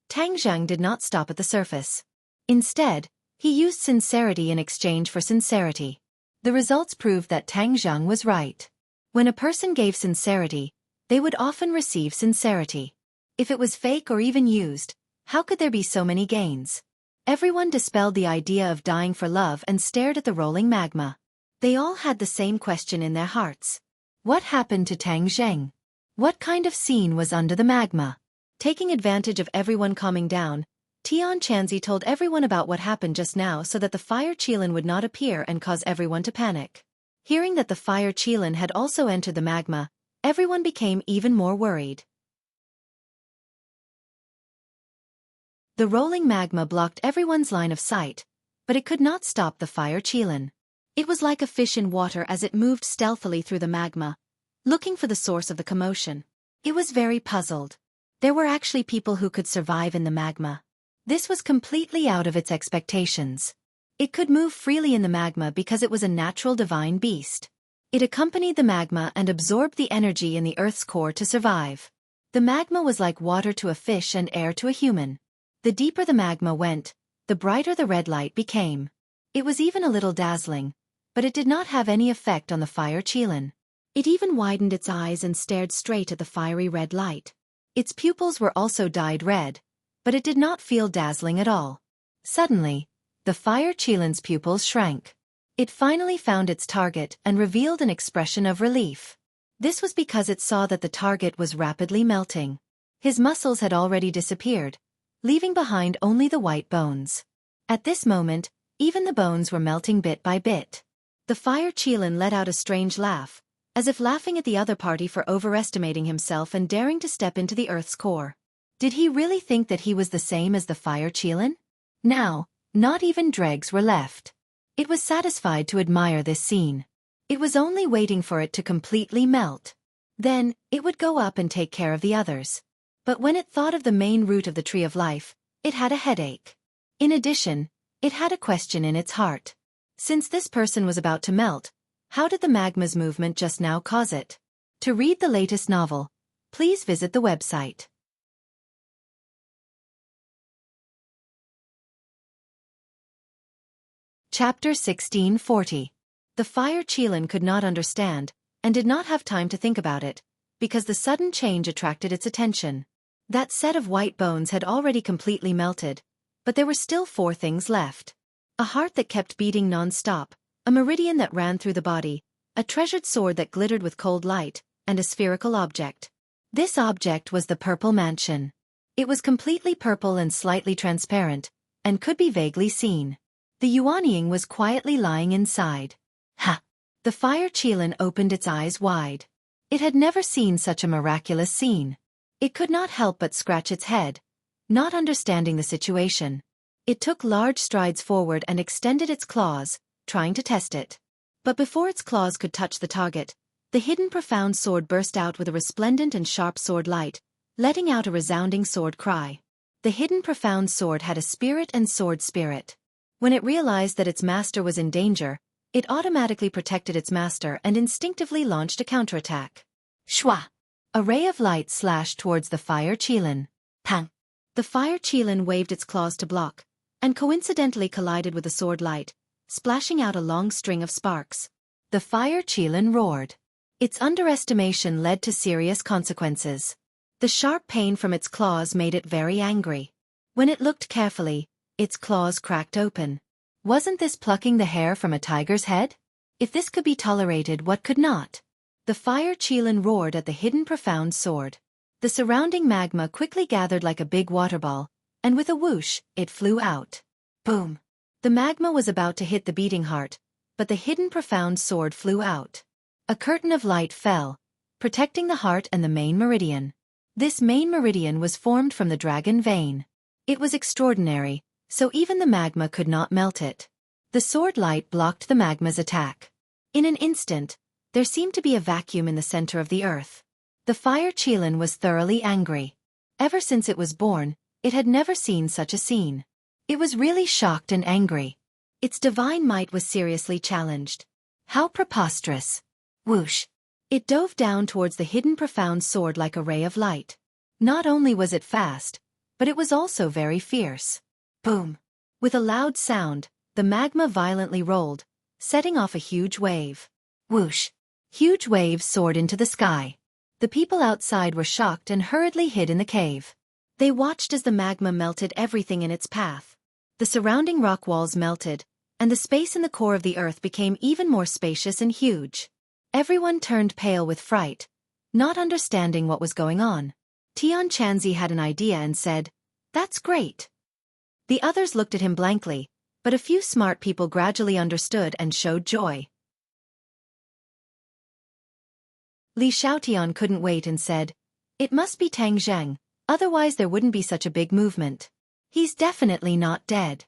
Tang Zheng did not stop at the surface. Instead, he used sincerity in exchange for sincerity. The results proved that Tang Zheng was right. When a person gave sincerity, they would often receive sincerity. If it was fake or even used, how could there be so many gains? Everyone dispelled the idea of dying for love and stared at the rolling magma. They all had the same question in their hearts. What happened to Tang Zheng? What kind of scene was under the magma? Taking advantage of everyone calming down, Tian Chanzi told everyone about what happened just now so that the fire Qilin would not appear and cause everyone to panic. Hearing that the fire Qilin had also entered the magma, everyone became even more worried. The rolling magma blocked everyone's line of sight, but it could not stop the fire Qilin. It was like a fish in water as it moved stealthily through the magma, looking for the source of the commotion. It was very puzzled. There were actually people who could survive in the magma. This was completely out of its expectations. It could move freely in the magma because it was a natural divine beast. It accompanied the magma and absorbed the energy in the Earth's core to survive. The magma was like water to a fish and air to a human. The deeper the magma went, the brighter the red light became. It was even a little dazzling, but it did not have any effect on the fire Qilin. It even widened its eyes and stared straight at the fiery red light. Its pupils were also dyed red, but it did not feel dazzling at all. Suddenly, the fire Qilin's pupils shrank. It finally found its target and revealed an expression of relief. This was because it saw that the target was rapidly melting. His muscles had already disappeared, leaving behind only the white bones. At this moment, even the bones were melting bit by bit. The fire Qilin let out a strange laugh, as if laughing at the other party for overestimating himself and daring to step into the Earth's core. Did he really think that he was the same as the fire Qilin? Now, not even dregs were left. It was satisfied to admire this scene. It was only waiting for it to completely melt. Then, it would go up and take care of the others. But when it thought of the main root of the tree of life, it had a headache. In addition, it had a question in its heart. Since this person was about to melt, how did the magma's movement just now cause it? To read the latest novel, please visit the website. Chapter 1640. The fire Qilin could not understand, and did not have time to think about it, because the sudden change attracted its attention. That set of white bones had already completely melted, but there were still 4 things left. A heart that kept beating non-stop, a meridian that ran through the body, a treasured sword that glittered with cold light, and a spherical object. This object was the purple mansion. It was completely purple and slightly transparent, and could be vaguely seen. The Yuanying was quietly lying inside. Ha! The fire Qilin opened its eyes wide. It had never seen such a miraculous scene. It could not help but scratch its head, not understanding the situation. It took large strides forward and extended its claws, trying to test it. But before its claws could touch the target, the hidden profound sword burst out with a resplendent and sharp sword light, letting out a resounding sword cry. The hidden profound sword had a spirit and sword spirit. When it realized that its master was in danger, it automatically protected its master and instinctively launched a counterattack. Shwa! A ray of light slashed towards the fire qilin. Pang! The fire qilin waved its claws to block, and coincidentally collided with the sword light, splashing out a long string of sparks. The fire qilin roared. Its underestimation led to serious consequences. The sharp pain from its claws made it very angry. When it looked carefully, its claws cracked open. Wasn't this plucking the hair from a tiger's head? If this could be tolerated, what could not? The fire qilin roared at the hidden profound sword. The surrounding magma quickly gathered like a big water ball, and with a whoosh, it flew out. Boom! The magma was about to hit the beating heart, but the hidden profound sword flew out. A curtain of light fell, protecting the heart and the main meridian. This main meridian was formed from the dragon vein. It was extraordinary, so even the magma could not melt it. The sword light blocked the magma's attack. In an instant, there seemed to be a vacuum in the center of the earth. The fire qilin was thoroughly angry. Ever since it was born, it had never seen such a scene. It was really shocked and angry. Its divine might was seriously challenged. How preposterous! Whoosh! It dove down towards the hidden profound sword like a ray of light. Not only was it fast, but it was also very fierce. Boom! With a loud sound, the magma violently rolled, setting off a huge wave. Whoosh! Huge waves soared into the sky. The people outside were shocked and hurriedly hid in the cave. They watched as the magma melted everything in its path. The surrounding rock walls melted, and the space in the core of the earth became even more spacious and huge. Everyone turned pale with fright, not understanding what was going on. Tian Chanzi had an idea and said, "That's great." The others looked at him blankly, but a few smart people gradually understood and showed joy. Li Xiaotian couldn't wait and said, "It must be Tang Zheng, otherwise there wouldn't be such a big movement. He's definitely not dead."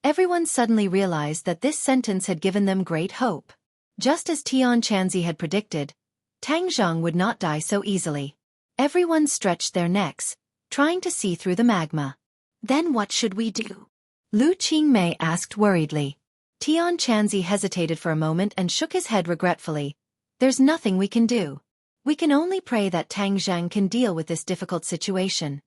Everyone suddenly realized that this sentence had given them great hope. Just as Tian Chanzi had predicted, Tang Zheng would not die so easily. Everyone stretched their necks, trying to see through the magma. "Then what should we do?" Lu Qingmei asked worriedly. Tian Chanzi hesitated for a moment and shook his head regretfully. "There's nothing we can do. We can only pray that Tang Zheng can deal with this difficult situation."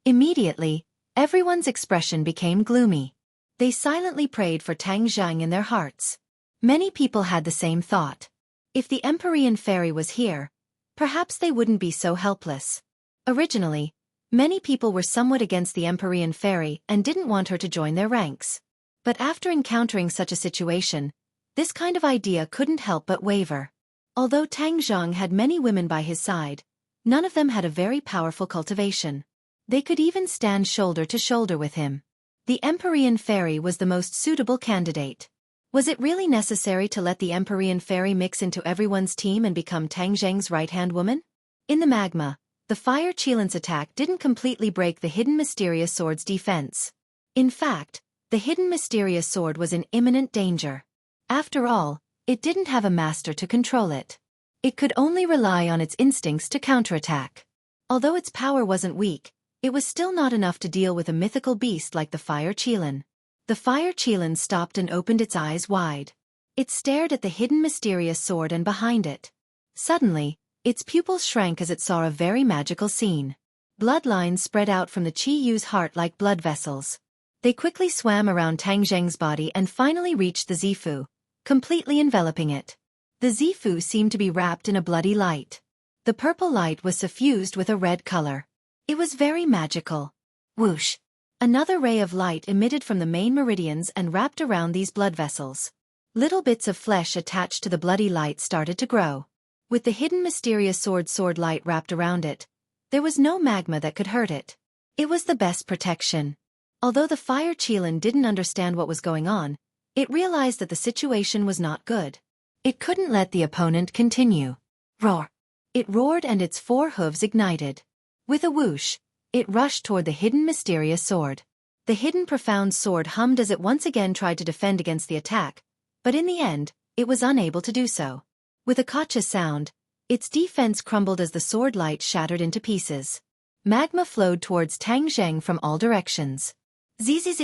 Immediately, everyone's expression became gloomy. They silently prayed for Tang Zheng in their hearts. Many people had the same thought. If the Empyrean fairy was here, perhaps they wouldn't be so helpless. Originally, many people were somewhat against the Empyrean fairy and didn't want her to join their ranks. But after encountering such a situation, this kind of idea couldn't help but waver. Although Tang Zheng had many women by his side, none of them had a very powerful cultivation. They could even stand shoulder to shoulder with him. The Empyrean fairy was the most suitable candidate. Was it really necessary to let the Empyrean fairy mix into everyone's team and become Tang Zheng's right-hand woman? In the magma, the fire qilin's attack didn't completely break the hidden mysterious sword's defense. In fact, the hidden mysterious sword was in imminent danger. After all, it didn't have a master to control it. It could only rely on its instincts to counterattack. Although its power wasn't weak, it was still not enough to deal with a mythical beast like the fire qilin. The fire qilin stopped and opened its eyes wide. It stared at the hidden mysterious sword and behind it. Suddenly, its pupils shrank as it saw a very magical scene. Bloodlines spread out from the Qi Yu's heart like blood vessels. They quickly swam around Tang Zheng's body and finally reached the Zifu, completely enveloping it. The Zifu seemed to be wrapped in a bloody light. The purple light was suffused with a red color. It was very magical. Whoosh! Another ray of light emitted from the main meridians and wrapped around these blood vessels. Little bits of flesh attached to the bloody light started to grow. With the hidden mysterious sword light wrapped around it, there was no magma that could hurt it. It was the best protection. Although the fire qilin didn't understand what was going on, it realized that the situation was not good. It couldn't let the opponent continue. Roar! It roared and its 4 hooves ignited. With a whoosh, it rushed toward the hidden mysterious sword. The hidden profound sword hummed as it once again tried to defend against the attack, but in the end, it was unable to do so. With a cautious sound, its defense crumbled as the sword light shattered into pieces. Magma flowed towards Tang Zheng from all directions. Zzzt.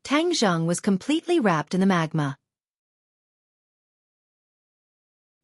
Tang Zheng was completely wrapped in the magma.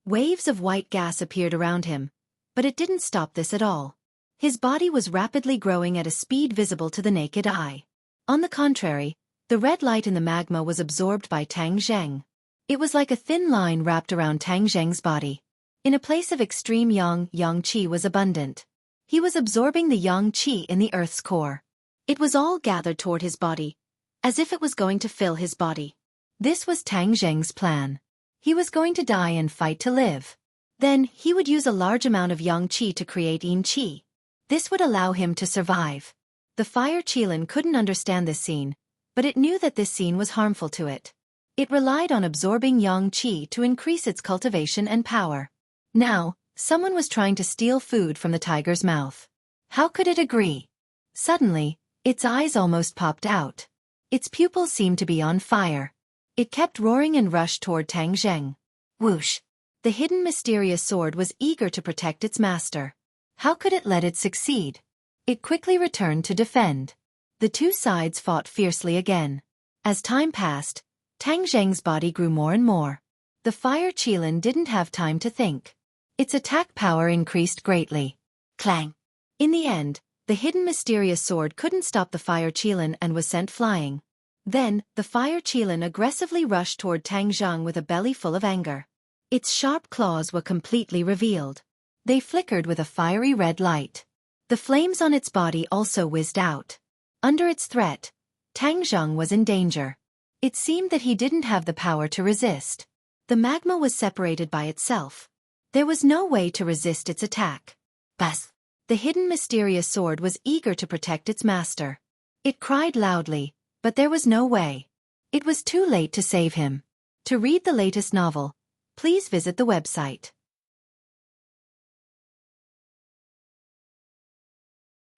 Waves of white gas appeared around him, but it didn't stop this at all. His body was rapidly growing at a speed visible to the naked eye. On the contrary, the red light in the magma was absorbed by Tang Zheng. It was like a thin line wrapped around Tang Zheng's body. In a place of extreme yang qi was abundant. He was absorbing the yang qi in the earth's core. It was all gathered toward his body, as if it was going to fill his body. This was Tang Zheng's plan. He was going to die and fight to live. Then, he would use a large amount of yang qi to create yin qi. This would allow him to survive. The fire Qilin couldn't understand this scene, but it knew that this scene was harmful to it. It relied on absorbing yang qi to increase its cultivation and power. Now, someone was trying to steal food from the tiger's mouth. How could it agree? Suddenly, its eyes almost popped out. Its pupils seemed to be on fire. It kept roaring and rushed toward Tang Zheng. Whoosh! The hidden mysterious sword was eager to protect its master. How could it let it succeed? It quickly returned to defend. The two sides fought fiercely again. As time passed, Tang Zheng's body grew more and more. The fire Qilin didn't have time to think. Its attack power increased greatly. Clang! In the end, the hidden mysterious sword couldn't stop the fire Qilin and was sent flying. Then, the fire Qilin aggressively rushed toward Tang Zheng with a belly full of anger. Its sharp claws were completely revealed. They flickered with a fiery red light. The flames on its body also whizzed out. Under its threat, Tang Zheng was in danger. It seemed that he didn't have the power to resist. The magma was separated by itself. There was no way to resist its attack. Bas! The hidden mysterious sword was eager to protect its master. It cried loudly, but there was no way. It was too late to save him. To read the latest novel, please visit the website.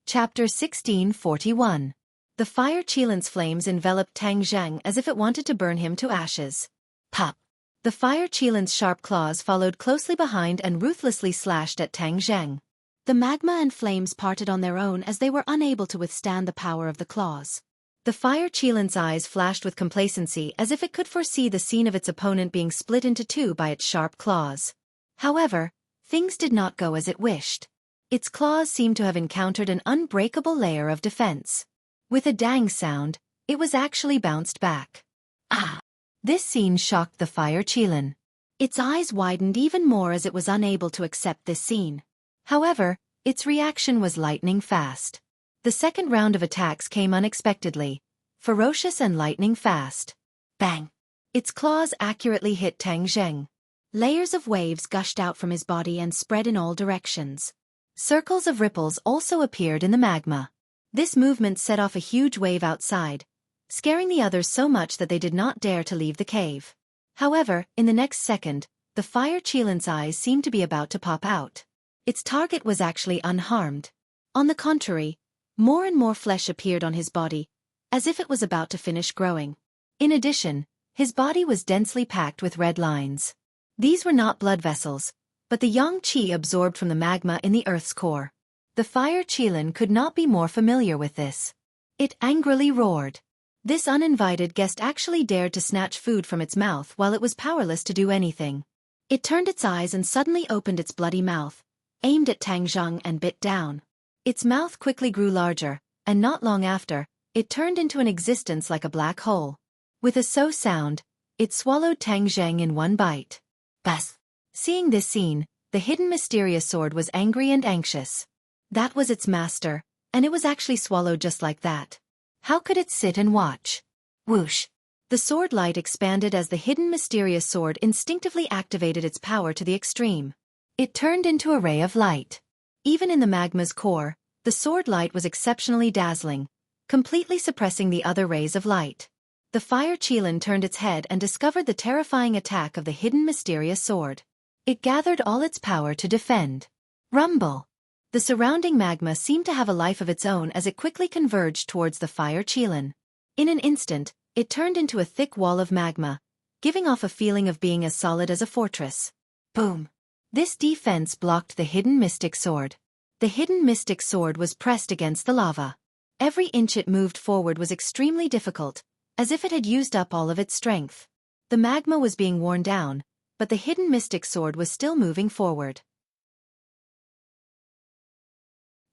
Chapter 1641. The fire Qilin's flames enveloped Tang Zheng as if it wanted to burn him to ashes. Pop! The fire Qilin's sharp claws followed closely behind and ruthlessly slashed at Tang Zheng. The magma and flames parted on their own as they were unable to withstand the power of the claws. The fire Qilin's eyes flashed with complacency as if it could foresee the scene of its opponent being split into two by its sharp claws. However, things did not go as it wished. Its claws seemed to have encountered an unbreakable layer of defense. With a dang sound, it was actually bounced back. Ah! This scene shocked the fire Qilin. Its eyes widened even more as it was unable to accept this scene. However, its reaction was lightning fast. The second round of attacks came unexpectedly, ferocious and lightning fast. Bang! Its claws accurately hit Tang Zheng. Layers of waves gushed out from his body and spread in all directions. Circles of ripples also appeared in the magma. This movement set off a huge wave outside, scaring the others so much that they did not dare to leave the cave. However, in the next second, the fire Qilin's eyes seemed to be about to pop out. Its target was actually unharmed. On the contrary, more and more flesh appeared on his body, as if it was about to finish growing. In addition, his body was densely packed with red lines. These were not blood vessels, but the yang qi absorbed from the magma in the earth's core. The fire Qilin could not be more familiar with this. It angrily roared. This uninvited guest actually dared to snatch food from its mouth while it was powerless to do anything. It turned its eyes and suddenly opened its bloody mouth, aimed at Tang Zheng and bit down. Its mouth quickly grew larger, and not long after, it turned into an existence like a black hole. With a so sound, it swallowed Tang Zheng in one bite. Bas! Seeing this scene, the hidden mysterious sword was angry and anxious. That was its master, and it was actually swallowed just like that. How could it sit and watch? Whoosh! The sword light expanded as the hidden mysterious sword instinctively activated its power to the extreme. It turned into a ray of light. Even in the magma's core, the sword light was exceptionally dazzling, completely suppressing the other rays of light. The fire Qilin turned its head and discovered the terrifying attack of the hidden mysterious sword. It gathered all its power to defend. Rumble! The surrounding magma seemed to have a life of its own as it quickly converged towards the fire Qilin. In an instant, it turned into a thick wall of magma, giving off a feeling of being as solid as a fortress. Boom! This defense blocked the hidden mystic sword. The hidden mystic sword was pressed against the lava. Every inch it moved forward was extremely difficult, as if it had used up all of its strength. The magma was being worn down, but the hidden mystic sword was still moving forward.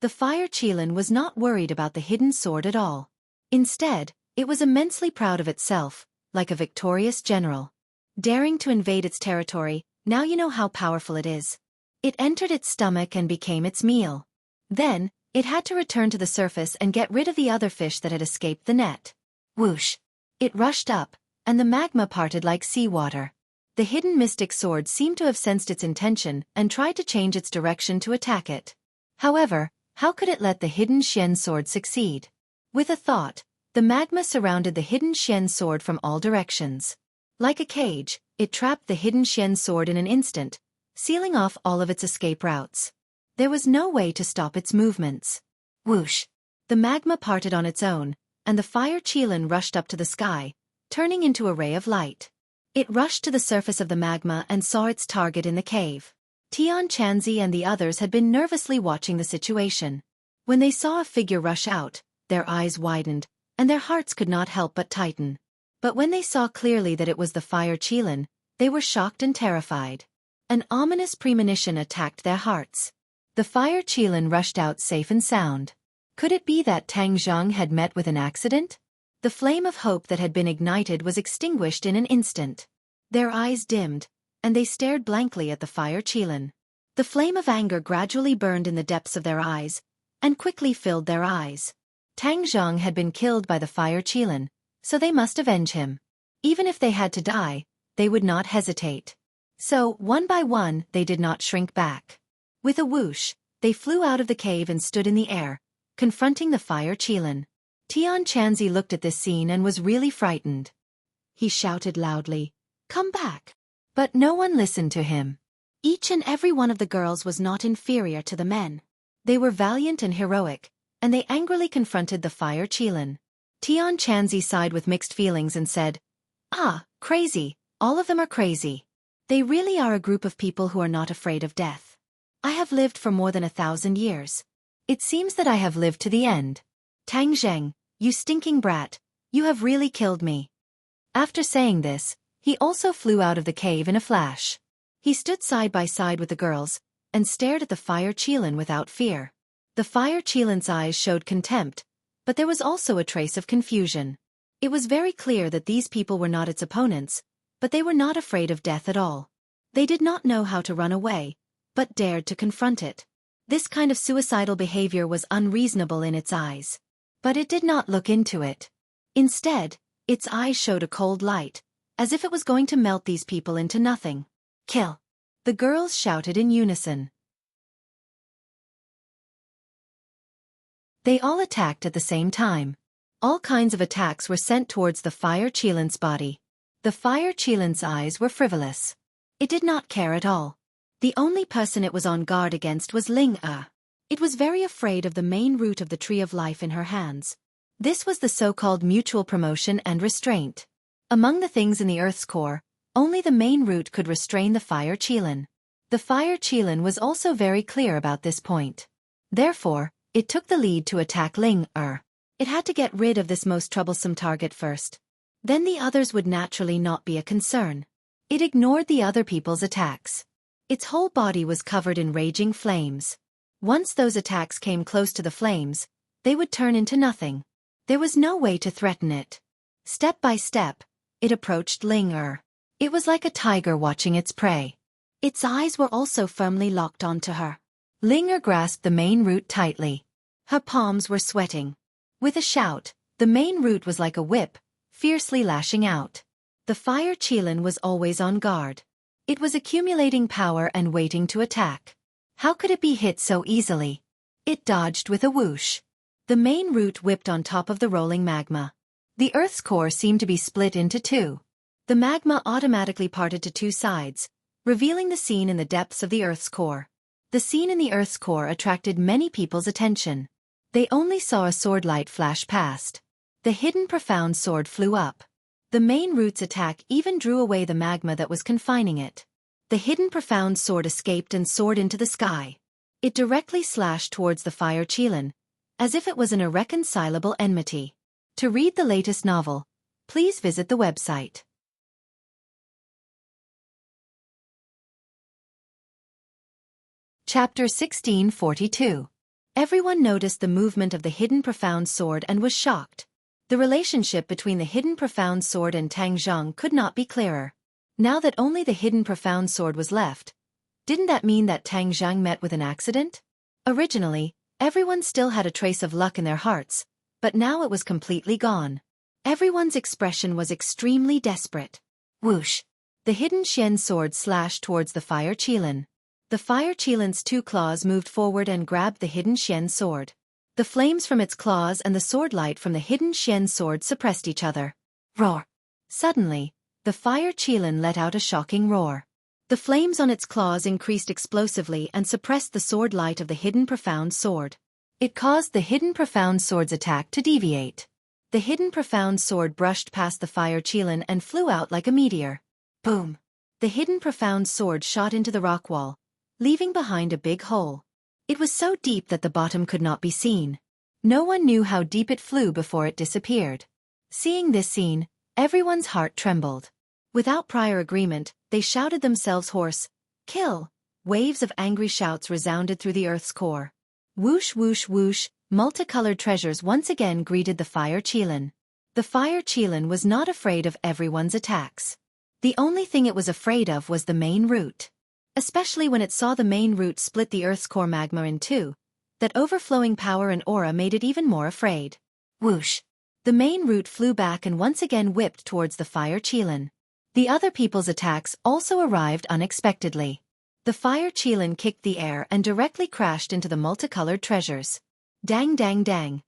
The fire Qilin was not worried about the hidden sword at all. Instead, it was immensely proud of itself, like a victorious general. Daring to invade its territory, now you know how powerful it is. It entered its stomach and became its meal. Then, it had to return to the surface and get rid of the other fish that had escaped the net. Whoosh! It rushed up, and the magma parted like seawater. The hidden mystic sword seemed to have sensed its intention and tried to change its direction to attack it. However, how could it let the hidden Xian sword succeed? With a thought, the magma surrounded the hidden Xian sword from all directions. Like a cage, it trapped the hidden Xian sword in an instant, sealing off all of its escape routes. There was no way to stop its movements. Whoosh! The magma parted on its own, and the fire Qilin rushed up to the sky, turning into a ray of light. It rushed to the surface of the magma and saw its target in the cave. Tian Chanzi and the others had been nervously watching the situation. When they saw a figure rush out, their eyes widened, and their hearts could not help but tighten. But when they saw clearly that it was the fire Qilin, they were shocked and terrified. An ominous premonition attacked their hearts. The fire Qilin rushed out safe and sound. Could it be that Tang Zhang had met with an accident? The flame of hope that had been ignited was extinguished in an instant. Their eyes dimmed, and they stared blankly at the fire Qilin. The flame of anger gradually burned in the depths of their eyes, and quickly filled their eyes. Tang Zhang had been killed by the fire Qilin, so they must avenge him. Even if they had to die, they would not hesitate. So, one by one, they did not shrink back. With a whoosh, they flew out of the cave and stood in the air, confronting the fire Qilin. Tian Chanzi looked at this scene and was really frightened. He shouted loudly, "Come back!" But no one listened to him. Each and every one of the girls was not inferior to the men. They were valiant and heroic, and they angrily confronted the fire Qilin. Tian Chanzi sighed with mixed feelings and said, "Ah, crazy, all of them are crazy. They really are a group of people who are not afraid of death. I have lived for more than 1,000 years. It seems that I have lived to the end. Tang Zheng, you stinking brat, you have really killed me." After saying this, he also flew out of the cave in a flash. He stood side by side with the girls, and stared at the fire Qilin without fear. The fire Qilin's eyes showed contempt, but there was also a trace of confusion. It was very clear that these people were not its opponents, but they were not afraid of death at all. They did not know how to run away, but dared to confront it. This kind of suicidal behavior was unreasonable in its eyes. But it did not look into it. Instead, its eyes showed a cold light, as if it was going to melt these people into nothing. "Kill!" The girls shouted in unison. They all attacked at the same time. All kinds of attacks were sent towards the fire Qilin's body. The fire Qilin's eyes were frivolous. It did not care at all. The only person it was on guard against was Ling Er. It was very afraid of the main root of the tree of life in her hands. This was the so-called mutual promotion and restraint. Among the things in the Earth's core, only the main root could restrain the fire Qilin. The fire Qilin was also very clear about this point. Therefore, it took the lead to attack Ling Er. It had to get rid of this most troublesome target first. Then the others would naturally not be a concern. It ignored the other people's attacks. Its whole body was covered in raging flames. Once those attacks came close to the flames, they would turn into nothing. There was no way to threaten it. Step by step, it approached Ling Er. It was like a tiger watching its prey. Its eyes were also firmly locked onto her. Ling Er grasped the main root tightly. Her palms were sweating. With a shout, the main root was like a whip, fiercely lashing out. The fire Qilin was always on guard. It was accumulating power and waiting to attack. How could it be hit so easily? It dodged with a whoosh. The main root whipped on top of the rolling magma. The Earth's core seemed to be split into two. The magma automatically parted to two sides, revealing the scene in the depths of the Earth's core. The scene in the Earth's core attracted many people's attention. They only saw a sword light flash past. The hidden profound sword flew up. The main root's attack even drew away the magma that was confining it. The hidden profound sword escaped and soared into the sky. It directly slashed towards the fire Qilin, as if it was an irreconcilable enmity. To read the latest novel, please visit the website. Chapter 1642. Everyone noticed the movement of the hidden profound sword and was shocked. The relationship between the hidden profound sword and Tang Zhang could not be clearer. Now that only the hidden profound sword was left, didn't that mean that Tang Zhang met with an accident? Originally, everyone still had a trace of luck in their hearts, but now it was completely gone. Everyone's expression was extremely desperate. Whoosh! The hidden Xian sword slashed towards the fire Qilin. The fire Qilin's two claws moved forward and grabbed the hidden Xian sword. The flames from its claws and the sword light from the hidden Xian sword suppressed each other. Roar! Suddenly, the fire Qilin let out a shocking roar. The flames on its claws increased explosively and suppressed the sword light of the hidden profound sword. It caused the hidden profound sword's attack to deviate. The hidden profound sword brushed past the fire Qilin and flew out like a meteor. Boom! The hidden profound sword shot into the rock wall, leaving behind a big hole. It was so deep that the bottom could not be seen. No one knew how deep it flew before it disappeared. Seeing this scene, everyone's heart trembled. Without prior agreement, they shouted themselves hoarse, "Kill!" Waves of angry shouts resounded through the earth's core. Whoosh whoosh whoosh, multicolored treasures once again greeted the fire Qilin. The fire Qilin was not afraid of everyone's attacks. The only thing it was afraid of was the main root. Especially when it saw the main root split the Earth's core magma in two, that overflowing power and aura made it even more afraid. Whoosh! The main root flew back and once again whipped towards the fire Qilin. The other people's attacks also arrived unexpectedly. The fire Qilin kicked the air and directly crashed into the multicolored treasures. Dang dang dang.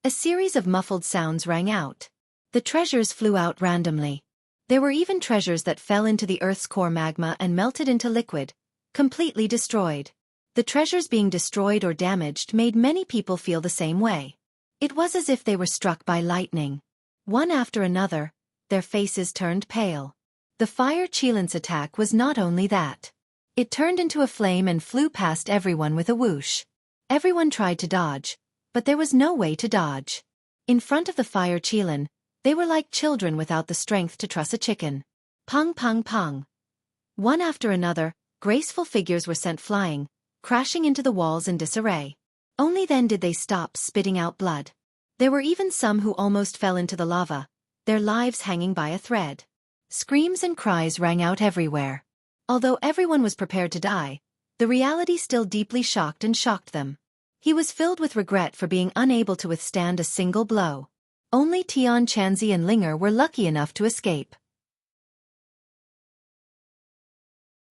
A series of muffled sounds rang out. The treasures flew out randomly. There were even treasures that fell into the Earth's core magma and melted into liquid, completely destroyed. The treasures being destroyed or damaged made many people feel the same way. It was as if they were struck by lightning. One after another, their faces turned pale. The fire Qilin's attack was not only that. It turned into a flame and flew past everyone with a whoosh. Everyone tried to dodge, but there was no way to dodge. In front of the fire Qilin, they were like children without the strength to truss a chicken. Pong pong pong. One after another, graceful figures were sent flying, crashing into the walls in disarray. Only then did they stop spitting out blood. There were even some who almost fell into the lava, their lives hanging by a thread. Screams and cries rang out everywhere. Although everyone was prepared to die, the reality still deeply shocked them. He was filled with regret for being unable to withstand a single blow. Only Tian Chanzi and Linger were lucky enough to escape.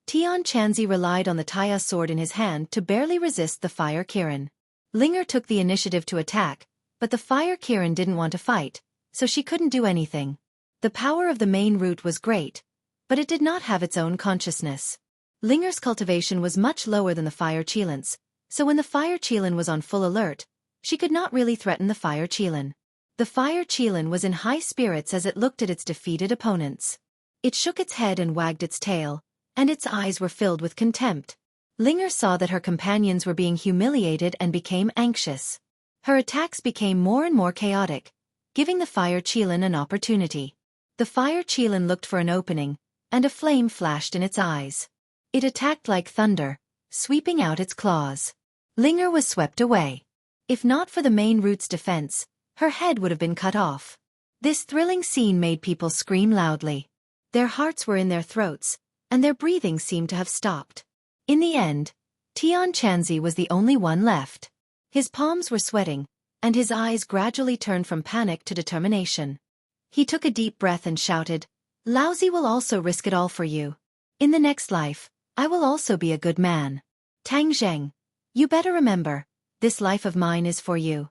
Tian Chanzi relied on the Taya sword in his hand to barely resist the fire Kirin. Linger took the initiative to attack, but the fire Kirin didn't want to fight, so she couldn't do anything. The power of the main root was great, but it did not have its own consciousness. Linger's cultivation was much lower than the fire Qilin's, so when the fire Qilin was on full alert, she could not really threaten the fire Qilin. The fire Qilin was in high spirits as it looked at its defeated opponents. It shook its head and wagged its tail, and its eyes were filled with contempt. Linger saw that her companions were being humiliated and became anxious. Her attacks became more and more chaotic, giving the fire Qilin an opportunity. The fire Qilin looked for an opening, and a flame flashed in its eyes. It attacked like thunder, sweeping out its claws. Linger was swept away. If not for the main root's defense, her head would have been cut off. This thrilling scene made people scream loudly. Their hearts were in their throats, and their breathing seemed to have stopped. In the end, Tian Chanzi was the only one left. His palms were sweating, and his eyes gradually turned from panic to determination. He took a deep breath and shouted, "Laozi will also risk it all for you. In the next life, I will also be a good man. Tang Zheng, you better remember, this life of mine is for you."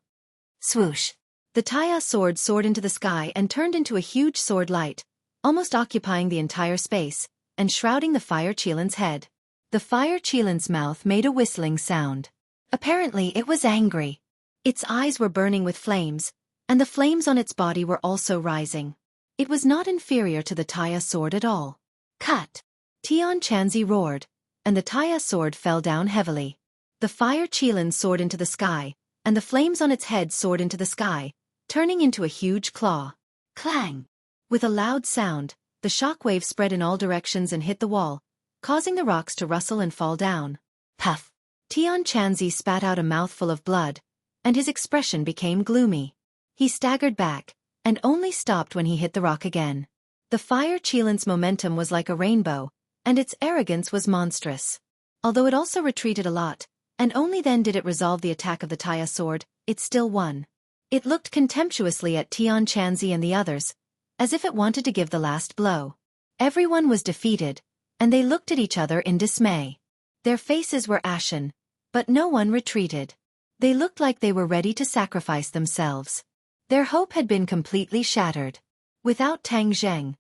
Swoosh! The Taya sword soared into the sky and turned into a huge sword light, almost occupying the entire space, and shrouding the fire Qilin's head. The fire Qilin's mouth made a whistling sound. Apparently it was angry. Its eyes were burning with flames, and the flames on its body were also rising. It was not inferior to the Taya sword at all. Cut! Tian Chanzi roared, and the Taya sword fell down heavily. The fire Qilin soared into the sky, and the flames on its head soared into the sky, turning into a huge claw. Clang! With a loud sound, the shockwave spread in all directions and hit the wall, causing the rocks to rustle and fall down. Puff! Tian Chanzi spat out a mouthful of blood, and his expression became gloomy. He staggered back, and only stopped when he hit the rock again. The fire Qilin's momentum was like a rainbow, and its arrogance was monstrous. Although it also retreated a lot, and only then did it resolve the attack of the Taya sword, it still won. It looked contemptuously at Tian Chanzi and the others, as if it wanted to give the last blow. Everyone was defeated, and they looked at each other in dismay. Their faces were ashen, but no one retreated. They looked like they were ready to sacrifice themselves. Their hope had been completely shattered. Without Tang Zheng,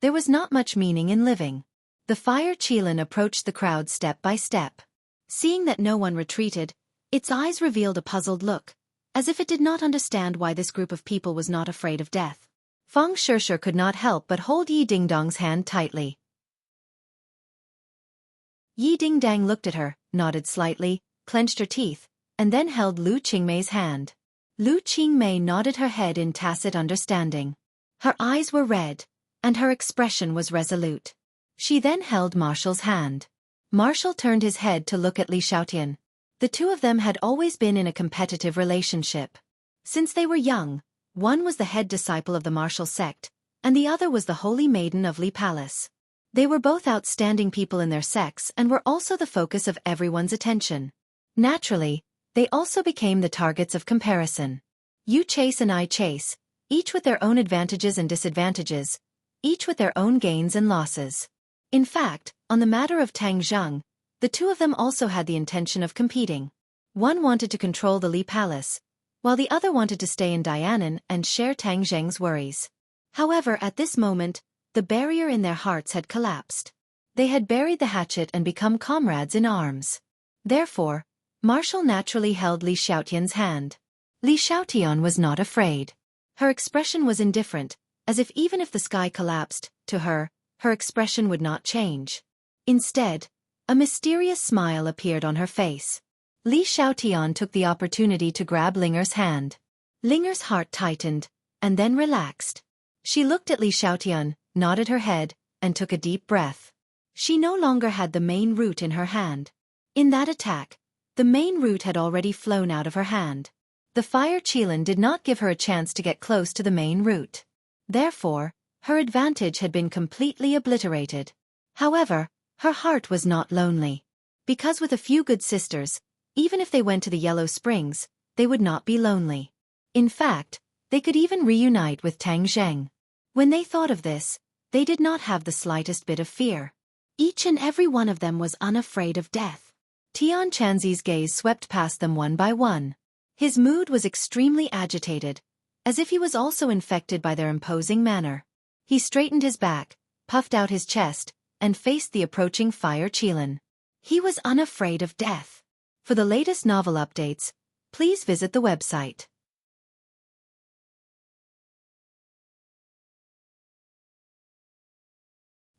there was not much meaning in living. The fire Qilin approached the crowd step by step. Seeing that no one retreated, its eyes revealed a puzzled look, as if it did not understand why this group of people was not afraid of death. Feng Shishir could not help but hold Yi Dingdong's hand tightly. Yi Dingdang looked at her, nodded slightly, clenched her teeth, and then held Lu Qingmei's hand. Lu Qingmei nodded her head in tacit understanding. Her eyes were red, and her expression was resolute. She then held Marshall's hand. Marshall turned his head to look at Li Xiaotian. The two of them had always been in a competitive relationship. Since they were young, one was the head disciple of the Marshall sect, and the other was the holy maiden of Li Palace. They were both outstanding people in their sects and were also the focus of everyone's attention. Naturally, they also became the targets of comparison. You chase and I chase, each with their own advantages and disadvantages, each with their own gains and losses. In fact, on the matter of Tang Zheng, the two of them also had the intention of competing. One wanted to control the Li Palace, while the other wanted to stay in Dianan and share Tang Zheng's worries. However, at this moment, the barrier in their hearts had collapsed. They had buried the hatchet and become comrades in arms. Therefore, Marshall naturally held Li Xiaotian's hand. Li Xiaotian was not afraid. Her expression was indifferent, as if even if the sky collapsed, to her, her expression would not change. Instead, a mysterious smile appeared on her face. Li Xiaotian took the opportunity to grab Linger's hand. Linger's heart tightened, and then relaxed. She looked at Li Xiaotian, nodded her head, and took a deep breath. She no longer had the main root in her hand. In that attack, the main root had already flown out of her hand. The fire Qilin did not give her a chance to get close to the main root. Therefore, her advantage had been completely obliterated. However, her heart was not lonely. Because with a few good sisters, even if they went to the Yellow Springs, they would not be lonely. In fact, they could even reunite with Tang Zheng. When they thought of this, they did not have the slightest bit of fear. Each and every one of them was unafraid of death. Tian Chanzi's gaze swept past them one by one. His mood was extremely agitated, as if he was also infected by their imposing manner. He straightened his back, puffed out his chest, and faced the approaching fire Qilin. He was unafraid of death. For the latest novel updates, please visit the website.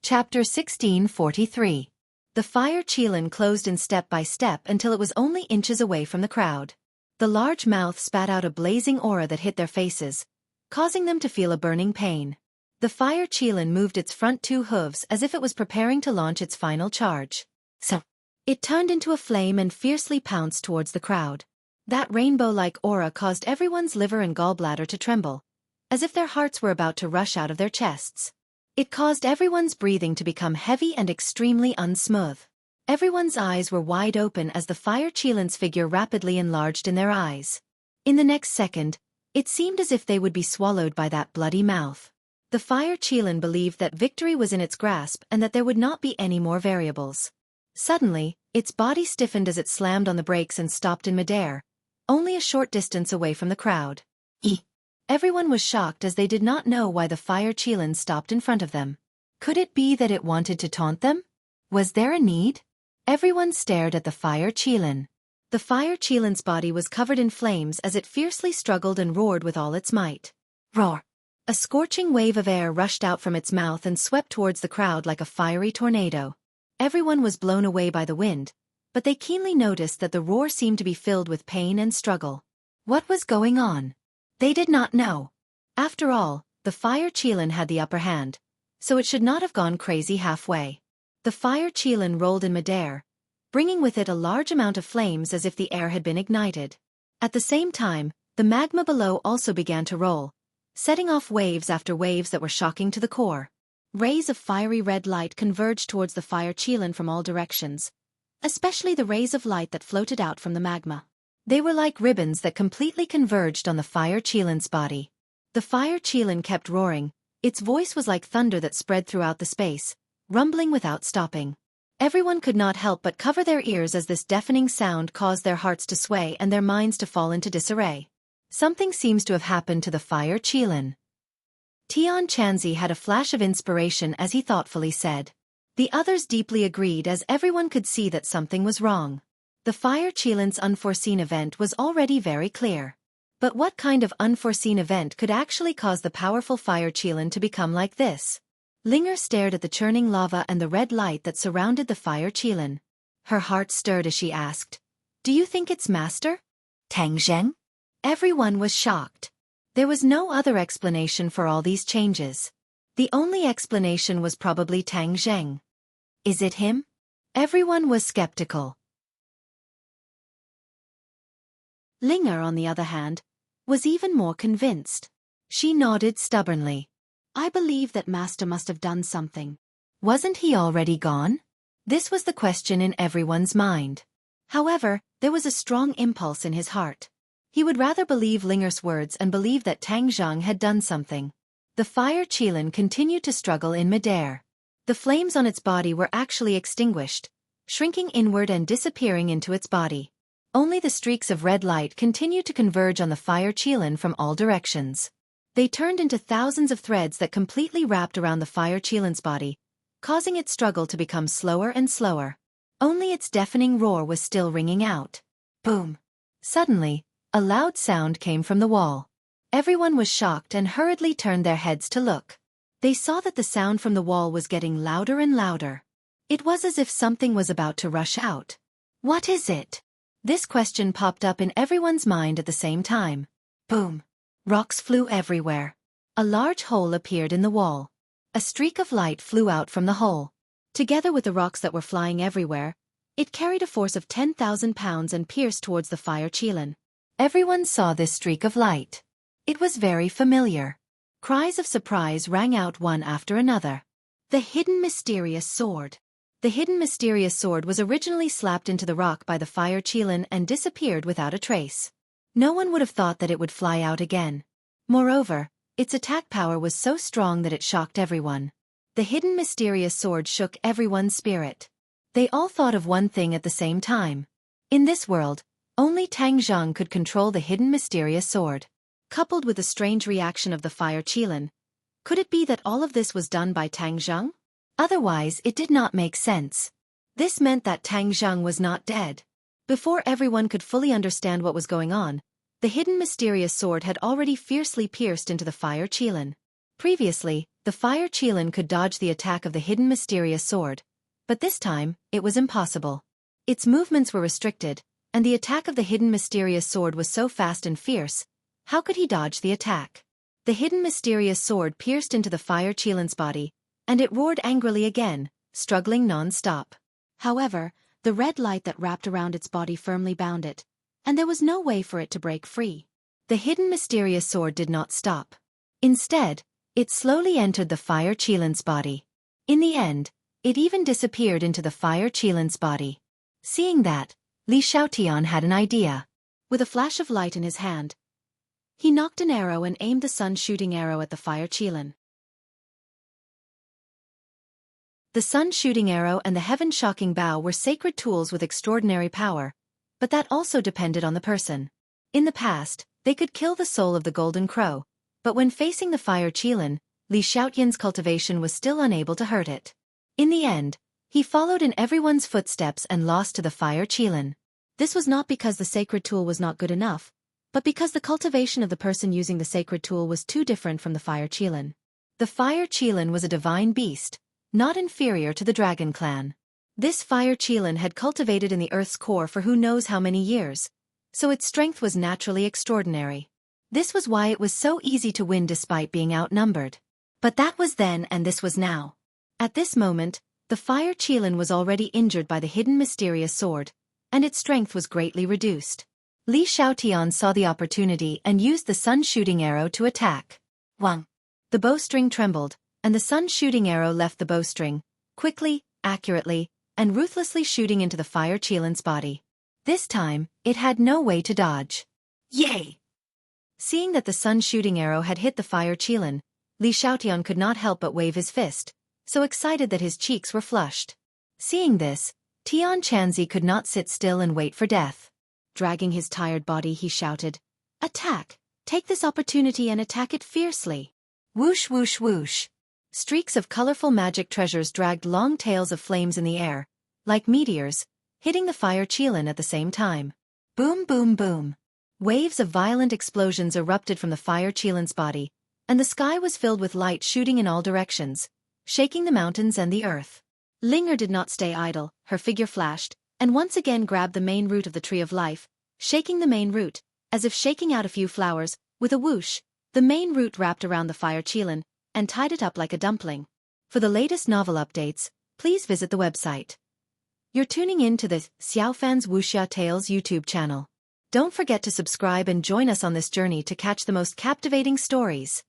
Chapter 1643. The fire Qilin closed in step by step until it was only inches away from the crowd. The large mouth spat out a blazing aura that hit their faces, causing them to feel a burning pain. The fire Qilin moved its front two hooves as if it was preparing to launch its final charge. So, it turned into a flame and fiercely pounced towards the crowd. That rainbow-like aura caused everyone's liver and gallbladder to tremble, as if their hearts were about to rush out of their chests. It caused everyone's breathing to become heavy and extremely unsmooth. Everyone's eyes were wide open as the fire Qilin's figure rapidly enlarged in their eyes. In the next second, it seemed as if they would be swallowed by that bloody mouth. The fire Qilin believed that victory was in its grasp and that there would not be any more variables. Suddenly, its body stiffened as it slammed on the brakes and stopped in midair, only a short distance away from the crowd. Everyone was shocked as they did not know why the fire Qilin stopped in front of them. Could it be that it wanted to taunt them? Was there a need? Everyone stared at the fire Qilin. The fire Qilin's body was covered in flames as it fiercely struggled and roared with all its might. Roar! A scorching wave of air rushed out from its mouth and swept towards the crowd like a fiery tornado. Everyone was blown away by the wind, but they keenly noticed that the roar seemed to be filled with pain and struggle. What was going on? They did not know. After all, the fire Qilin had the upper hand, so it should not have gone crazy halfway. The fire Qilin rolled in midair, bringing with it a large amount of flames as if the air had been ignited. At the same time, the magma below also began to roll, setting off waves after waves that were shocking to the core. Rays of fiery red light converged towards the fire Qilin from all directions, especially the rays of light that floated out from the magma. They were like ribbons that completely converged on the fire Qilin's body. The fire Qilin kept roaring. Its voice was like thunder that spread throughout the space, rumbling without stopping. Everyone could not help but cover their ears as this deafening sound caused their hearts to sway and their minds to fall into disarray. Something seems to have happened to the fire Qilin. Tian Chanzi had a flash of inspiration as he thoughtfully said. The others deeply agreed as everyone could see that something was wrong. The fire Qilin's unforeseen event was already very clear. But what kind of unforeseen event could actually cause the powerful fire Qilin to become like this? Linger stared at the churning lava and the red light that surrounded the fire Qilin. Her heart stirred as she asked, "Do you think it's Master Tang Zheng?" Everyone was shocked. There was no other explanation for all these changes. The only explanation was probably Tang Zheng. Is it him? Everyone was skeptical. Linger, on the other hand, was even more convinced. She nodded stubbornly. I believe that Master must have done something. Wasn't he already gone? This was the question in everyone's mind. However, there was a strong impulse in his heart. He would rather believe Linger's words and believe that Tang Zheng had done something. The fire Qilin continued to struggle in midair. The flames on its body were actually extinguished, shrinking inward and disappearing into its body. Only the streaks of red light continued to converge on the fire Qilin from all directions. They turned into thousands of threads that completely wrapped around the fire Qilin's body, causing its struggle to become slower and slower. Only its deafening roar was still ringing out. Boom! Suddenly, a loud sound came from the wall. Everyone was shocked and hurriedly turned their heads to look. They saw that the sound from the wall was getting louder and louder. It was as if something was about to rush out. What is it? This question popped up in everyone's mind at the same time. Boom! Rocks flew everywhere. A large hole appeared in the wall. A streak of light flew out from the hole. Together with the rocks that were flying everywhere, it carried a force of 10,000 pounds and pierced towards the fire Qilin. Everyone saw this streak of light. It was very familiar. Cries of surprise rang out one after another. The hidden mysterious sword. The hidden mysterious sword was originally slapped into the rock by the fire Qilin and disappeared without a trace. No one would have thought that it would fly out again. Moreover, its attack power was so strong that it shocked everyone. The hidden mysterious sword shook everyone's spirit. They all thought of one thing at the same time. In this world, only Tang Zheng could control the hidden mysterious sword. Coupled with the strange reaction of the fire Qilin, could it be that all of this was done by Tang Zheng? Otherwise, it did not make sense. This meant that Tang Zheng was not dead. Before everyone could fully understand what was going on, the hidden mysterious sword had already fiercely pierced into the fire Qilin. Previously, the fire Qilin could dodge the attack of the hidden mysterious sword, but this time, it was impossible. Its movements were restricted, and the attack of the hidden mysterious sword was so fast and fierce. How could he dodge the attack? The hidden mysterious sword pierced into the fire Qilin's body, and it roared angrily again, struggling non-stop. However, the red light that wrapped around its body firmly bound it, and there was no way for it to break free. The hidden mysterious sword did not stop. Instead, it slowly entered the fire Qilin's body. In the end, it even disappeared into the fire Qilin's body. Seeing that, Li Xiaotian had an idea. With a flash of light in his hand, he knocked an arrow and aimed the sun-shooting arrow at the fire Qilin. The sun-shooting arrow and the heaven-shocking bow were sacred tools with extraordinary power, but that also depended on the person. In the past, they could kill the soul of the golden crow, but when facing the fire Qilin, Li Xiaotian's cultivation was still unable to hurt it. In the end, he followed in everyone's footsteps and lost to the fire Qilin. This was not because the sacred tool was not good enough, but because the cultivation of the person using the sacred tool was too different from the fire Qilin. The fire Qilin was a divine beast, not inferior to the dragon clan. This fire Qilin had cultivated in the earth's core for who knows how many years, so its strength was naturally extraordinary. This was why it was so easy to win despite being outnumbered. But that was then and this was now. At this moment, the fire Qilin was already injured by the hidden mysterious sword, and its strength was greatly reduced. Li Xiaotian saw the opportunity and used the sun-shooting arrow to attack. Wang! The bowstring trembled, and the sun-shooting arrow left the bowstring, quickly, accurately, and ruthlessly shooting into the fire Qilin's body. This time, it had no way to dodge. Yay! Seeing that the sun-shooting arrow had hit the fire Qilin, Li Xiaotian could not help but wave his fist, so excited that his cheeks were flushed. Seeing this, Tian Chanzi could not sit still and wait for death. Dragging his tired body, he shouted, "Attack! Take this opportunity and attack it fiercely!" Whoosh whoosh whoosh. Streaks of colorful magic treasures dragged long tails of flames in the air, like meteors, hitting the fire Qilin at the same time. Boom boom boom. Waves of violent explosions erupted from the fire Qilin's body, and the sky was filled with light shooting in all directions, shaking the mountains and the earth. Linger did not stay idle, her figure flashed, and once again grabbed the main root of the tree of life, shaking the main root, as if shaking out a few flowers. With a whoosh, the main root wrapped around the fire Qilin, and tied it up like a dumpling. For the latest novel updates, please visit the website. You're tuning in to the Xiaofan's Wuxia Tales YouTube channel. Don't forget to subscribe and join us on this journey to catch the most captivating stories.